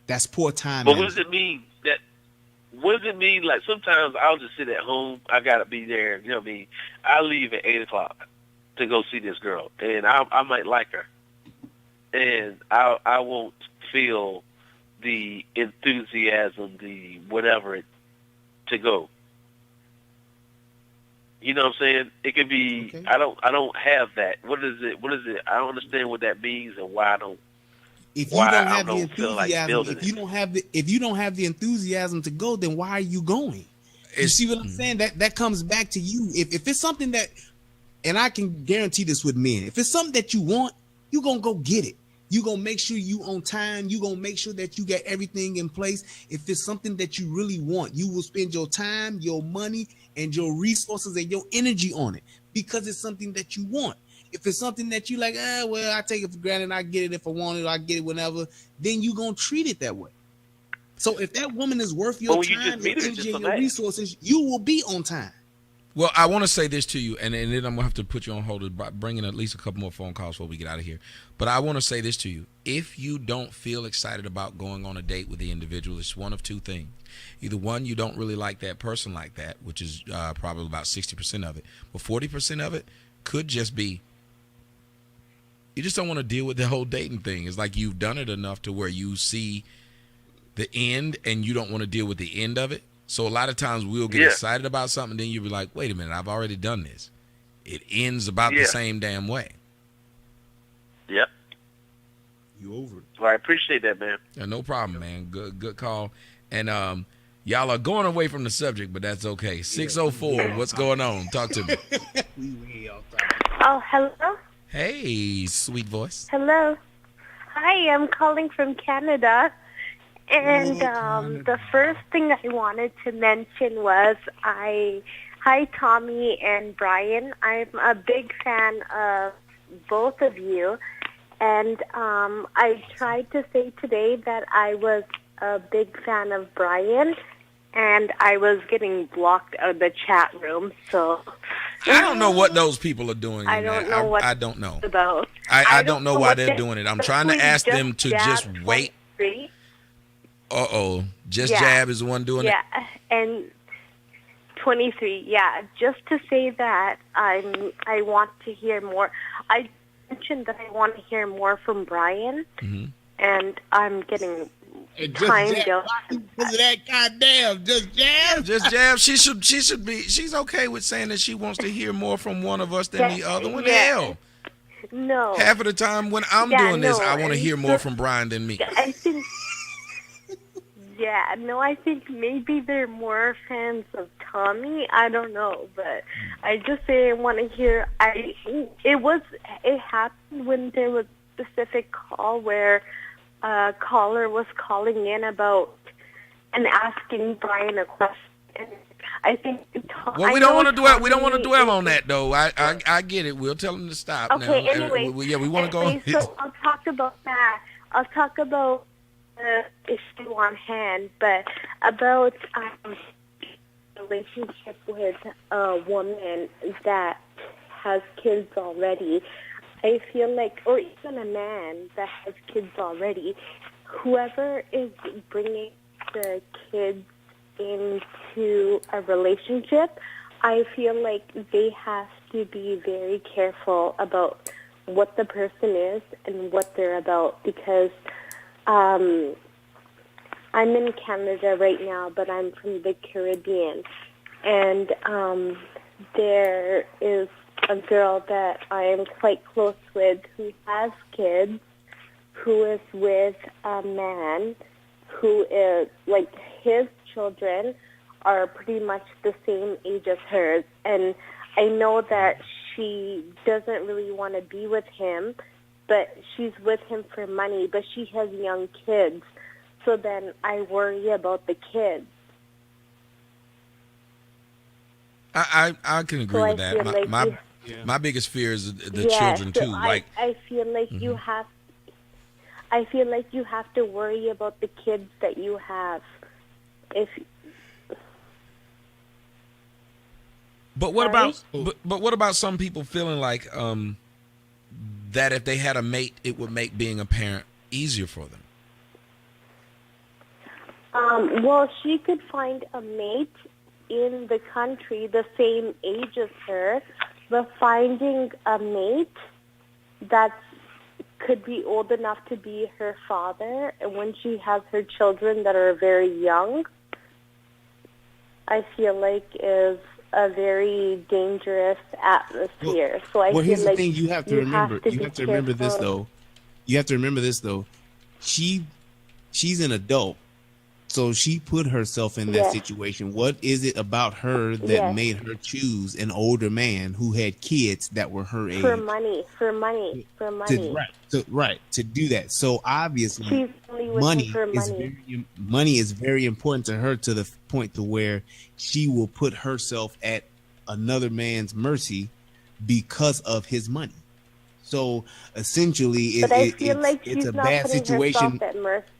That's poor time. But what does it mean? What does it mean? Like sometimes I'll just sit at home. I gotta be there. You know what I mean? I leave at 8:00 to go see this girl, and I might like her, and I won't feel the enthusiasm, the whatever to go. You know what I'm saying? It could be. Okay. I don't have that. What is it? I don't understand what that means and why I don't. If you don't have the enthusiasm, if you don't have the enthusiasm to go, then why are you going? You see what I'm saying? That comes back to you. If it's something that, and I can guarantee this with men, if it's something that you want, you're gonna go get it. You're gonna make sure you on time. You're gonna make sure that you got everything in place. If it's something that you really want, you will spend your time, your money, and your resources and your energy on it because it's something that you want. If it's something that you like, well, I take it for granted, I get it if I want it, I get it whenever, then you're going to treat it that way. So if that woman is worth your time, your energy, and your resources, you will be on time. Well, I want to say this to you, and then I'm going to have to put you on hold to bring in at least a couple more phone calls before we get out of here. But I want to say this to you. If you don't feel excited about going on a date with the individual, it's one of two things. Either one, you don't really like that person like that, which is probably about 60% of it. But 40% of it could just be You just don't want to deal with the whole dating thing. It's like you've done it enough to where you see the end and you don't want to deal with the end of it. So a lot of times we'll get excited about something, then you'll be like, wait a minute, I've already done this. It ends about the same damn way. Yep. You over it. Well, I appreciate that, man. Yeah, no problem, man. Good call. And y'all are going away from the subject, but that's okay. 604, what's going on? Talk to me. Oh, hello? Hey, sweet voice. Hello. Hi, I'm calling from Canada. And the first thing I wanted to mention was hi, Tommy and Brian. I'm a big fan of both of you. And I tried to say today that I was a big fan of Brian, and I was getting blocked out of the chat room. So I don't know what those people are doing. I don't know what I don't know. About. I don't know why they're doing it. I'm trying to ask them to just wait. Just Jab is the one doing it? Yeah, and 23, yeah. Just to say that I want to hear more. I mentioned that I want to hear more from Brian, and I'm getting kind of because of that goddamn Just Jab. Just Jab. She should be. She's okay with saying that she wants to hear more from one of us than the other one. Hell, no. Half of the time when I'm doing this, I want to hear more from Brian than me. I think. Yeah, no, I think maybe they're more fans of Tommy. I don't know, but I just say I want to hear. It happened when there was a specific call where a caller was calling in about and asking Brian a question. I think. Well, we don't want to dwell. We don't want to dwell on that, though. I get it. We'll tell him to stop. Okay. Now. Anyway, we want to go. So I'll talk about that. I'll talk about the issue on hand, but about relationship with a woman that has kids already. I feel like, or even a man that has kids already, whoever is bringing the kids into a relationship, I feel like they have to be very careful about what the person is and what they're about, because I'm in Canada right now, but I'm from the Caribbean, and there is a girl that I am quite close with who has kids, who is with a man who is, like, his children are pretty much the same age as hers, and I know that she doesn't really want to be with him, but she's with him for money, but she has young kids. So then I worry about the kids. I can agree with that. My biggest fear is the children too. I feel like you have. I feel like you have to worry about the kids that you have. But what about? But what about some people feeling like that if they had a mate, it would make being a parent easier for them? Well, she could find a mate in the country the same age as her, but finding a mate that could be old enough to be her father, and when she has her children that are very young, I feel like is a very dangerous atmosphere. So I feel here's like the thing you have to remember. You have to remember this careful. though. You have to remember this though. She's an adult. So she put herself in that situation. What is it about her that made her choose an older man who had kids that were her age? For money. To do that. So obviously, money is very important to her, to the point to where she will put herself at another man's mercy because of his money. So essentially, it's a bad situation.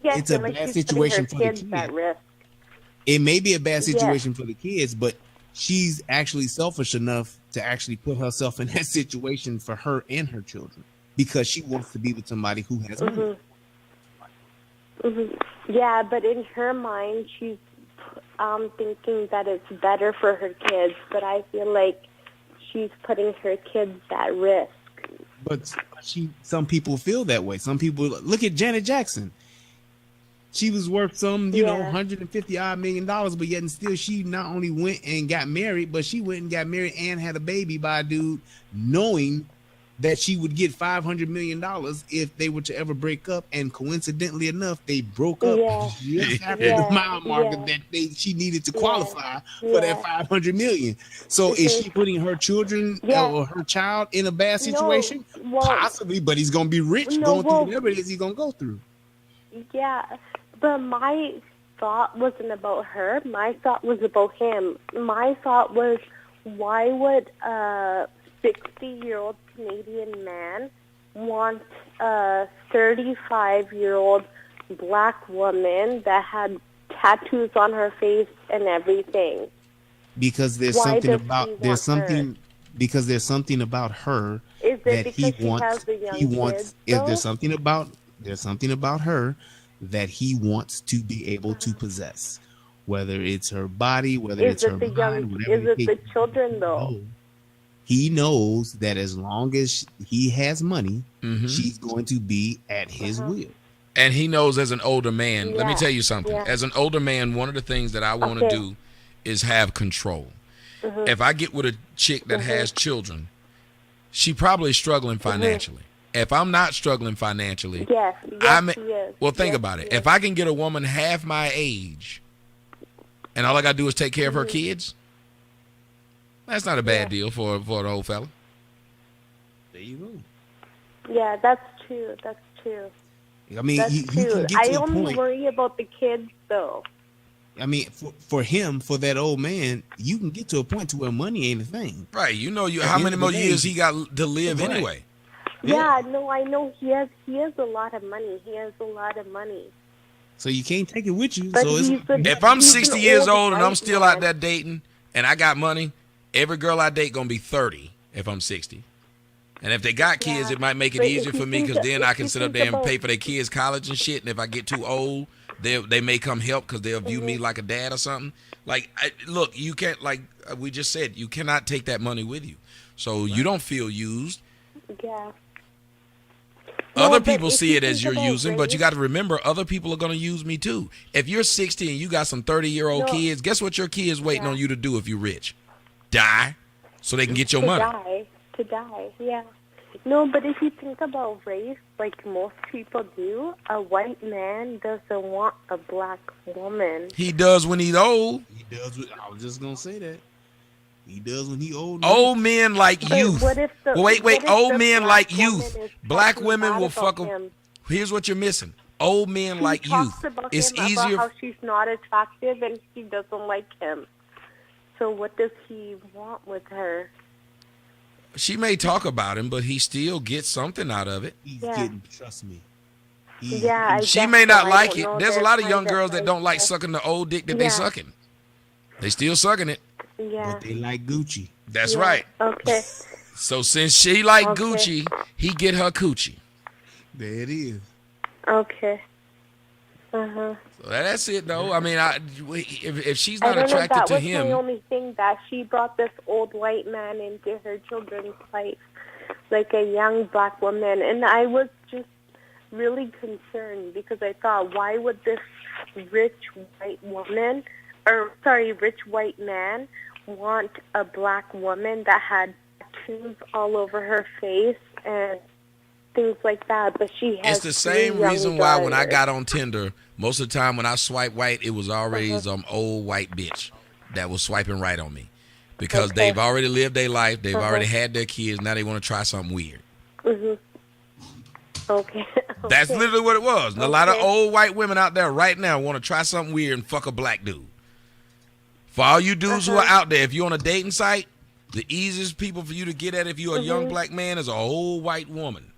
It's a bad situation for the kids. It may be a bad situation for the kids, but she's actually selfish enough to actually put herself in that situation for her and her children because she wants to be with somebody who has money. Yeah, but in her mind, she's thinking that it's better for her kids, but I feel like she's putting her kids at risk. But some people feel that way. Some people look at Janet Jackson. She was worth some, $150 million, but yet and still she not only went and got married, but she went and got married and had a baby by a dude, knowing that she would get $500 million if they were to ever break up. And coincidentally enough, they broke up just after the mile marker that she needed to qualify for that $500 million. So is she putting her children or her child in a bad situation? No, possibly, but he's going to be rich going through whatever it is he's going to go through. Yeah, but my thought wasn't about her. My thought was about him. My thought was, why would 60-year-old Canadian man want a 35-year-old black woman that had tattoos on her face and everything? Because there's something about her. There's something about her that he wants. He wants. If there's something about her that he wants to be able to possess, whether it's her body, whether it's her mind, whatever. Is it the children though? He knows that as long as he has money, she's going to be at his will. And he knows as an older man, let me tell you something. As an older man, one of the things that I want to do is have control. If I get with a chick that has children, she probably is struggling financially. If I'm not struggling financially, think about it. If I can get a woman half my age and all I got to do is take care of her kids, that's not a bad deal for an old fella. There you go. Yeah, that's true. That's true. I mean, you can get to I only worry about the kids, though. I mean, for him, for that old man, you can get to a point to where money ain't a thing. Right. You know, how many more years he got to live anyway. Yeah, no, I know he has a lot of money. He has a lot of money. So you can't take it with you. But if I'm 60 years old and I'm still out there dating and I got money, every girl I date gonna be 30 if I'm 60. And if they got kids, it might make it easier for me because then I can sit up there and pay for their kids' college and shit. And if I get too old, they may come help because they'll view me like a dad or something. Like, look, you can't, like we just said, you cannot take that money with you. So you don't feel used. Yeah. Other people see it as you're using, but you got to remember, other people are going to use me too. If you're 60 and you got some 30-year-old kids, guess what your kids waiting on you to do if you're rich? Die, so they can get your money. To die, yeah. No, but if you think about race, like most people do, a white man doesn't want a black woman. He does when he's old. He does. I was just going to say that. He does when he old. Old men like youth. Wait. Old men like youth. Black women will fuck him. Here's what you're missing. Old men like youth. It's easier. About how she's not attractive and he doesn't like him. So what does he want with her? She may talk about him, but he still gets something out of it. He's getting, trust me. She may not like it. There's a lot of young girls that don't like sucking the old dick that they sucking. They still sucking it. Yeah. But they like Gucci. That's right. Okay. So since she like Gucci, he get her coochie. There it is. Okay. So that's it, though. I mean, if she's not attracted to him, that was the only thing that she brought this old white man into her children's life, like a young black woman, and I was just really concerned because I thought, why would this rich white man want a black woman that had tattoos all over her face and things like that? But she has. It's the same reason why when I got on Tinder, most of the time when I swipe white, it was already some old white bitch that was swiping right on me because they've already lived their life, they've already had their kids, now they want to try something weird. Okay. That's literally what it was. A lot of old white women out there right now want to try something weird and fuck a black dude. For all you dudes who are out there, if you're on a dating site, the easiest people for you to get at if you're a young black man is a old white woman.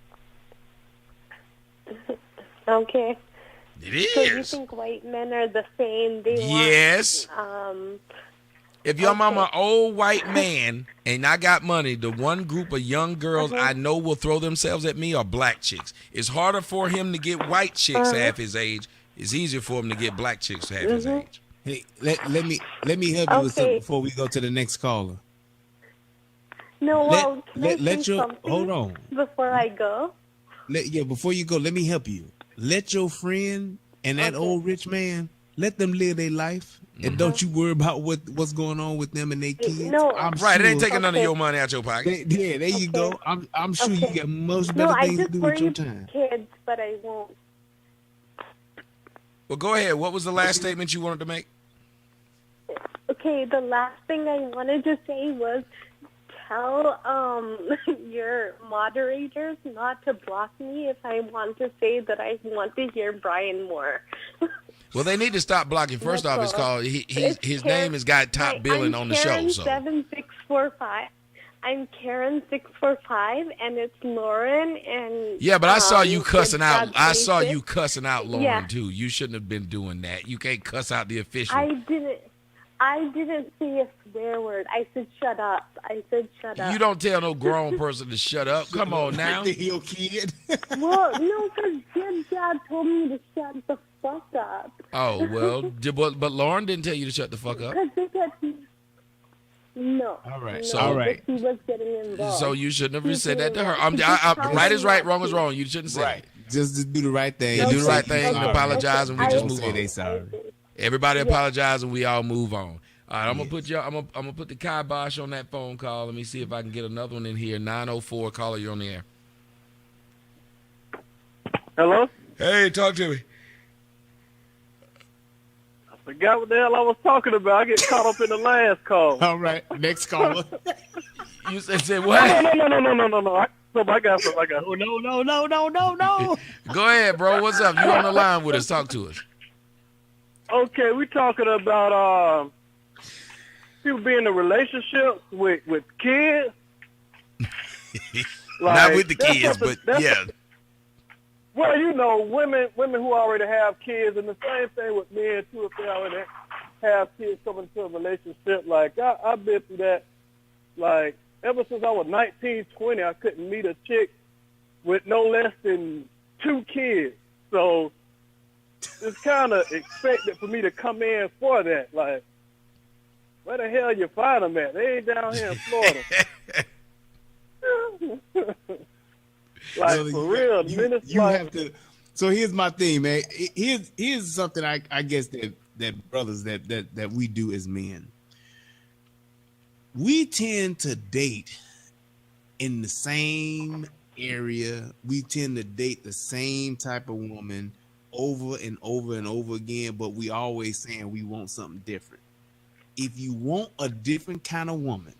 Okay. It is. So you think white men are the same? Yes. If your mama old white man and I got money, the one group of young girls I know will throw themselves at me are black chicks. It's harder for him to get white chicks half his age. It's easier for him to get black chicks half his age. Hey, let me help you with something before we go to the next caller. No, well, let your hold on before I go. Before you go, let me help you. Let your friend and that old rich man, let them live their life, and don't you worry about what's going on with them and their kids. No, I'm right, sure, it ain't taking none of your money out your pocket. There you go. I'm sure you got much better things to do with your time. Kids, but I won't. Well, go ahead. What was the last statement you wanted to make? Okay, the last thing I wanted to say was tell your moderators not to block me if I want to say that I want to hear Brian more. Well, they need to stop blocking. First off, it's called his name has got top billing on the show. So 7645. I'm Karen 645, and it's Lauren and yeah, but I saw you cussing out. I saw Jason. you cussing out Lauren too. You shouldn't have been doing that. You can't cuss out the official. I didn't say a swear word. I said shut up. You don't tell no grown person to shut up. Come on now. Your kid. Well, no, because Jim's dad told me to shut the fuck up. Oh, well, but Lauren didn't tell you to shut the fuck up. No. All right. No, All right. He was getting involved. So you shouldn't have said that to her. Right is right, wrong is wrong. You shouldn't say it. Just do the right thing. Yeah, do the right thing and apologize, and we just move on. They sorry. Everybody apologize, and we all move on. All right, I'm gonna put the kibosh on that phone call. Let me see if I can get another one in here. 904 caller, you're on the air. Hello? Hey, talk to me. I forgot what the hell I was talking about. I get caught up in the last call. All right, next caller. You said what? No. I got something. Oh, no. Go ahead, bro. What's up? You on the line with us? Talk to us. Okay, we talking about people being in a relationship with kids. Not with the kids, but yeah. Well, you know, women who already have kids, and the same thing with men too. If they already have kids coming into a relationship, like I've been through that. Like ever since I was 19, 20, I couldn't meet a chick with no less than 2 kids. So it's kind of expected for me to come in for that. Like, where the hell you find them at? They ain't down here in Florida. Like, so for real, you have to. So here's my thing, man. Here's something I guess that brothers that we do as men. We tend to date in the same area. We tend to date the same type of woman over and over and over again, but we always saying we want something different. If you want a different kind of woman,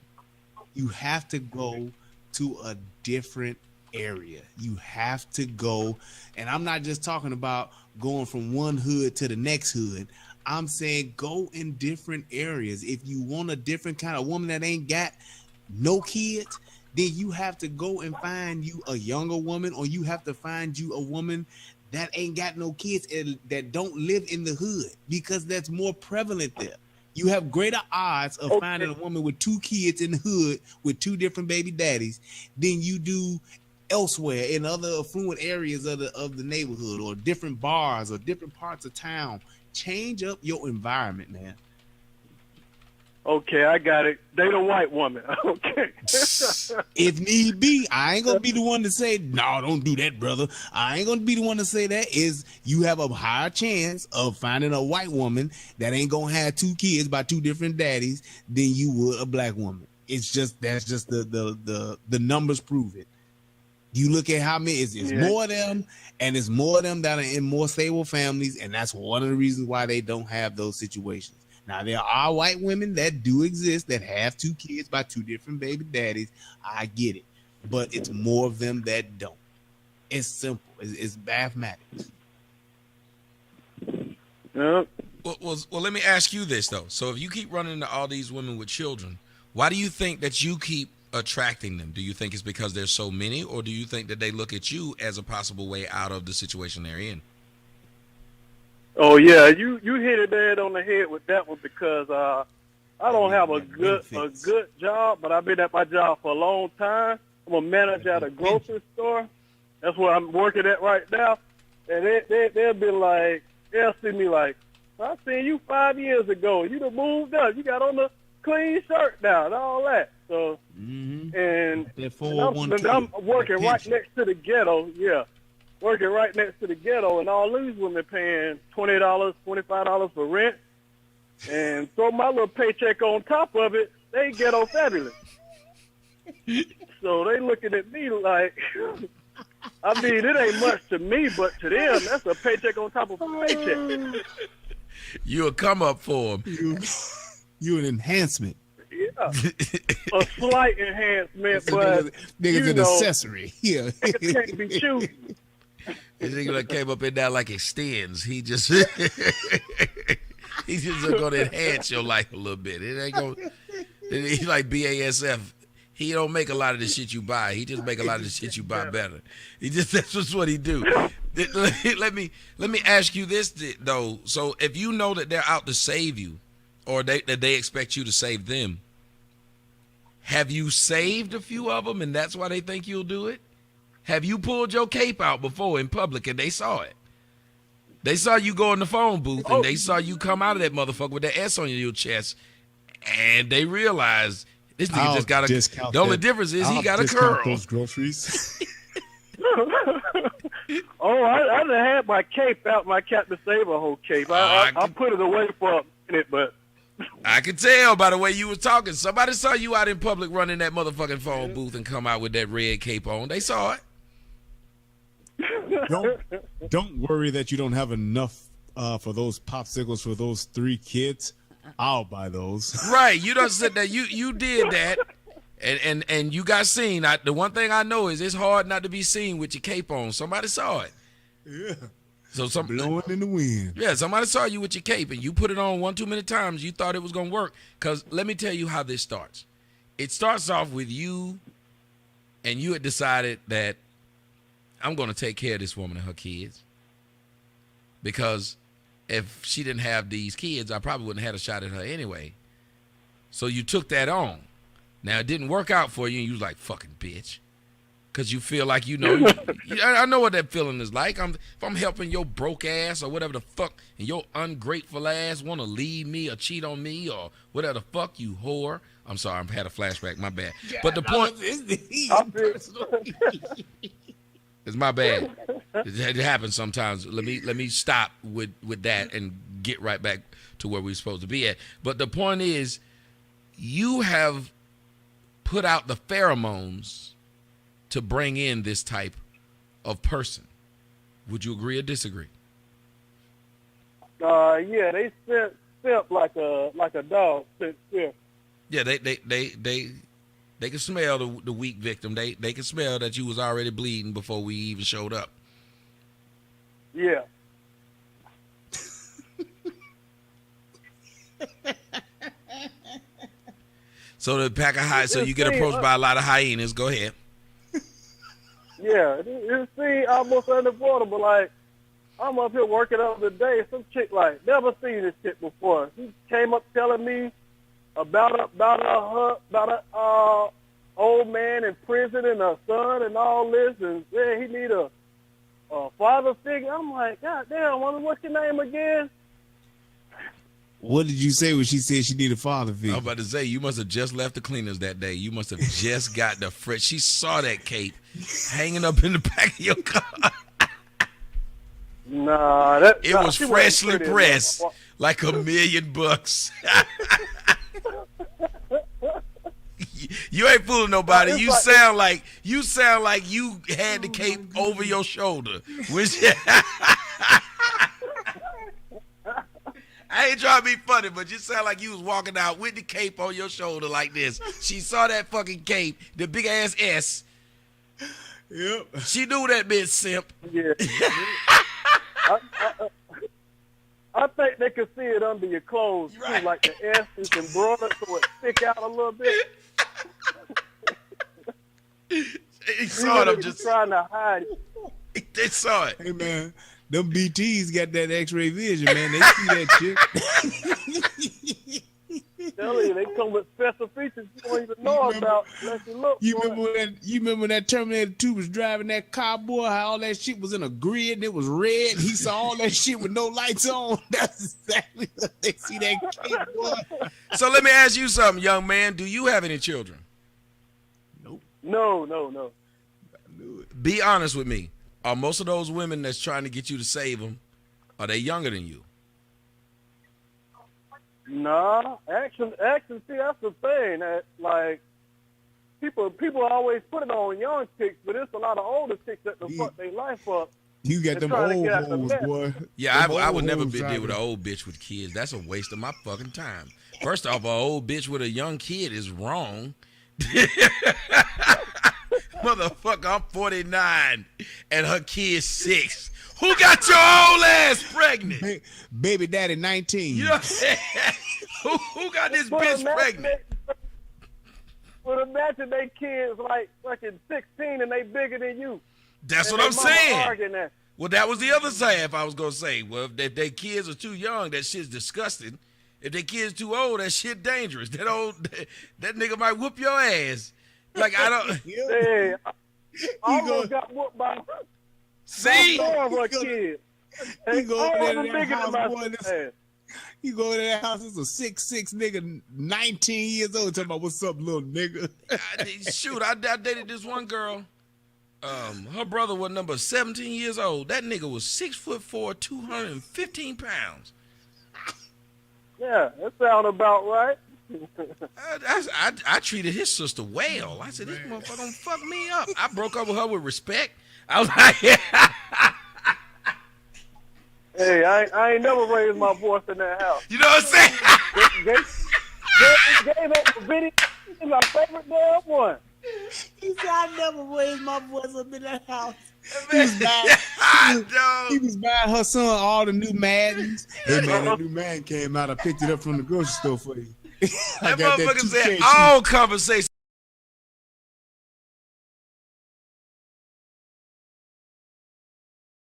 you have to go to a different area. You have to go, and I'm not just talking about going from one hood to the next hood. I'm saying go in different areas. If you want a different kind of woman that ain't got no kids, then you have to go and find you a younger woman, or you have to find you a woman that ain't got no kids and that don't live in the hood, because that's more prevalent there. You have greater odds of finding a woman with 2 kids in the hood with 2 different baby daddies than you do elsewhere in other affluent areas of the neighborhood, or different bars or different parts of town. Change up your environment, man. Okay, I got it. Date a white woman. Okay. If need be, I ain't gonna be the one to say, no, don't do that, brother. I ain't gonna be the one to say that. Is you have a higher chance of finding a white woman that ain't gonna have 2 kids by 2 different daddies than you would a black woman. It's just, that's just the numbers prove it. You look at how many, it's more of them, and it's more of them that are in more stable families, and that's one of the reasons why they don't have those situations. Now, there are white women that do exist that have 2 kids by 2 different baby daddies. I get it. But it's more of them that don't. It's simple. It's mathematics. Yep. Well, let me ask you this, though. So if you keep running into all these women with children, why do you think that you keep attracting them? Do you think it's because there's so many, or do you think that they look at you as a possible way out of the situation they're in? Oh yeah, you hit it dead on the head with that one, because I don't have a good job, but I've been at my job for a long time. I'm a manager at a grocery store. That's where I'm working at right now, and they'll be like, they'll see me like, I seen you 5 years ago. You done moved up. You got on the clean shirt now and all that. So And, that I'm working right next to the ghetto. Yeah, working right next to the ghetto, and all these women paying $20, $25 for rent, and throw my little paycheck on top of it. They ghetto fabulous. So they looking at me like, I mean, it ain't much to me, but to them, that's a paycheck on top of a paycheck. You a come up for them. You an enhancement. Yeah, a slight enhancement, but niggas an accessory. Yeah, niggas can't be choosing. This nigga came up in there like extends. He just he's just gonna enhance your life a little bit. It ain't gonna. He's like BASF. He don't make a lot of the shit you buy. He just make a lot of the shit you buy better. That's just what he do. Let me ask you this though. So if you know that they're out to save you, or that they expect you to save them, have you saved a few of them and that's why they think you'll do it? Have you pulled your cape out before in public and they saw it? They saw you go in the phone booth and they saw you come out of that motherfucker with that S on your chest, and they realized this nigga just got a. The only difference is he got a curl. Those groceries. I done had my cape out, my Captain Saber whole cape. I put it away for a minute, but I could tell by the way you was talking. Somebody saw you out in public running that motherfucking phone booth and come out with that red cape on. They saw it. Don't worry that you don't have enough for those popsicles for those 3 kids. I'll buy those. Right. You done said that you did that and you got seen. The one thing I know is it's hard not to be seen with your cape on. Somebody saw it. Yeah. So blowing in the wind. Yeah, somebody saw you with your cape and you put it on one too many times. You thought it was gonna work. Cause let me tell you how this starts. It starts off with you, and you had decided that I'm gonna take care of this woman and her kids. Because if she didn't have these kids, I probably wouldn't have had a shot at her anyway. So you took that on. Now it didn't work out for you, and you was like, fucking bitch. Because you feel like I know what that feeling is like. If I'm helping your broke ass or whatever the fuck, and your ungrateful ass want to leave me or cheat on me or whatever the fuck, you whore. I'm sorry, I had a flashback. My bad. Yeah, but the point it's my bad. It happens sometimes. Let me stop with that and get right back to where we're supposed to be at. But the point is, you have put out the pheromones to bring in this type of person. Would you agree or disagree? Yeah, they simp like a dog. Yeah, they can smell the weak victim. They can smell that you was already bleeding before we even showed up. Yeah. So the pack of hyenas. So you get approached by a lot of hyenas. Go ahead. Yeah, it seemed almost underwater, like, I'm up here working the other day. Some chick, like, never seen this shit before. She came up telling me about a old man in prison and a son and all this, and yeah, he need a father figure. I'm like, God damn, what's your name again? What did you say when she said she need a father figure? I was about to say, you must have just left the cleaners that day. You must have just got the fresh. She saw that cape hanging up in the back of your car. Nah, it was freshly pressed, like $1 million. You ain't fooling nobody. You sound like you had the cape over your shoulder. I ain't trying to be funny, but you sound like you was walking out with the cape on your shoulder like this. She saw that fucking cape, the big ass S. Yep. She knew that bitch simp. Yeah. I think they could see it under your clothes, right, too, like the S is embroidered so it stick out a little bit. They saw it. I'm just trying to hide it. They saw it. Hey, man. Them BTs got that X-ray vision, man. They see that shit. Tell you, they come with special features you don't even know about unless you look. You remember when that Terminator 2 was driving that car, boy, how all that shit was in a grid and it was red? He saw all that shit with no lights on. That's exactly what they see that kid, boy. So let me ask you something, young man. Do you have any children? Nope. No. Be honest with me. Are most of those women that's trying to get you to save them, are they younger than you? Nah, actually, see, that's the thing. That, like, people always put it on young chicks, but it's a lot of older chicks that fuck their life up. You got them old hoes, boy. Yeah, I would never be deal with an old bitch with kids. That's a waste of my fucking time. First off, an old bitch with a young kid is wrong. Motherfucker, I'm 49 and her kid's 6. Who got your old ass pregnant? Baby daddy 19. You know what I'm saying? Who got this bitch pregnant? Well, imagine they kids like fucking 16 and they bigger than you. That's what I'm saying. Well, that was the other side. If I was gonna say, well, if their kids are too young, that shit's disgusting. If their kids too old, that shit dangerous. That nigga might whoop your ass. Like I don't. Hey, I almost got whooped by. See, my kid. You go over there to that house, boy. You go to that house. It's a 6'6" nigga, 19 years old. Talking about what's up, little nigga. Shoot, I dated this one girl. Her brother was number 17 years old. That nigga was 6'4", 215 pounds. Yeah, that sounds about right. I treated his sister well. I said, this motherfucker don't fuck me up. I broke up with her with respect. I was like, hey, I ain't never raised my voice in that house. You know what I'm saying? Gave up the video. He's my favorite damn one. He said, I never raised my voice up in that house. He was buying her son all the new Maddens. Hey, man, that new Madden came out. I picked it up from the grocery store for you. That motherfucker said all conversation.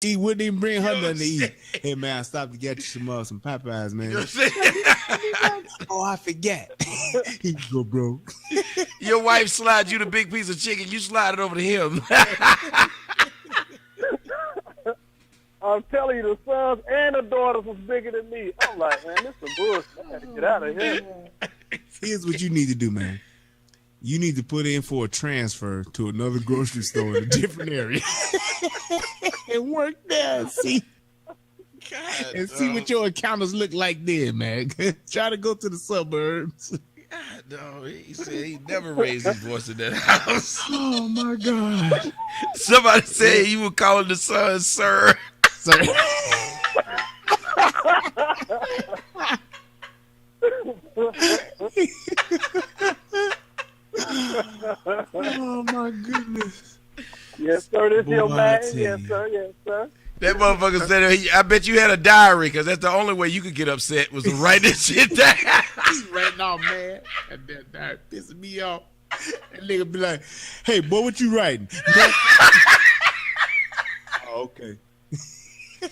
He wouldn't even bring her nothing to eat. Hey, man, I stopped to get you some Popeyes, man. Oh, I forget. Here you go, bro. Your wife slides you the big piece of chicken. You slide it over to him. I'm telling you, the sons and the daughters was bigger than me. I'm like, man, this is bullshit. I gotta get out of here. Here's what you need to do, man. You need to put in for a transfer to another grocery store in a different area and work there and see. See what your encounters look like there, man. Try to go to the suburbs. God, no, he said he never raised his voice in that house. Oh, my God. Somebody said you were calling the son, sir. Sir. Oh, my goodness. Yes, sir. This your man. Yes, sir. Yes, sir. That motherfucker said, I bet you had a diary, because that's the only way you could get upset was to write this shit down. He's writing off, man. That diary pissing me off. That nigga be like, hey, boy, what you writing? Oh, okay.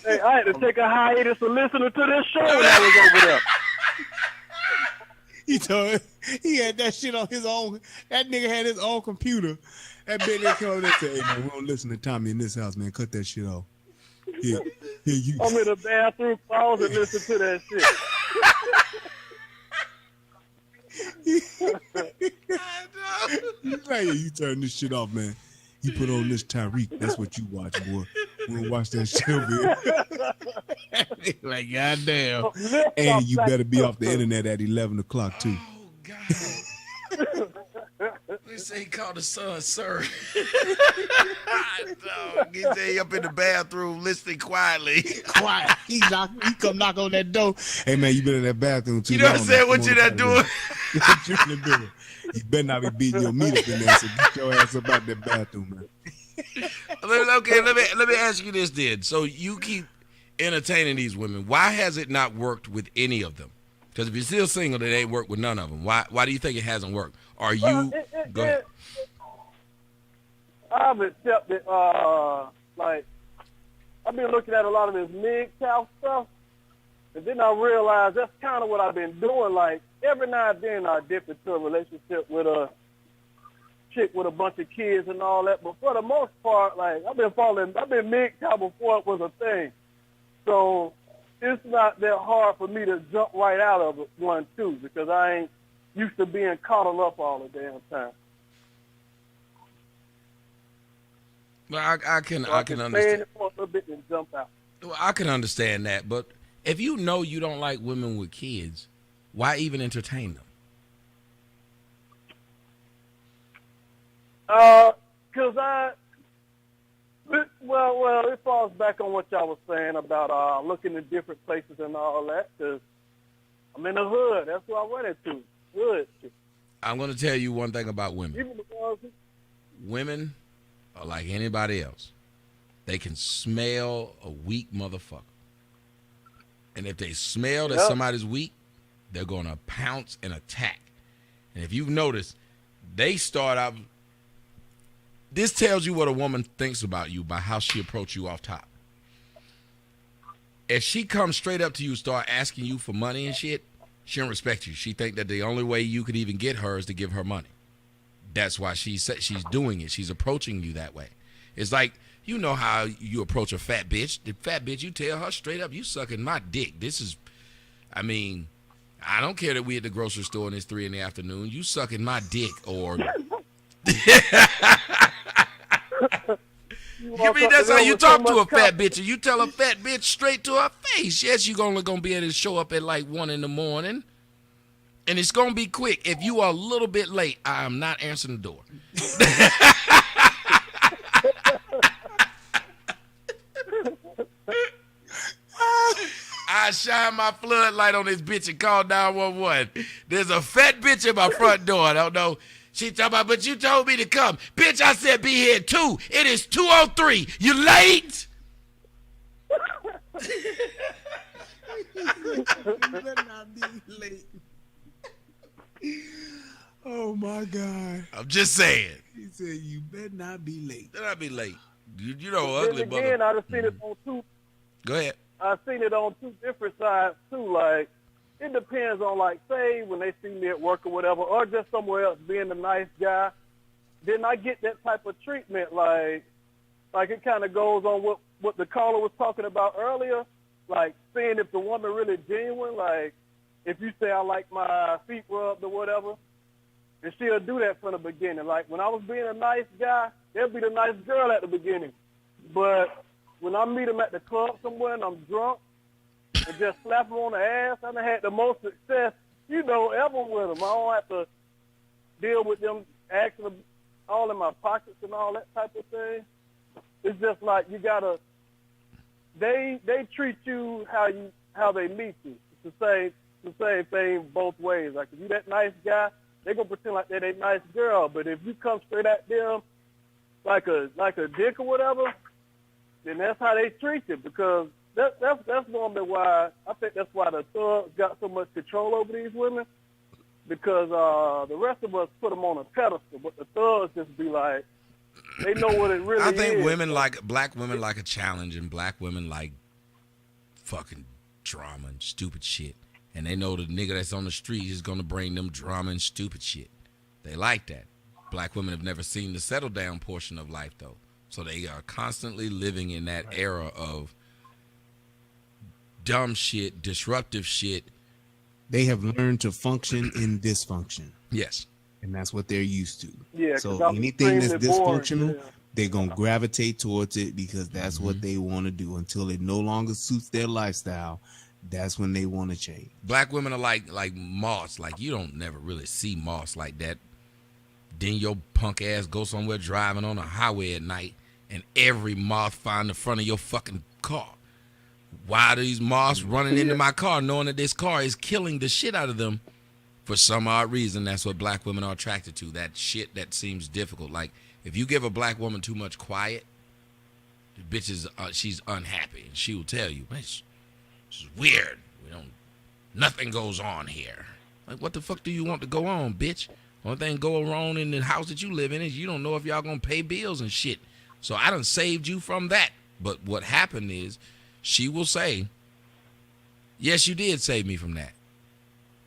Hey, I had to take a hiatus to listen to this show when I was over there. He told he had that shit on his own. That nigga had his own computer. That bitch nigga come over there and say, hey, man, we don't listen to Tommy in this house, man. Cut that shit off. Here, you. I'm in the bathroom, pause and listen to that shit. Hey, you turn this shit off, man. You put on this Tyreek. That's what you watch, boy. We don't watch that shit over here. Like, goddamn. And you better be off the internet at 11 o'clock, too. Oh, God. They say he called the son, sir. Dog, he say he up in the bathroom listening quietly. Quiet. He come knock on that door. Hey, man, you been in that bathroom too long. You know what I'm saying? What you not doing? What you been doing? You better not be beating your meat up in there, so get your ass up out that bathroom, man. Okay, let me ask you this then. So you keep entertaining these women. Why has it not worked with any of them? Because if you're still single, it ain't worked with none of them. Why do you think it hasn't worked? Are you... Go ahead. I've accepted, like, I've been looking at a lot of this MGTOW stuff, and then I realized that's kind of what I've been doing. Like, every now and then I dip into a relationship with a chick with a bunch of kids and all that, but for the most part, like, I've been MGTOW before it was a thing. So it's not that hard for me to jump right out of it, one, too, because I ain't used to being caught up all the damn time. Well, I can So I can stay in understand. it for a little bit and jump out. Well, I can understand that, but if you know you don't like women with kids, why even entertain them? Cause well, it falls back on what y'all was saying about looking in different places and all that. Cause I'm in the hood. That's what I run into. Hood. I'm going to tell you one thing about women. Even the ones Women are like anybody else. They can smell a weak motherfucker. And if they smell that somebody's weak, they're going to pounce and attack. And if you've noticed, they start out. This tells you what a woman thinks about you by how she approaches you off top. If she comes straight up to you, start asking you for money and shit, she don't respect you. She think that the only way you could even get her is to give her money. That's why she's doing it. She's approaching you that way. It's like, you know how you approach a fat bitch. The fat bitch, you tell her straight up, you sucking my dick. I don't care that we at the grocery store and it's 3 p.m. You sucking my dick, or you mean that's how you talk to a fat bitch, and you tell a fat bitch straight to her face. Yes, you're only gonna be able to show up at like 1 a.m. and it's gonna be quick. If you are a little bit late, I am not answering the door. I shine my floodlight on this bitch and call 911. There's a fat bitch at my front door. I don't know. She talking about, but you told me to come. Bitch, I said be here at 2. It is 2:03. You late? You better not be late. Oh my God. I'm just saying. He said you better not be late. Better not be late. You know, Then ugly again, mother. I've seen it on two. Go ahead. I've seen it on two different sides too. Like, it depends on, like, say when they see me at work or whatever, or just somewhere else being a nice guy. Then I get that type of treatment. Like it kind of goes on what the caller was talking about earlier. Like, seeing if the woman really genuine. Like, if you say I like my feet rubbed or whatever, and she'll do that from the beginning. Like, when I was being a nice guy, there'll be the nice girl at the beginning. But when I meet them at the club somewhere and I'm drunk and just slap them on the ass, I done had the most success, ever with them. I don't have to deal with them asking them all in my pockets and all that type of thing. It's just like you gotta. They treat you how they meet you. It's the same thing both ways. Like, if you that nice guy, they gonna pretend like they're a nice girl. But if you come straight at them like a dick or whatever, then that's how they treat you. Because that's normally why I think that's why the thugs got so much control over these women. Because the rest of us put them on a pedestal, but the thugs just be like, they know what it really is. I think black women like a challenge, and black women like fucking drama and stupid shit. And they know the nigga that's on the street is going to bring them drama and stupid shit. They like that. Black women have never seen the settle down portion of life, though. So they are constantly living in that era of dumb shit, disruptive shit. They have learned to function in dysfunction. Yes. And that's what they're used to. Yeah, so anything that's dysfunctional, they're going to gravitate towards it because that's what they want to do until it no longer suits their lifestyle. That's when they want to change. Black women are like moths. Like, you don't never really see moths like that. Then your punk ass go somewhere driving on a highway at night and every moth find the front of your fucking car. Why are these moths running into my car knowing that this car is killing the shit out of them? For some odd reason, that's what black women are attracted to. That shit that seems difficult. Like, if you give a black woman too much quiet, the bitch is, she's unhappy. And she will tell you, this is weird. Nothing goes on here. Like, what the fuck do you want to go on, bitch? Only thing going on in the house that you live in is you don't know if y'all gonna pay bills and shit. So I done saved you from that. But what happened is, she will say, yes, you did save me from that.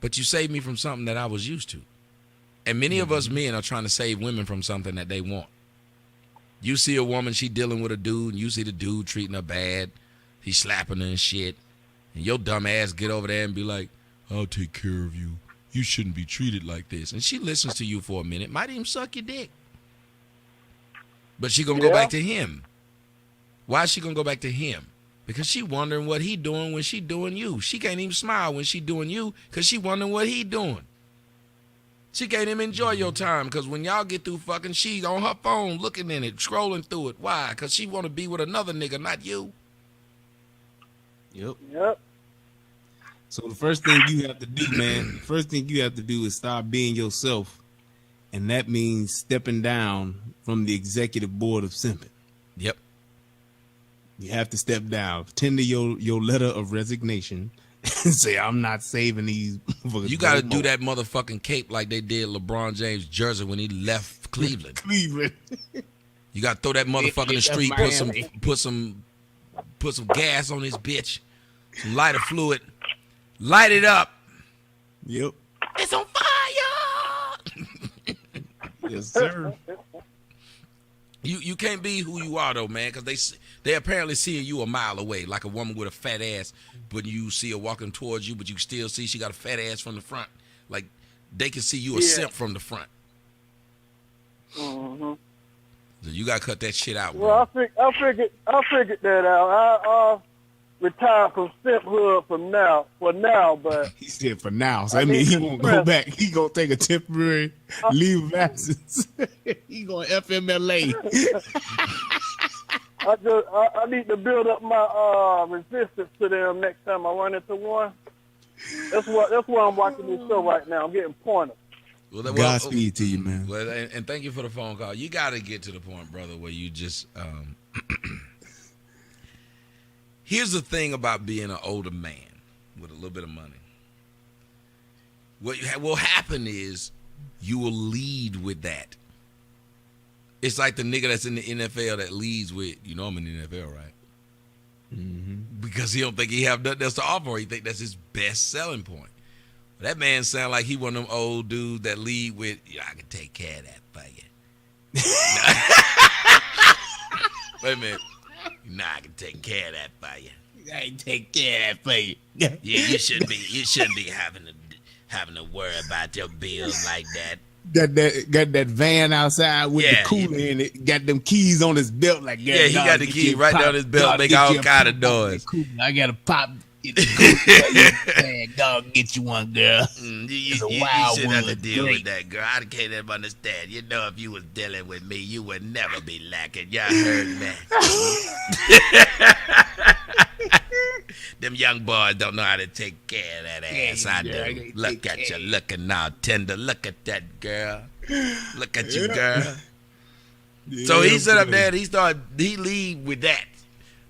But you saved me from something that I was used to. And many of us men are trying to save women from something that they want. You see a woman, she dealing with a dude, and you see the dude treating her bad. He's slapping her and shit. And your dumb ass get over there and be like, I'll take care of you. You shouldn't be treated like this. And she listens to you for a minute, might even suck your dick. But she gonna go back to him. Why is she gonna go back to him? Because she wondering what he doing when she doing you. She can't even smile when she doing you because she wondering what he doing. She can't even enjoy your time because when y'all get through fucking, she's on her phone looking in it, scrolling through it. Why? Because she want to be with another nigga, not you. Yep. So the first thing you have to do, man, is start being yourself. And that means stepping down from the executive board of simping. Yep. You have to step down. Tender your letter of resignation and say, I'm not saving these. You got to do that motherfucking cape like they did LeBron James' jersey when he left Cleveland. You got to throw that motherfucker in the street, put some gas on this bitch, some lighter fluid, light it up. Yep. It's on fire. Yes, sir. You can't be who you are though, man, because they apparently seeing you a mile away, like a woman with a fat ass, but you see her walking towards you, but you still see she got a fat ass from the front. Like they can see you a simp from the front. Mm-hmm. So you gotta cut that shit out, bro. Well, I figured that out. I retire from simphood for now, but he said for now. So I mean he won't go back. He gonna take a temporary leave of absence. He gonna FMLA. I need to build up my resistance to them next time I run into one. That's why I'm watching this show right now. I'm getting pointers. Well, Godspeed to you, man. Well, and thank you for the phone call. You got to get to the point, brother, where you just. Here's the thing about being an older man with a little bit of money. What will happen is you will lead with that. It's like the nigga that's in the NFL that leads with, I'm in the NFL, right? Mm-hmm. Because he don't think he have nothing else to offer. He think that's his best selling point. That man sound like he one of them old dudes that lead with, I can take care of that for you. Wait a minute. I can take care of that for you. I can take care of that for you. Yeah, you shouldn't be having to worry about your bills like that. Got that van outside with the cooler in it. Got them keys on his belt like that. Yeah, he got the key right down his belt, make all kind of noise. I got to pop. Dog, get you one, girl. You shouldn't have to deal with that, girl. I can't ever understand. If you was dealing with me, you would never be lacking. Y'all heard me. Them young boys don't know how to take care of that ass. I do. Look at you looking now, tender. Look at that girl. Look at you, girl. So he set up there and he lead with that.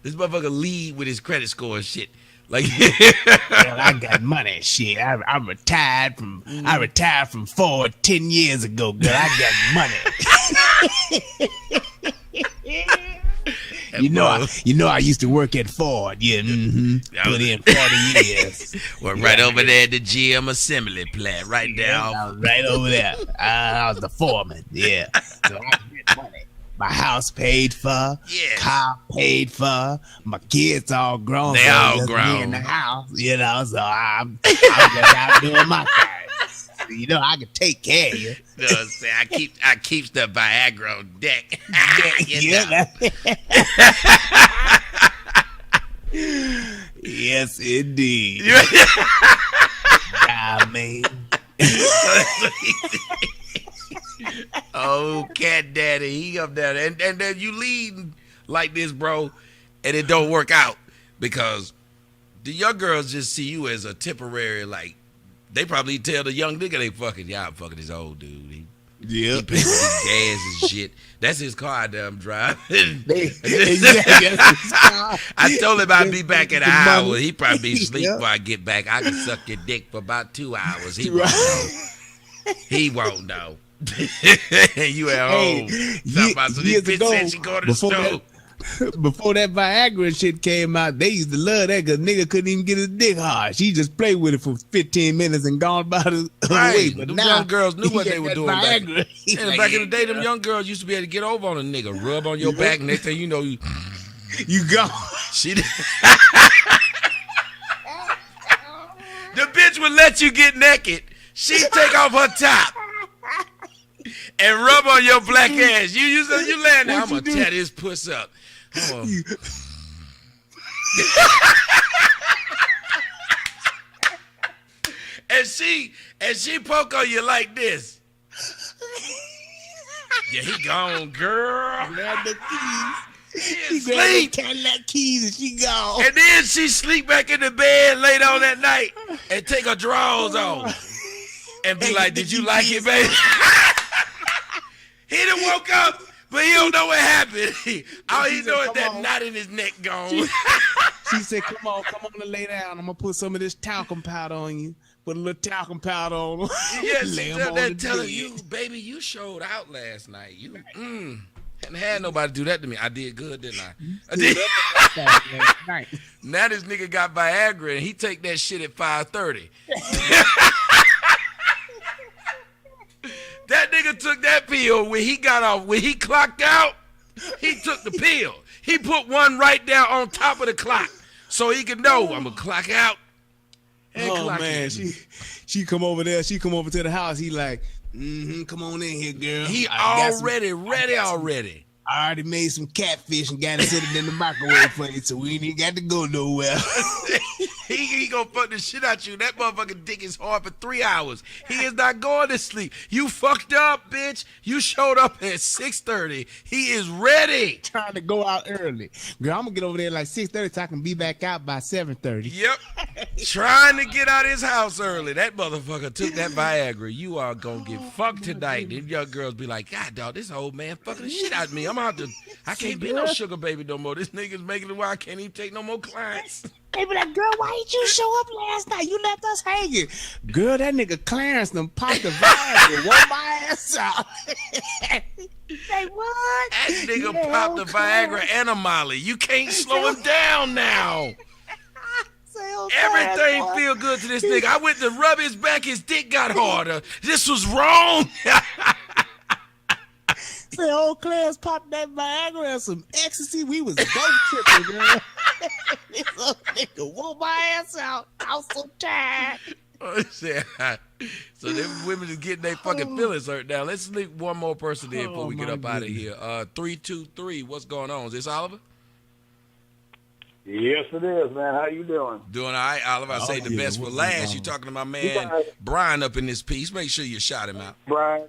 This motherfucker lead with his credit score and shit. Like, I got money, shit. I retired from Ford 10 years ago, girl. I got money. I used to work at Ford. Yeah, put in 40 years. Well, right over there at the GM assembly plant, right there. Right over there. I was the foreman. Yeah. So I get money. My house paid for, car paid for, my kids all grown. They all grown in the house, so I'm just out doing my thing. I can take care of you. I keep the Viagra on deck. Yes, indeed. Man. Oh, cat daddy, he up there, and then you leading like this, bro, and it don't work out because the young girls just see you as a temporary, like they probably tell the young nigga they fucking, I'm fucking this old dude. He pays for his gas and shit. That's his car that I'm driving. I told him I'd be back in an hour. He probably be asleep before I get back. I can suck your dick for about 2 hours. He won't know. He won't know. You at home. This bitch said she go to the store. Before that Viagra shit came out, they used to love that because nigga couldn't even get his dick hard. She just played with it for 15 minutes and gone about her way. But them now, young girls knew what they were doing back in the day. Them young girls used to be able to get over on a nigga, rub on your back, next thing you know, you gone. The bitch would let you get naked. She'd take off her top. and rub on your black ass. You laying there. I'm gonna tear this puss up. And she poke on you like this. Yeah, he gone, girl. Grab the keys. She sleep. Cadillac keys and she gone. And then she sleep back in the bed later on that night and take her drawers off and be like, "Did you like it, baby?" He done woke up, but he don't know what happened. All he know is that knot in his neck gone. She said, "Come on and lay down. I'm gonna put some of this talcum powder on you. Put a little talcum powder on him." Yes, telling you, baby, you showed out last night. You hadn't had nobody do that to me. I did good, didn't I? Did. Now this nigga got Viagra and he take that shit at 5:30. That nigga took that pill when he got off. When he clocked out, he took the pill. He put one right down on top of the clock so he could know I'm gonna clock out. Man, she come over there. She come over to the house. He like, come on in here, girl. He already ready already. I already made some catfish and got it set it in the microwave for you, so we ain't even got to go nowhere. He gonna fuck the shit out you. That motherfucking dick is hard for 3 hours. He is not going to sleep. You fucked up, bitch. You showed up at 6:30. He is ready. Trying to go out early. Girl, I'm gonna get over there like 6:30 so I can be back out by 7:30. Yep. Trying to get out of his house early. That motherfucker took that Viagra. You are gonna get fucked tonight. Them young girls be like, God, dog, this old man fucking the shit out of me. I can't be no sugar baby no more. This nigga's making it where I can't even take no more clients. They be like, girl, why didn't you show up last night? You left us hanging. Girl, that nigga Clarence done popped the Viagra. Whoa my ass out. Say what? That nigga popped the Viagra and a Molly. You can't slow him down now. Everything feel good to this nigga. I went to rub his back. His dick got harder. This was wrong. Say, old Clarence popped that Viagra and some ecstasy. We was both tripping, girl. This old nigga whooped my ass out. I was so tired. So them women is getting their fucking feelings hurt now. Let's sleep one more person in before we get up out of here. 323, what's going on? Is this Oliver? Yes, it is, man. How you doing? Doing all right, Oliver. I say the best for last. You talking to my man Brian up in this piece. Make sure you shout him out. Brian.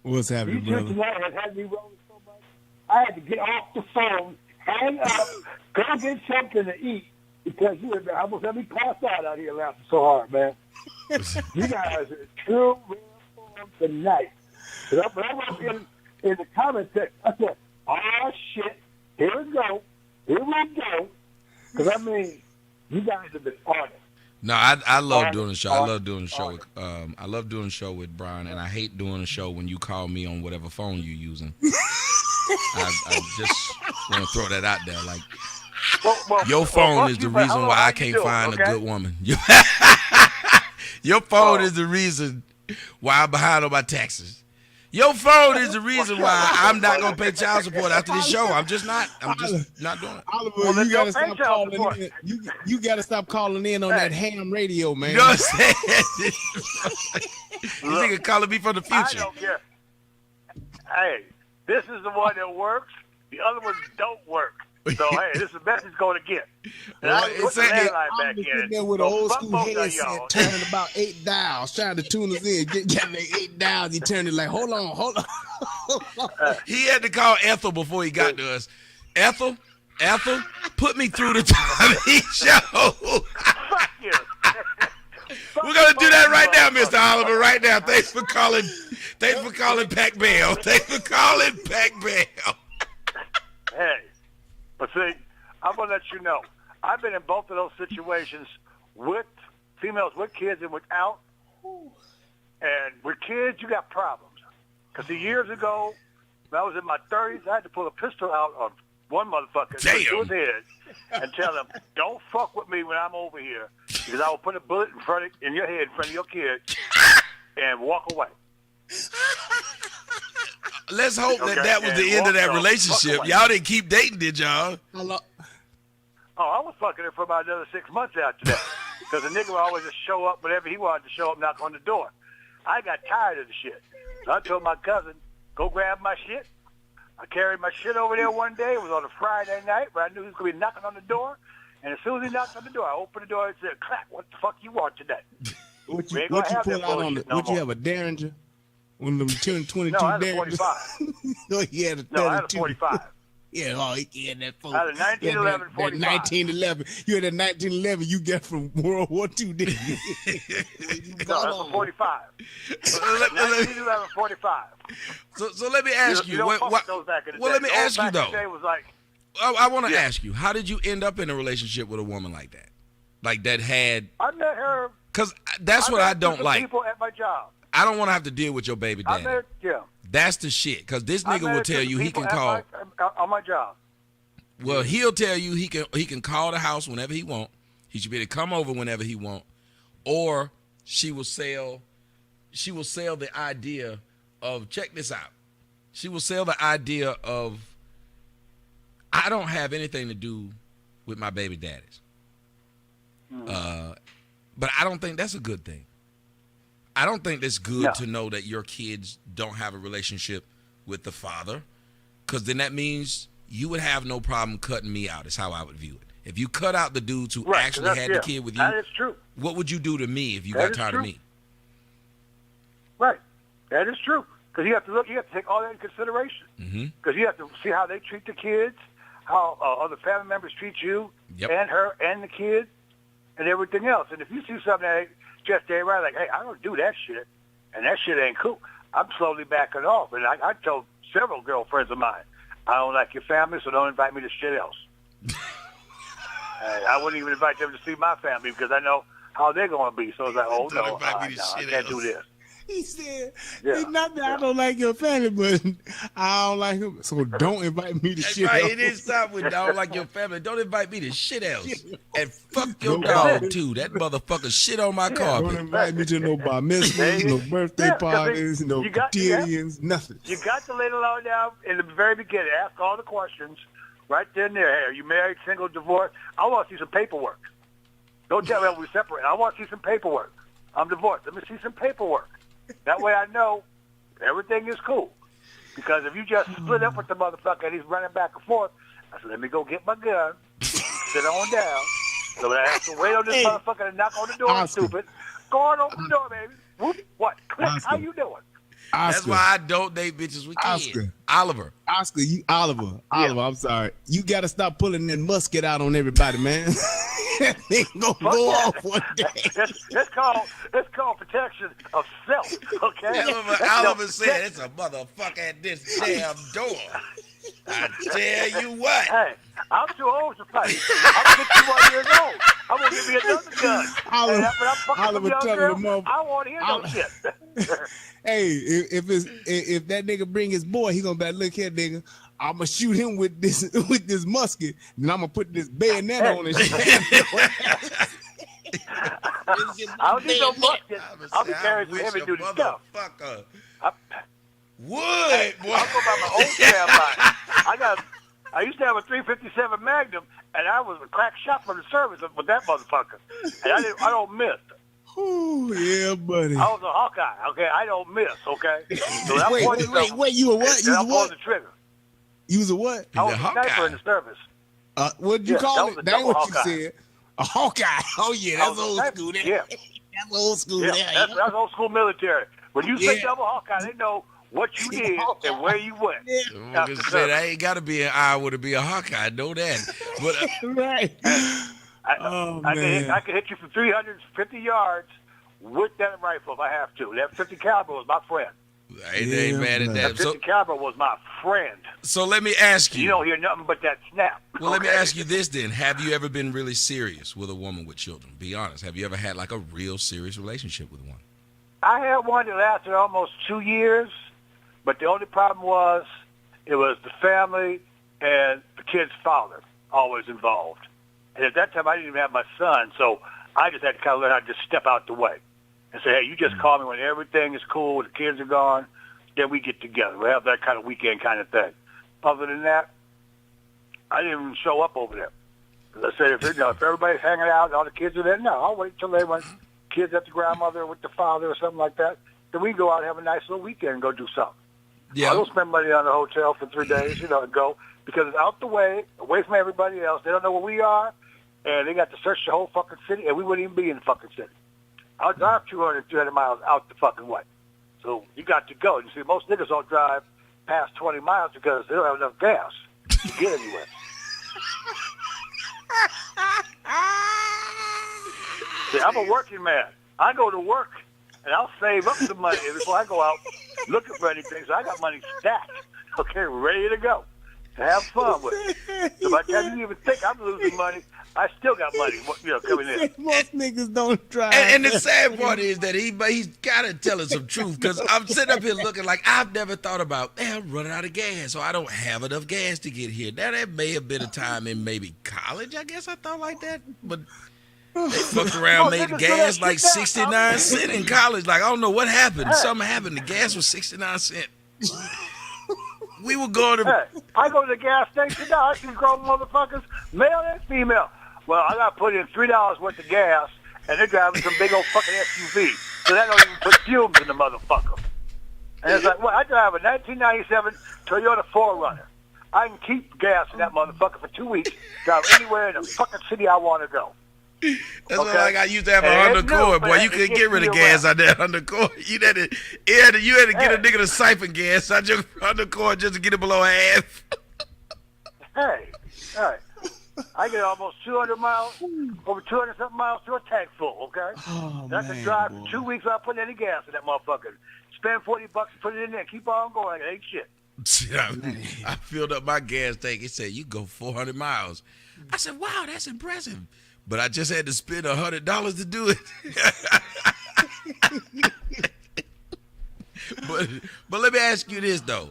What's happening, brother? Had me rolling so much. I had to get off the phone, hang up, go get something to eat because you almost had me pass out here laughing so hard, man. You guys are true real form tonight. But I wrote in the comment section, I said, "Oh shit, here we go, because I mean, you guys have been honest." No, I love doing the show. I love doing the show. I love doing the show with Brian, and I hate doing the show when you call me on whatever phone you're using. I just want to throw that out there. Like, your phone is the reason why I can't find a good woman. Your phone is the reason why I'm behind on my taxes. Your phone is the reason why I'm not gonna pay child support after this show. I'm just not doing it. Oliver, you gotta stop calling in. You gotta stop calling in on that ham radio, man. You know what I'm saying? This nigga calling me from the future. I don't care. Hey, this is the one that works. The other ones don't work. So hey, this is the best it's going to get. I'm sitting there with an old school headset, turning about 8 dials, trying to tune us in. Get 8 dials. He turned it like, hold on. He had to call Ethel before he got to us. Ethel, put me through the TV show. Fuck you. We're gonna do that right now, Mr. Oliver. Right now. Thanks for calling. Pac Bell. Thanks for calling Pac Bell. Hey. But see, I'm going to let you know. I've been in both of those situations with females with kids and without. And with kids, you got problems. Because years ago, when I was in my 30s, I had to pull a pistol out on one motherfucker to his head and tell him, don't fuck with me when I'm over here because I will put a bullet in your head in front of your kid and walk away. Let's hope that was the end of that relationship. Y'all didn't keep dating, did y'all? I was fucking her for about another 6 months after that because the nigga would always just show up whenever he wanted to show up, knock on the door. I got tired of the shit. So I told my cousin, go grab my shit. I carried my shit over there one day. It was on a Friday night, but I knew he was going to be knocking on the door. And as soon as he knocked on the door, I opened the door and said, "Clack, what the fuck you want today?" What you pull out on the? What you have, a Derringer? One of them 22 No, I had a Derringers? 45. No, he had a 32. No, I had a 45. Yeah, oh, he had that. I had a 1911 45. That 1911. You had a 1911 you got from World War II, didn't you? No, that's a 45. 1911 45. So let me ask you. Let me ask you though. I want to ask you, how did you end up in a relationship with a woman like that? Like that had. I met her. Because that's what I don't like. People at my job. I don't want to have to deal with your baby daddy. That's the shit. Because this nigga will tell you he can call on my job. Well, he'll tell you he can call the house whenever he want. He should be able to come over whenever he want. Or she will sell the idea of, check this out. She will sell the idea of, I don't have anything to do with my baby daddies. But I don't think that's a good thing. I don't think it's good to know that your kids don't have a relationship with the father, because then that means you would have no problem cutting me out, is how I would view it. If you cut out the dudes who actually had the kid with you, that is true. What would you do to me if you got tired of me? Right. That is true. Because you have to look, you have to take all that into consideration. Because you have to see how they treat the kids, how other family members treat you, and her, and the kids, and everything else. And if you see something that just ain't right, like, hey, I don't do that shit, and that shit ain't cool, I'm slowly backing off. And I told several girlfriends of mine, I don't like your family, so don't invite me to shit else. I wouldn't even invite them to see my family because I know how they're going to be. So I was like, oh, no, I can't do this. He said, it's not that I don't like your family, but I don't like him. So don't invite me to shit else. It didn't stop with I don't like your family. Don't invite me to shit else. And fuck your dog, too. That motherfucker shit on my carpet. Don't invite me to no bar mitzvahs, no birthday parties, no cotillions, nothing. You got to lay the law down in the very beginning. Ask all the questions right then and there. Hey, are you married, single, divorced? I want to see some paperwork. Don't tell me we're separate. I want to see some paperwork. I'm divorced. Let me see some paperwork. That way I know everything is cool. Because if you just split up with the motherfucker and he's running back and forth, I said, let me go get my gun, sit on down. So I have to wait on this motherfucker to knock on the door, stupid. Go on, open the door, baby. Whoop, what? Click, how you doing? That's why I don't date bitches with kids. Oliver, I'm sorry. You got to stop pulling that musket out on everybody, man. They gonna go off one day. It's called protection of self. Okay. Oliver said it's a motherfucker at this damn door. I tell you what. Hey, I'm too old to fight. I'm 51 years old. I'm gonna give me another gun. Oliver telling the motherfucker, I want to hear no shit. Hey, if that nigga bring his boy, he gonna be like, look here, nigga. I'm gonna shoot him with this musket, and I'm gonna put this bayonet on his shit. I don't need no musket. I'll be carrying some heavy duty stuff. Wood, boy. I'll go by my old standby. I used to have a 357 Magnum, and I was a crack shot from the service with that motherfucker, and I don't miss. Ooh, yeah, buddy. I was a Hawkeye. Okay, I don't miss. Okay. So wait, you were what? You was what? The trigger. You was a what? I was a sniper in the service. What did you call it? That's what Hawkeye. You said. A Hawkeye. Oh yeah, that's old school. Yeah, that's old school. Yeah, that's old school military. When you say double Hawkeye, they know what you did and where you went. Yeah. Said, I ain't got to be an Iowa to be a Hawkeye. I know that. But right. I can hit you from 350 yards with that rifle if I have to. That 50 caliber was my friend. I ain't mad at that. That 50 caliber was my friend. So let me ask you. You don't hear nothing but that snap. Well, let me ask you this then. Have you ever been really serious with a woman with children? Be honest. Have you ever had like a real serious relationship with one? I had one that lasted almost 2 years, but the only problem was it was the family and the kid's father always involved. And at that time, I didn't even have my son, so I just had to kind of learn how to just step out the way and say, hey, you just call me when everything is cool, the kids are gone, then we get together. We have that kind of weekend kind of thing. Other than that, I didn't even show up over there. Because I said, if everybody's hanging out and all the kids are there, no, I'll wait until everyone's kids at the grandmother with the father or something like that. Then we can go out and have a nice little weekend and go do something. Yeah. I don't spend money on a hotel for 3 days, and go, because it's out the way, away from everybody else. They don't know where we are, and they got to search the whole fucking city, and we wouldn't even be in the fucking city. I'll drive 200, 300 miles out the fucking way. So you got to go. You see, most niggas don't drive past 20 miles because they don't have enough gas to get anywhere. See, I'm a working man. I go to work, and I'll save up some money before I go out looking for anything. So I got money stacked, okay, ready to go, to have fun with. So by the time you even think I'm losing money, I still got money, coming in. Most niggas don't drive. And the sad part is that he's got to tell us some truth, because I'm sitting up here looking like I've never thought about, man, I'm running out of gas, so I don't have enough gas to get here. Now, that may have been a time in maybe college, I guess I thought like that, but they fucked around, made gas like 69 cents in college. Like, I don't know what happened. Something happened. The gas was 69 cents. We were going to... Hey, I go to the gas station now. I see grown motherfuckers, male and female. Well, I got to put in $3 worth of gas, and they're driving some big old fucking SUV. So that don't even put fumes in the motherfucker. And it's like, well, I drive a 1997 Toyota 4Runner. I can keep gas in that motherfucker for 2 weeks, drive anywhere in the fucking city I want to go. That's like I used to have a Honda Accord, boy. You couldn't get rid of gas out there Honda Accord. You had to get a nigga to siphon gas out your Honda Accord just to get it below half. Hey, I get almost 200 miles, over 200-something miles to a tank full, okay? Oh, I can drive for 2 weeks without putting any gas in that motherfucker. Spend $40, put it in there, keep on going. It ain't shit. I filled up my gas tank. It said, you go 400 miles. I said, wow, that's impressive. But I just had to spend $100 to do it. But let me ask you this, though.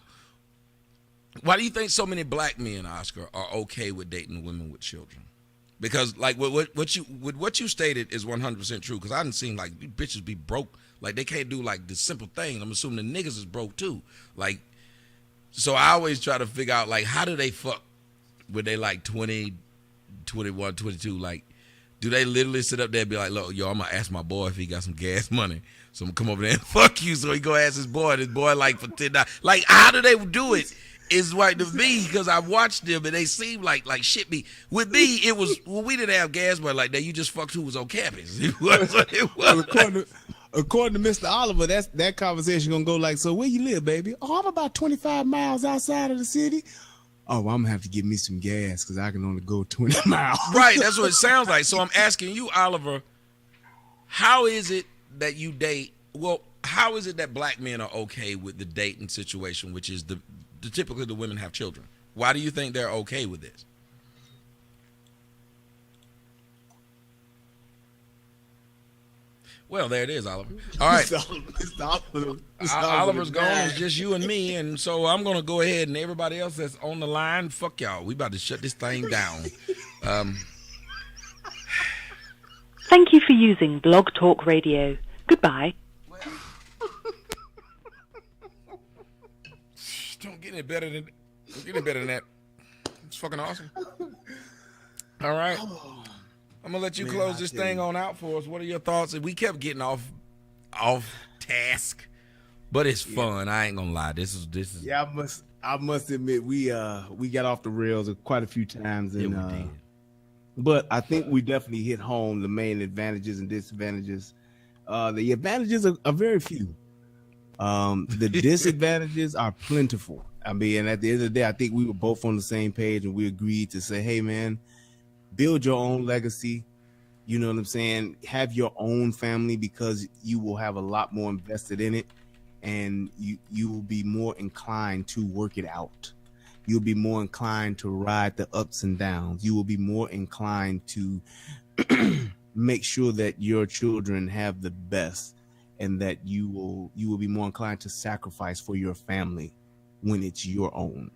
Why do you think so many black men, Oscar, are okay with dating women with children? Because, like, what you stated is 100% true. Because I done seen, like, bitches be broke. Like, they can't do, like, the simple thing. I'm assuming the niggas is broke, too. Like, so I always try to figure out, like, how do they fuck when they, like, 20, 21, 22? Like, do they literally sit up there and be like, look, yo, I'm going to ask my boy if he got some gas money. So I'm going to come over there and fuck you. So he go ask his boy, and his boy, like, for $10. Like, how do they do it? Is right to me, because I watched them and they seem like shit. Me with me, it was when we didn't have gas money like that. You just fucked who was on campus. It was. Well, according to Mr. Oliver, that conversation gonna go like, so where you live, baby? Oh, I'm about 25 miles outside of the city. Oh, well, I'm gonna have to get me some gas because I can only go 20 miles. Right, that's what it sounds like. So I'm asking you, Oliver, how is it that you date? Well, how is it that black men are okay with the dating situation, which is typically the women have children? Why do you think they're okay with this? Well, there it is, Oliver. All right. Oliver's gone. It's just you and me. And so I'm going to go ahead, and everybody else that's on the line, fuck y'all. We about to shut this thing down. Thank you for using Blog Talk Radio. Goodbye. Don't get any better than that. It's fucking awesome. All right. I'm gonna let you close this thing on out for us. What are your thoughts? We kept getting off task, but it's fun. I ain't gonna lie. This is. Yeah, I must admit we got off the rails quite a few times, and we did. But I think we definitely hit home the main advantages and disadvantages. The advantages are very few. The disadvantages are plentiful. I mean, and at the end of the day, I think we were both on the same page, and we agreed to say, hey, man, build your own legacy. You know what I'm saying? Have your own family, because you will have a lot more invested in it, and you will be more inclined to work it out. You'll be more inclined to ride the ups and downs. You will be more inclined to make sure that your children have the best, and that you will be more inclined to sacrifice for your family when it's your own.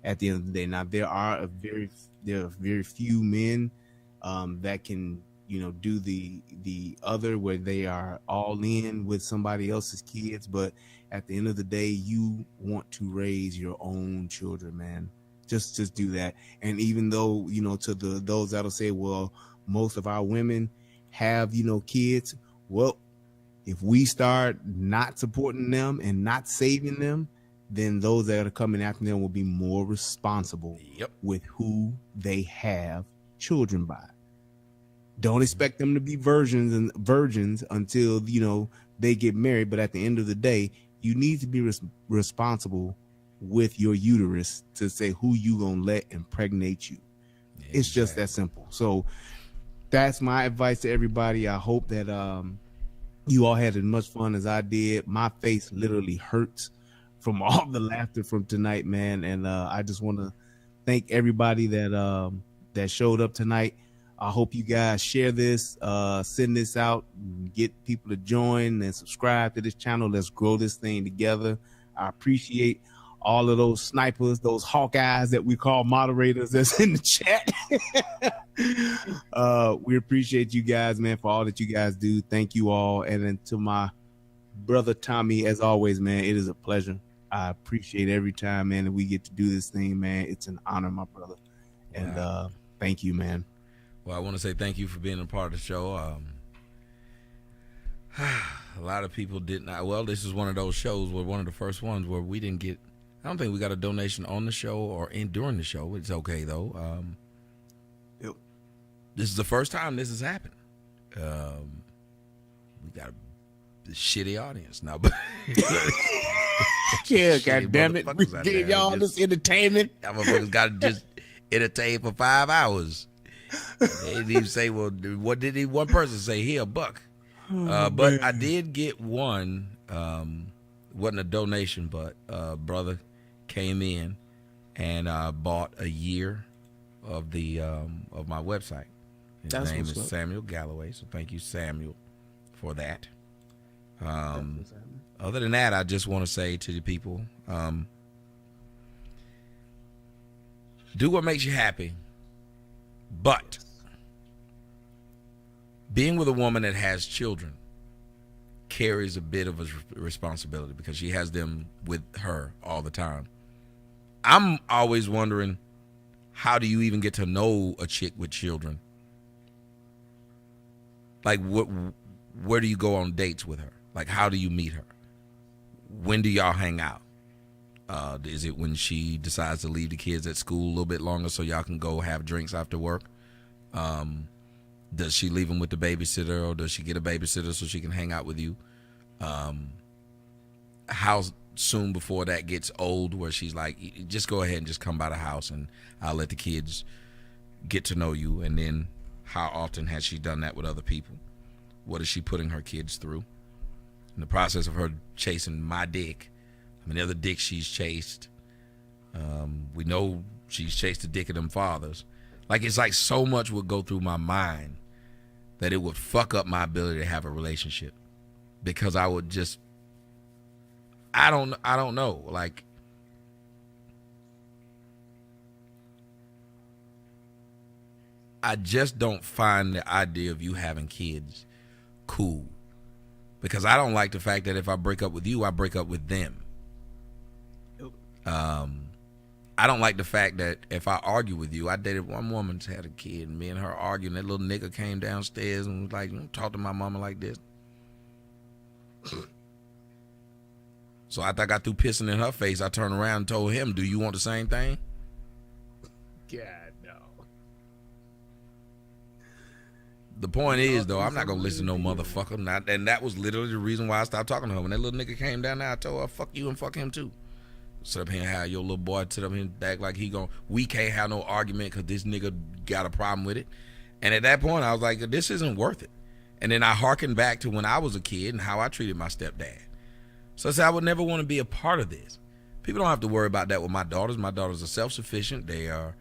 At the end of the day, now there are very few men that can do the other, where they are all in with somebody else's kids. But at the end of the day, you want to raise your own children, man. Just do that. And even though to those that'll say, well, most of our women have kids, well, if we start not supporting them and not saving them, then those that are coming after them will be more responsible with who they have children by. Don't expect them to be virgins until, you know, they get married. But at the end of the day, you need to be responsible with your uterus to say who you gonna let impregnate you. Yeah, it's just that simple. So that's my advice to everybody. I hope that you all had as much fun as I did. My face literally hurts from all the laughter from tonight, man. And I just want to thank everybody that that showed up tonight. I hope you guys share this, send this out, get people to join and subscribe to this channel. Let's grow this thing together. I appreciate all of those snipers, those Hawkeyes that we call moderators that's in the chat. We appreciate you guys, man, for all that you guys do. Thank you all. And then to my brother Tommy, as always, man, it is a pleasure. I appreciate every time, man, that we get to do this thing, man. It's an honor, my brother. And thank you, man. Well, I want to say thank you for being a part of the show. A lot of people did not. Well, this is one of those shows where one of the first ones where we didn't get. I don't think we got a donation on the show or during the show. It's okay though. This is the first time this has happened. We got a shitty audience now, but yeah, God damn it, we gave y'all this entertainment. Y'all motherfuckers got to just entertain for 5 hours. They didn't even say, well, what did one person say? Here, $1. But I did get one. Wasn't a donation, but brother came in and bought a year of the of my website. His name is Samuel Galloway. So thank you, Samuel, for that. Other than that, I just want to say to the people, do what makes you happy. But being with a woman that has children carries a bit of a responsibility because she has them with her all the time. I'm always wondering, how do you even get to know a chick with children? Like, where do you go on dates with her? Like, how do you meet her? When do y'all hang out? Is it when she decides to leave the kids at school a little bit longer so y'all can go have drinks after work? Does she leave them with the babysitter, or does she get a babysitter so she can hang out with you? How soon before that gets old where she's like, just go ahead and just come by the house and I'll let the kids get to know you? And then how often has she done that with other people? What is she putting her kids through? In the process of her chasing my dick, I mean, the other dick she's chased, we know she's chased the dick of them fathers. Like, it's like so much would go through my mind that it would fuck up my ability to have a relationship, because I would just, I don't know. Like, I just don't find the idea of you having kids cool, because I don't like the fact that if I break up with you, I break up with them. I don't like the fact that if I argue with you, I dated one woman who had a kid, and me and her arguing, that little nigga came downstairs and was like, don't talk to my mama like this. So after I got through pissing in her face, I turned around and told him, do you want the same thing? God, no. The point is, though, I'm not going to listen to no motherfucker. And that was literally the reason why I stopped talking to her. When that little nigga came down there, I told her, fuck you and fuck him too. Sit up here and have your little boy sit up here and back like we can't have no argument because this nigga got a problem with it. And at that point, I was like, this isn't worth it. And then I hearkened back to when I was a kid and how I treated my stepdad. So I said I would never want to be a part of this. People don't have to worry about that with my daughters. My daughters are self-sufficient. They are,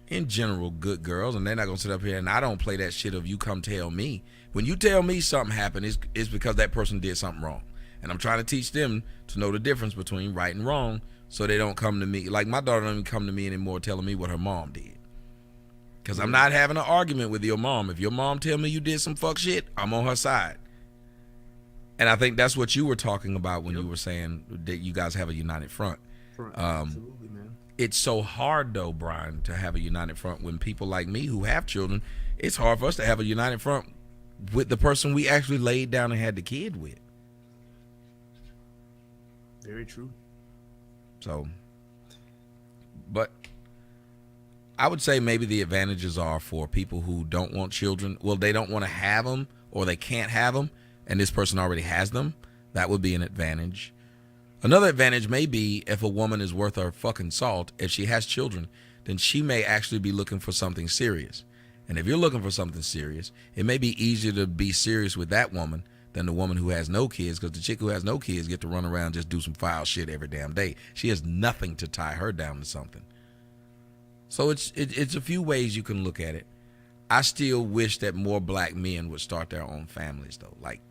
in general, good girls, and they're not going to sit up here and I don't play that shit of you come tell me. When you tell me something happened, it's because that person did something wrong. And I'm trying to teach them to know the difference between right and wrong, so they don't come to me. Like, my daughter don't even come to me anymore telling me what her mom did. Because I'm not having an argument with your mom. If your mom tell me you did some fuck shit, I'm on her side. And I think that's what you were talking about when you were saying that you guys have a united front. Absolutely, man. It's so hard, though, Brian, to have a united front when people like me who have children, it's hard for us to have a united front with the person we actually laid down and had the kid with. Very true. So, but I would say maybe the advantages are for people who don't want children. Well, they don't want to have them or they can't have them, and this person already has them. That would be an advantage. Another advantage may be if a woman is worth her fucking salt, if she has children, then she may actually be looking for something serious. And if you're looking for something serious, it may be easier to be serious with that woman than the woman who has no kids, because the chick who has no kids get to run around and just do some foul shit every damn day. She has nothing to tie her down to something. So it's a few ways you can look at it. I still wish that more black men would start their own families, though. Like,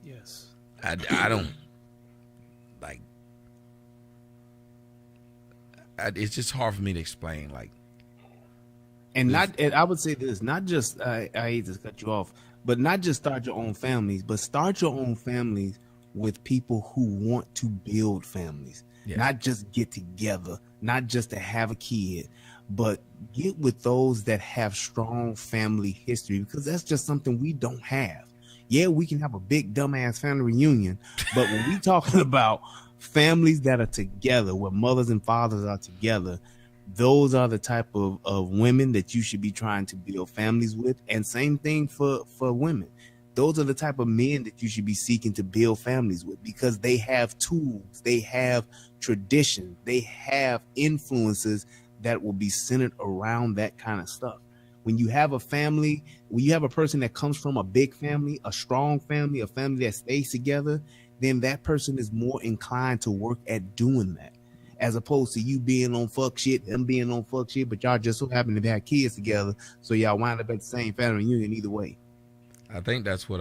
yes, I don't like. It's just hard for me to explain. Like, and I would say this: not just I hate to cut you off, but not just start your own families, but start your own families with people who want to build families, not just get together, not just to have a kid. But get with those that have strong family history, because that's just something we don't have. Yeah, we can have a big dumbass family reunion, but when we talking about families that are together, where mothers and fathers are together, those are the type of women that you should be trying to build families with. And same thing for women. Those are the type of men that you should be seeking to build families with, because they have tools, they have tradition, they have influences that will be centered around that kind of stuff. When you have a family, when you have a person that comes from a big family, a strong family, a family that stays together, then that person is more inclined to work at doing that, as opposed to you being on fuck shit, them being on fuck shit, but y'all just so happen to have kids together, so y'all wind up at the same family reunion either way. I think that's what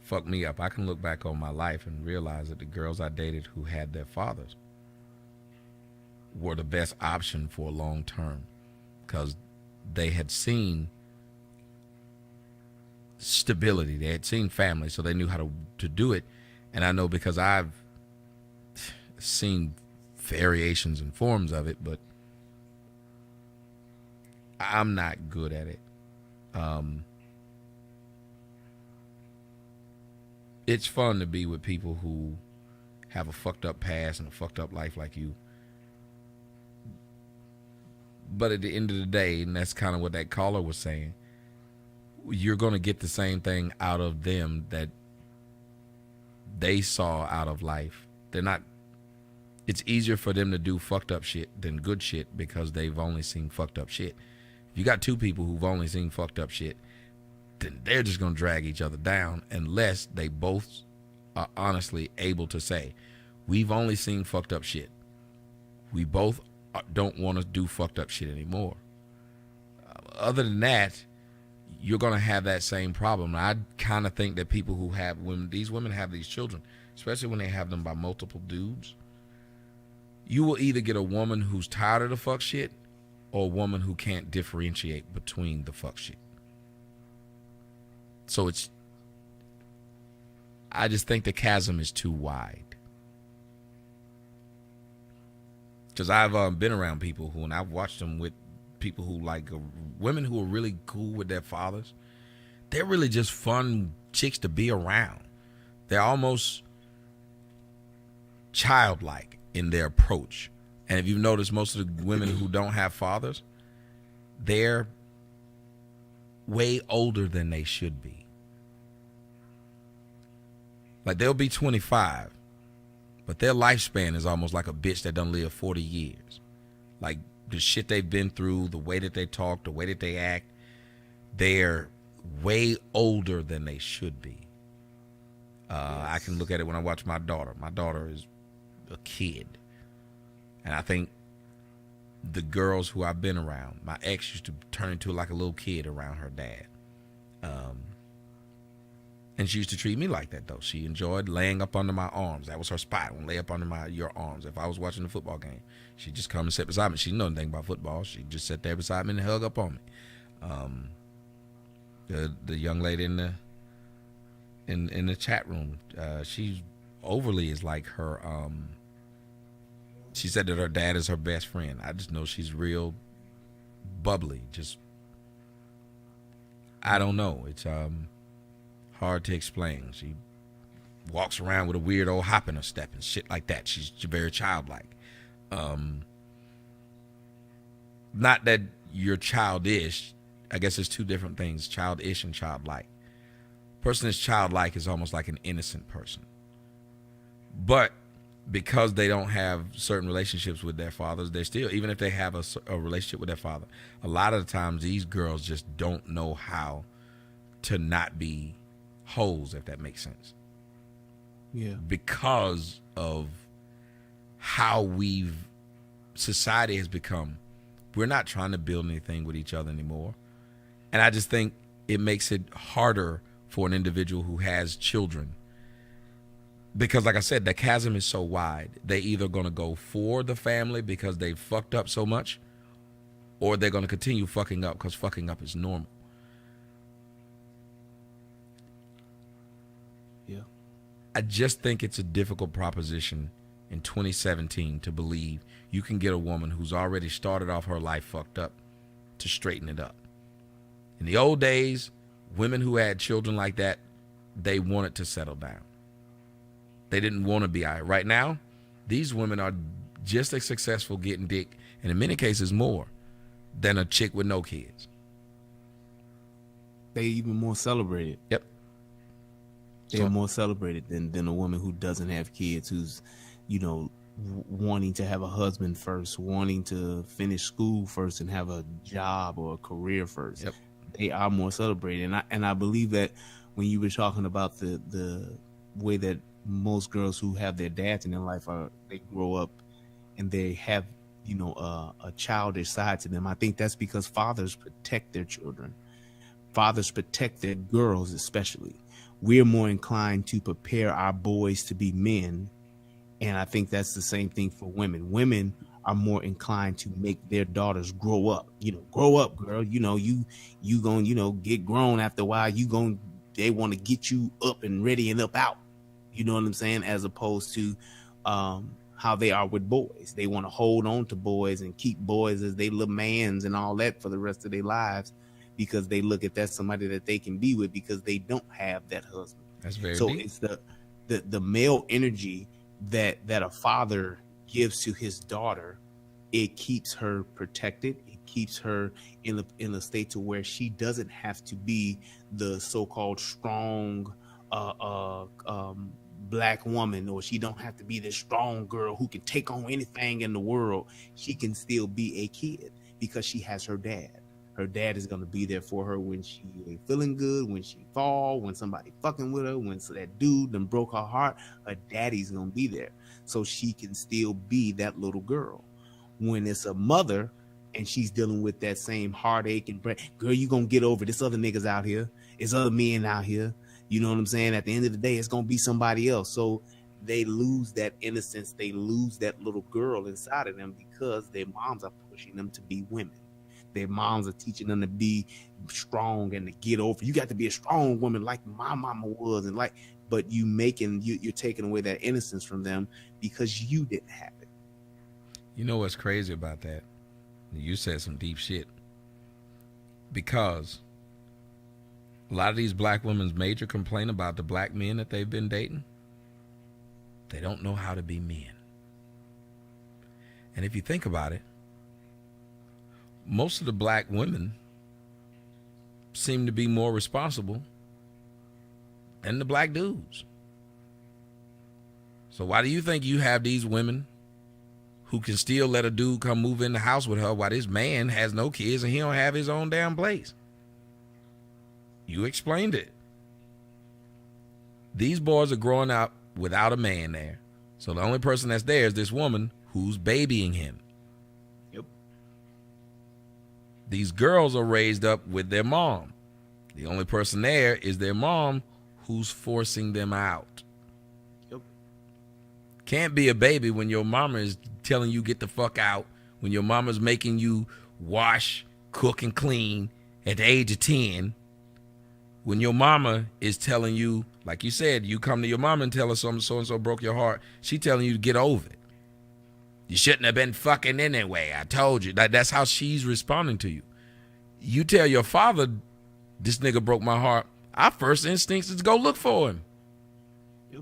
fucked me up. I can look back on my life and realize that the girls I dated who had their fathers were the best option for long term, because they had seen stability, they had seen family, so they knew how to do it. And I know because I've seen variations and forms of it, but I'm not good at it. It's fun to be with people who have a fucked up past and a fucked up life like you. But at the end of the day, and that's kind of what that caller was saying, you're going to get the same thing out of them that they saw out of life. They're not, it's easier for them to do fucked up shit than good shit, because they've only seen fucked up shit. If you got two people who've only seen fucked up shit, then they're just going to drag each other down, unless they both are honestly able to say, we've only seen fucked up shit. We both don't want to do fucked up shit anymore. Other than that, you're going to have that same problem. I kind of think that people who have, when these women have these children, especially when they have them by multiple dudes, you will either get a woman who's tired of the fuck shit or a woman who can't differentiate between the fuck shit. So I just think the chasm is too wide. Because I've been around people who, and I've watched them with people who like women who are really cool with their fathers. They're really just fun chicks to be around. They're almost childlike in their approach. And if you've noticed, most of the women who don't have fathers, they're way older than they should be. Like, they'll be 25, but their lifespan is almost like a bitch that done live 40 years. Like, the shit they've been through, the way that they talk, the way that they act, they're way older than they should be. I can look at it when I watch my daughter. My daughter is a kid. And I think the girls who I've been around, my ex used to turn into like a little kid around her dad. And she used to treat me like that, though. She enjoyed laying up under my arms. That was her spot, lay up under your arms. If I was watching the football game, she'd just come and sit beside me. She didn't know anything about football. She'd just sit there beside me and hug up on me. The young lady in the chat room, she overly is like her. She said that her dad is her best friend. I just know she's real bubbly. Just, I don't know. It's hard to explain. walks around with a weird old hop in her step and shit like that. She's very childlike. Not that you're childish. I guess there's two different things, childish and childlike. Person that's childlike is almost like an innocent person. But because they don't have certain relationships with their fathers, they're still, even if they have a relationship with their father, a lot of the times these girls just don't know how to not be hoes, if that makes sense. Yeah. Because of how society has become. We're not trying to build anything with each other anymore. And I just think it makes it harder for an individual who has children. Because like I said, the chasm is so wide. They either going to go for the family because they fucked up so much, or they're going to continue fucking up because fucking up is normal. Yeah. I just think it's a difficult proposition in 2017 to believe you can get a woman who's already started off her life fucked up to straighten it up. In the old days, women who had children like that, they wanted to settle down. They didn't want to be out. Right now, these women are just as successful getting dick, and in many cases more, than a chick with no kids. They even more celebrated. Yep. They're more celebrated than a woman who doesn't have kids, who's, wanting to have a husband first, wanting to finish school first and have a job or a career first. Yep. They are more celebrated. And I believe that when you were talking about the way that most girls who have their dads in their life they grow up and they have, a childish side to them. I think that's because fathers protect their children. Fathers protect their girls especially. We're more inclined to prepare our boys to be men. And I think that's the same thing for women. Women are more inclined to make their daughters grow up. Grow up, girl. You gonna, get grown after a while. They want to get you up and ready and up out. You know what I'm saying? As opposed to how they are with boys. They want to hold on to boys and keep boys as they little mans and all that for the rest of their lives, because they look at that somebody that they can be with because they don't have that husband. That's very deep. It's the male energy that a father gives to his daughter. It keeps her protected. It keeps her in a state to where she doesn't have to be the so-called strong black woman, or she don't have to be this strong girl who can take on anything in the world. She can still be a kid because she has her dad. Her dad is going to be there for her when she ain't feeling good, when she fall, when somebody fucking with her, when that dude done broke her heart. Her daddy's going to be there so she can still be that little girl. When it's a mother and she's dealing with that same heartache and girl, you going to get over this other niggas out here. It's other men out here. You know what I'm saying? At the end of the day, it's going to be somebody else. So they lose that innocence. They lose that little girl inside of them because their moms are pushing them to be women. Their moms are teaching them to be strong and to get over. You got to be a strong woman like my mama was, but you're taking away that innocence from them because you didn't have it. You know what's crazy about that? You said some deep shit. Because a lot of these black women's major complaint about the black men that they've been dating, they don't know how to be men. And if you think about it, most of the black women seem to be more responsible than the black dudes. So why do you think you have these women who can still let a dude come move in the house with her while this man has no kids and he don't have his own damn place? You explained it. These boys are growing up without a man there. So the only person that's there is this woman who's babying him. These girls are raised up with their mom. The only person there is their mom who's forcing them out. Yep. Can't be a baby when your mama is telling you get the fuck out, when your mama's making you wash, cook, and clean at the age of 10, when your mama is telling you, like you said, you come to your mama and tell her something so-and-so broke your heart, she telling you to get over it. You shouldn't have been fucking anyway. I told you. That's how she's responding to you. You tell your father, this nigga broke my heart, our first instinct is to go look for him.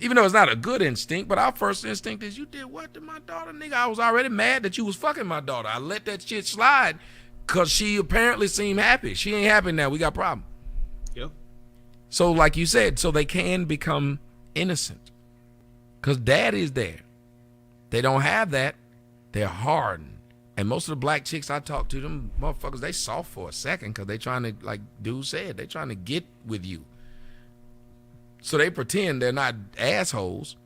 Even though it's not a good instinct, but our first instinct is, you did what to my daughter, nigga? I was already mad that you was fucking my daughter. I let that shit slide because she apparently seemed happy. She ain't happy now. We got a problem. Yep. So like you said, so they can become innocent because dad is there. They don't have that. They're hardened. And most of the black chicks I talk to, them motherfuckers, they soft for a second because they trying to, like dude said, they trying to get with you. So they pretend they're not assholes.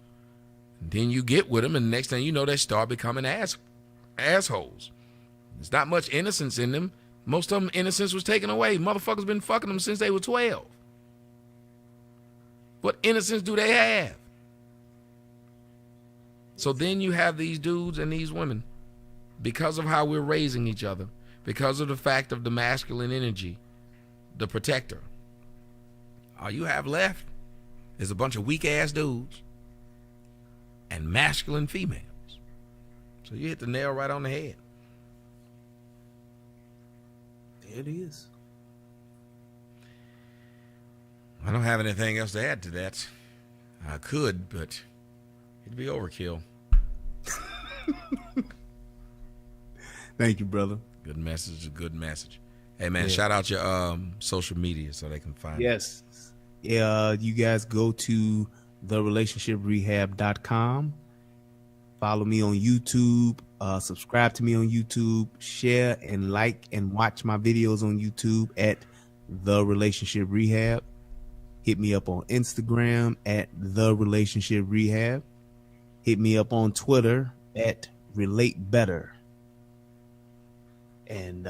And then you get with them, and the next thing you know, they start becoming assholes. There's not much innocence in them. Most of them, innocence was taken away. Motherfuckers been fucking them since they were 12. What innocence do they have? So then you have these dudes and these women, because of how we're raising each other, because of the fact of the masculine energy, the protector. All you have left is a bunch of weak-ass dudes and masculine females. So you hit the nail right on the head. There it is. I don't have anything else to add to that. I could, but it'd be overkill. Thank you, brother. Good message is a good message. Hey, man, shout out your social media so they can find it. Yes. Yeah, you guys go to therelationshiprehab.com. Follow me on YouTube. Subscribe to me on YouTube. Share and like and watch my videos on YouTube at The Relationship Rehab. Hit me up on Instagram at The Relationship Rehab. Hit me up on Twitter at Relate Better. And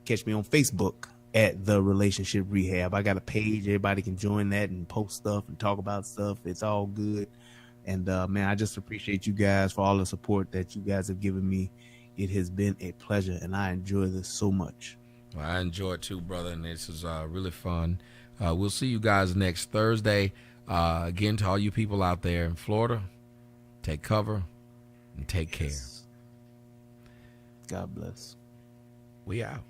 catch me on Facebook at The Relationship Rehab. I got a page. Everybody can join that and post stuff and talk about stuff. It's all good. And, man, I just appreciate you guys for all the support that you guys have given me. It has been a pleasure, and I enjoy this so much. Well, I enjoy it too, brother, and this is really fun. We'll see you guys next Thursday. Again, to all you people out there in Florida, take cover and take care. God bless. We out.